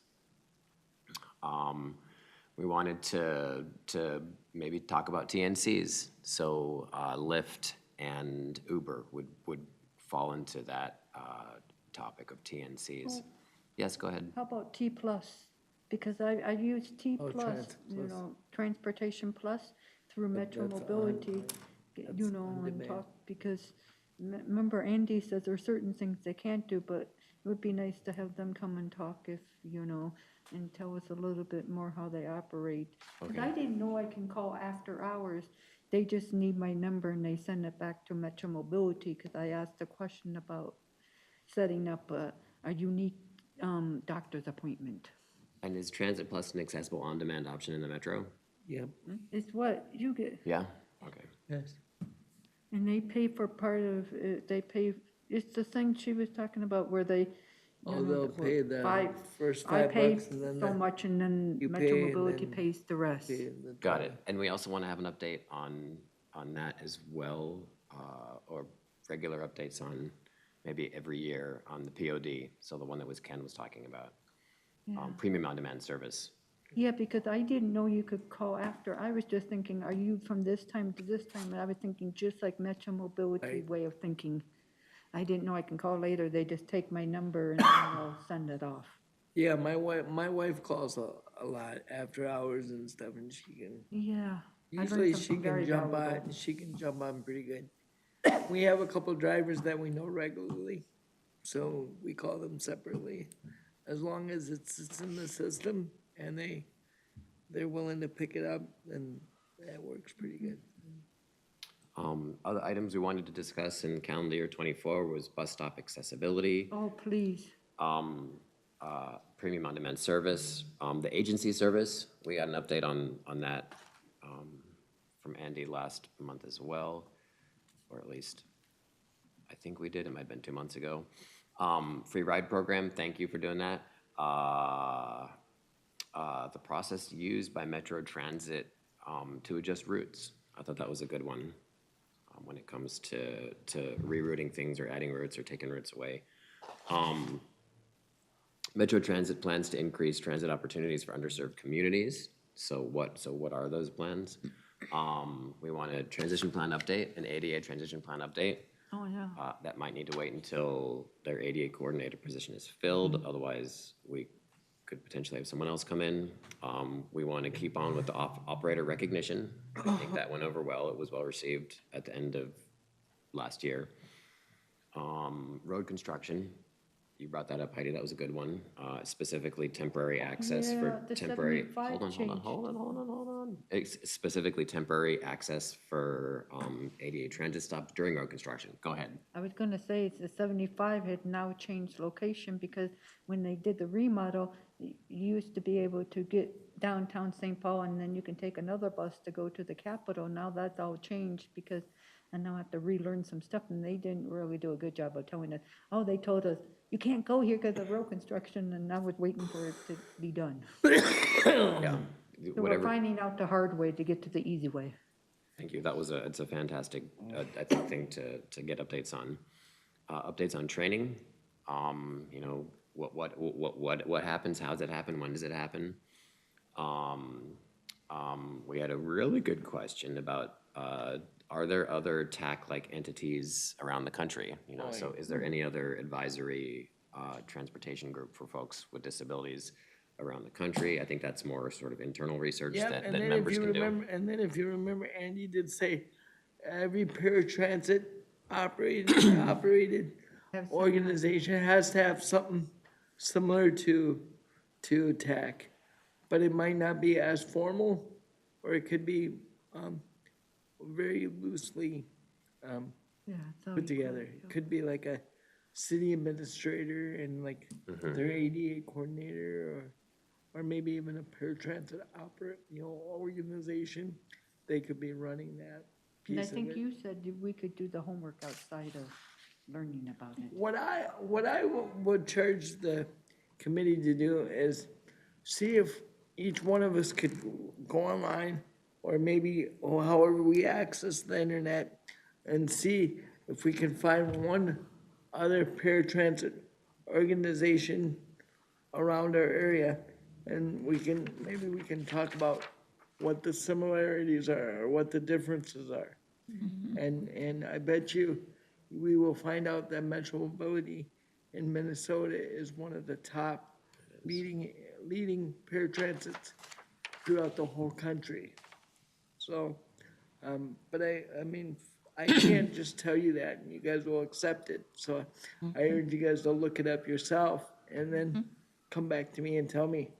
[SPEAKER 1] We wanted to maybe talk about TNCs, so Lyft and Uber would fall into that topic of TNCs.
[SPEAKER 7] Well,
[SPEAKER 1] Yes, go ahead.
[SPEAKER 7] How about T plus? Because I use T
[SPEAKER 6] Oh,
[SPEAKER 7] plus,
[SPEAKER 6] Trans Plus.
[SPEAKER 7] Transportation Plus through Metro
[SPEAKER 6] that's on-
[SPEAKER 7] Mobility,
[SPEAKER 6] that's
[SPEAKER 7] and
[SPEAKER 6] on demand.
[SPEAKER 7] talk, because remember Andy says there are certain things they can't do, but it would be nice to have them come and talk if, and tell us a little bit more how they operate. Because I didn't know I can call after hours. They just need my number and they send it back to Metro Mobility, because I asked a question about setting up a unique doctor's appointment.
[SPEAKER 1] And is Transit Plus an accessible on-demand option in the metro?
[SPEAKER 6] Yep,
[SPEAKER 7] It's what you get,
[SPEAKER 1] Yeah? Okay.
[SPEAKER 6] yes.
[SPEAKER 7] and they pay for part of it, it's the thing she was talking about where they,
[SPEAKER 6] Oh, they'll pay the first
[SPEAKER 7] I pay
[SPEAKER 6] $5 and then
[SPEAKER 7] so much and then
[SPEAKER 6] you
[SPEAKER 7] Metro
[SPEAKER 6] pay and
[SPEAKER 7] Mobility
[SPEAKER 6] then
[SPEAKER 7] pays the rest.
[SPEAKER 1] Got it. And we also want to have an update on that as well, or regular updates on maybe every year on the POD. So the one that Ken was talking about, premium on-demand service.
[SPEAKER 7] Yeah, because I didn't know you could call after. I was just thinking, are you from this time to this time? And I was thinking just like Metro Mobility
[SPEAKER 6] Right.
[SPEAKER 7] way of thinking. I didn't know I can call later. They just take my number and then I'll send it off.
[SPEAKER 6] Yeah, my wife calls a lot after hours and stuff, and she can,
[SPEAKER 7] Yeah. I learned
[SPEAKER 6] usually she
[SPEAKER 7] something
[SPEAKER 6] can
[SPEAKER 7] very
[SPEAKER 6] jump
[SPEAKER 7] valuable.
[SPEAKER 6] on, she can jump on pretty good. We have a couple drivers that we know regularly, so we call them separately. As long as it's in the system and they're willing to pick it up, then that works pretty good.
[SPEAKER 1] Other items we wanted to discuss in calendar year 24 was bus stop accessibility,
[SPEAKER 7] Oh, please.
[SPEAKER 1] premium on-demand service, the agency service. We got an update on that from Andy last month as well, or at least I think we did. It might have been 2 months ago. Free ride program, thank you for doing that. The process used by Metro Transit to adjust routes. I thought that was a good one when it comes to rerouting things or adding routes or taking routes away. Metro Transit plans to increase transit opportunities for underserved communities. So what are those plans? We want a transition plan update, an ADA transition plan update.
[SPEAKER 7] Oh, yeah.
[SPEAKER 1] That might need to wait until their ADA coordinator position is filled, otherwise we could potentially have someone else come in. We want to keep on with the operator recognition. I think that went over well. It was well received at the end of last year. Road construction, you brought that up, Heidi, that was a good one. Specifically temporary access for
[SPEAKER 7] Yeah, the
[SPEAKER 1] temporary,
[SPEAKER 7] 75 changed.
[SPEAKER 1] hold on. Specifically temporary access for ADA transit stops during road construction. Go ahead.
[SPEAKER 7] I was gonna say, it's the 75 had now changed location because when they did the remodel, you used to be able to get downtown St. Paul and then you can take another bus to go to the Capitol. Now that's all changed because I now have to relearn some stuff and they didn't really do a good job of telling us, oh, they told us, you can't go here because of road construction, and I was waiting for it to be done.
[SPEAKER 1] Yeah.
[SPEAKER 7] So we're
[SPEAKER 1] Whatever.
[SPEAKER 7] finding out the hard way to get to the easy way.
[SPEAKER 1] Thank you. That was it's a fantastic, I think, thing to get updates on. Updates on training. You know, what happens? How does it happen? When does it happen? We had a really good question about, are there other TAAC-like entities around the country? You know, so is there any other advisory transportation group for folks with disabilities around the country? I think that's more sort of internal research
[SPEAKER 6] Yeah,
[SPEAKER 1] that
[SPEAKER 6] and then if
[SPEAKER 1] members
[SPEAKER 6] you
[SPEAKER 1] can do.
[SPEAKER 6] remember, and then if you remember, Andy did say every paratransit operated organization has to have something similar to TAAC, but it might not be as formal, or it could be very loosely
[SPEAKER 7] Yeah. so
[SPEAKER 6] put
[SPEAKER 7] you
[SPEAKER 6] together. It could be like a city administrator and like their ADA coordinator, or maybe even a paratransit organization. They could be running that
[SPEAKER 7] And I
[SPEAKER 6] piece of
[SPEAKER 7] think
[SPEAKER 6] it.
[SPEAKER 7] you said that we could do the homework outside of learning about it.
[SPEAKER 6] What I would charge the committee to do is see if each one of us could go online, or maybe however we access the internet, and see if we can find one other paratransit organization around our area, and maybe we can talk about what the similarities are or what the differences are. And I bet you we will find out that Metropolitan in Minnesota is one of the top leading paratransits throughout the whole country. So, but I mean, I can't just tell you that and you guys will accept it. So I urge you guys to look it up yourself and then come back to me and tell me,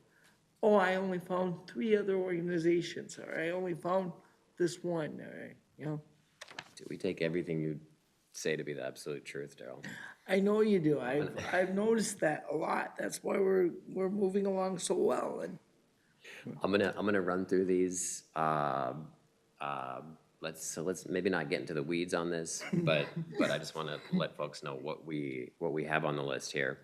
[SPEAKER 6] oh, I only found 3 other organizations, or I only found this one, all right, you know?
[SPEAKER 1] Do we take everything you say to be the absolute truth, Darrell?
[SPEAKER 6] I know you do. I've noticed that a lot. That's why we're moving along so well. And
[SPEAKER 1] I'm gonna run through these. Let's maybe not get into the weeds on this, but I just want to let folks know what we have on the list here.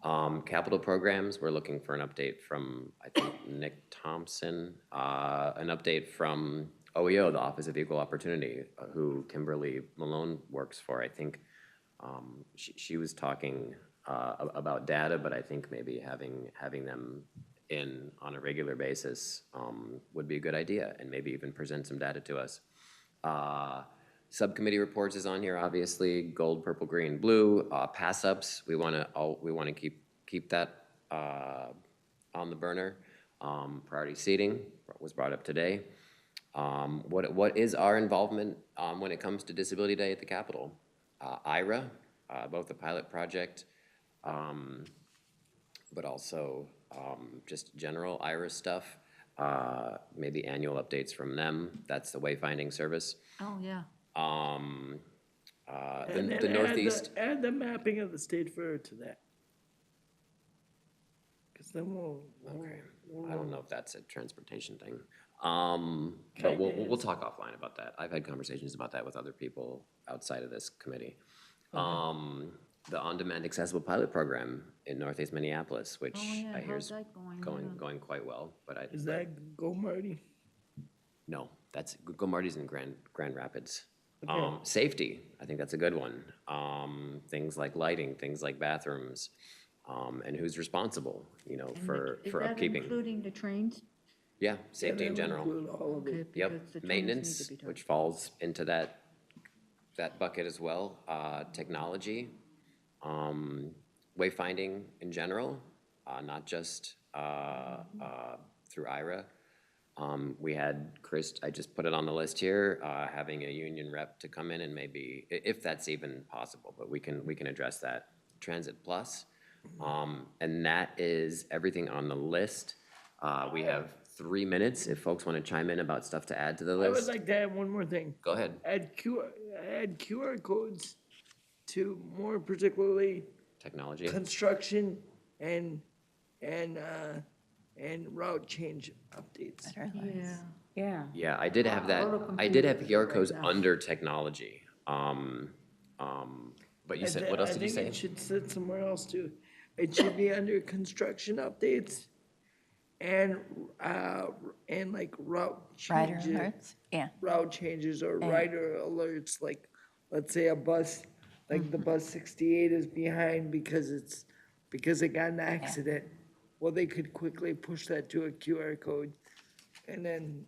[SPEAKER 1] Capital programs, we're looking for an update from, I think, Nick Thompson, an update from OEO, the Office of Equal Opportunity, who Kimberly Malone works for. I think she was talking about data, but I think maybe having them in on a regular basis would be a good idea, and maybe even present some data to us. Subcommittee reports is on here, obviously, gold, purple, green, blue. Pass-ups, we want to keep that on the burner. Priority seating was brought up today. What is our involvement when it comes to Disability Day at the Capitol? IRA, both the pilot project, but also just general IRA stuff. Maybe annual updates from them. That's the wayfinding service.
[SPEAKER 7] Oh, yeah.
[SPEAKER 1] The Northeast.
[SPEAKER 6] add the mapping of the state fair to that. Because then we'll.
[SPEAKER 1] Okay. I don't know if that's a transportation thing. But we'll talk offline about that. I've had conversations about that with other people outside of this committee. The on-demand accessible pilot program in Northeast Minneapolis, which I hear is going quite well. But
[SPEAKER 6] Is that Go Marty?
[SPEAKER 1] No, that's Go Marty's in Grand Rapids.
[SPEAKER 6] Okay.
[SPEAKER 1] Safety, I think that's a good one. Things like lighting, things like bathrooms, and who's responsible, you know, for
[SPEAKER 7] Is that
[SPEAKER 1] upkeeping.
[SPEAKER 7] including the trains?
[SPEAKER 1] Yeah, safety in
[SPEAKER 6] That'll
[SPEAKER 1] general.
[SPEAKER 6] include all of it.
[SPEAKER 7] Okay,
[SPEAKER 1] Yep,
[SPEAKER 7] because the trains need
[SPEAKER 1] maintenance,
[SPEAKER 7] to be done.
[SPEAKER 1] which falls into that that bucket as well. Technology, wayfinding in general, not just through IRA. We had Chris, I just put it on the list here, having a union rep to come in and maybe, if that's even possible, but we can address that. Transit Plus, and that is everything on the list. We have 3 minutes if folks want to chime in about stuff to add to the
[SPEAKER 6] I would
[SPEAKER 1] list.
[SPEAKER 6] like to add one more thing.
[SPEAKER 1] Go ahead.
[SPEAKER 6] Add QR codes to more particularly
[SPEAKER 1] Technology.
[SPEAKER 6] construction and route change updates.
[SPEAKER 7] Yeah.
[SPEAKER 1] Yeah, I did have that. I did have QR codes under technology. But you said, what else did you
[SPEAKER 6] I
[SPEAKER 1] say?
[SPEAKER 6] think it should sit somewhere else too. It should be under construction updates and like route
[SPEAKER 4] Rider
[SPEAKER 6] changes.
[SPEAKER 4] alerts, yeah.
[SPEAKER 6] Route changes or rider alerts, like, let's say a bus, like the bus 68 is behind because it got an accident. Well, they could quickly push that to a QR code. And then,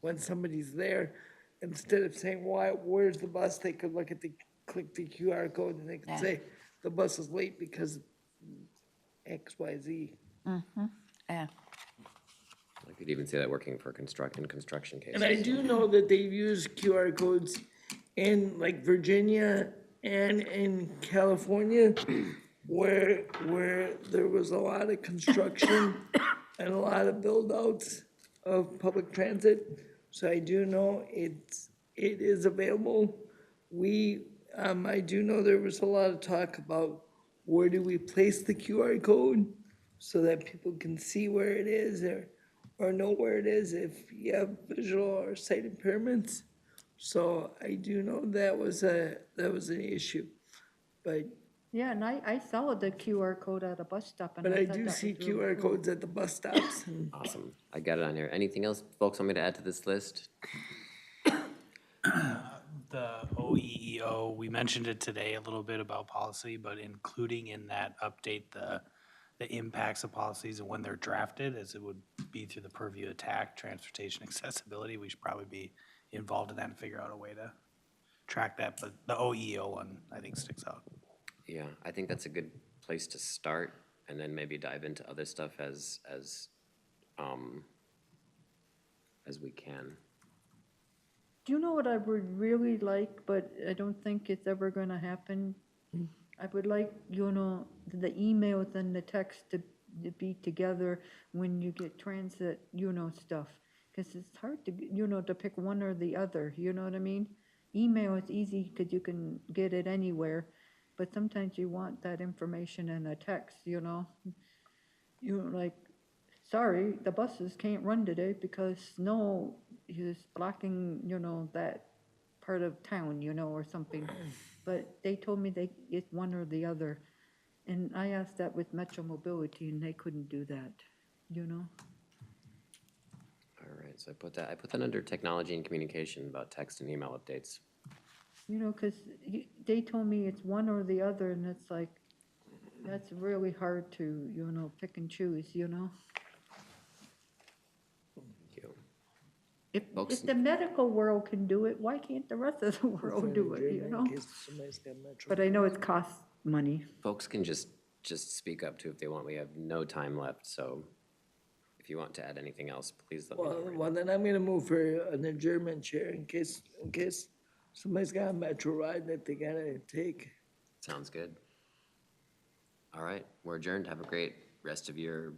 [SPEAKER 6] when somebody's there, instead of saying, where's the bus? They could click the QR code and they could say, the bus is late because X, Y, Z.
[SPEAKER 4] Yeah.
[SPEAKER 1] I could even see that working for construction cases.
[SPEAKER 6] And I do know that they've used QR codes in like Virginia and in California where there was a lot of construction and a lot of build-outs of public transit. So I do know it is available. I do know there was a lot of talk about where do we place the QR code so that people can see where it is or know where it is if you have visual or sight impairments. So I do know that was an issue, but.
[SPEAKER 7] Yeah, and I saw the QR code at a bus stop. And
[SPEAKER 6] But I
[SPEAKER 7] thought
[SPEAKER 6] do
[SPEAKER 7] that
[SPEAKER 6] see
[SPEAKER 7] was really
[SPEAKER 6] QR
[SPEAKER 7] cool.
[SPEAKER 6] codes at the bus stops. And
[SPEAKER 1] Awesome. I got it on here. Anything else folks want me to add to this list?
[SPEAKER 3] The OEEO, we mentioned it today a little bit about policy, but including in that update the impacts of policies and when they're drafted, as it would be through the purview of TAAC, transportation accessibility, we should probably be involved in that and figure out a way to track that. But the OEEO one, I think, sticks out.
[SPEAKER 1] Yeah, I think that's a good place to start, and then maybe dive into other stuff as we can.
[SPEAKER 7] Do you know what I would really like, but I don't think it's ever gonna happen? I would like, the emails and the text to be together when you get transit, stuff. Cause it's hard to, to pick one or the other, you know what I mean? Email is easy cause you can get it anywhere, but sometimes you want that information in a text, like, sorry, the buses can't run today because snow is blocking, that part of town, or something. But they told me it's one or the other. And I asked that with Metro Mobility and they couldn't do that,
[SPEAKER 1] All right, so I put that under technology and communication about text and email updates.
[SPEAKER 7] Because they told me it's one or the other and it's like, that's really hard to, pick and choose,
[SPEAKER 1] Thank you.
[SPEAKER 7] If the medical world can do it, why can't the rest of the world do it,
[SPEAKER 6] in case somebody's got Metro.
[SPEAKER 7] But I know it costs money.
[SPEAKER 1] Folks can just speak up too if they want. We have no time left, so if you want to add anything else, please let me know.
[SPEAKER 6] Well, then I'm gonna move for an adjournment chair in case somebody's got a Metro ride that they gotta take.
[SPEAKER 1] Sounds good. All right, we're adjourned. Have a great rest of your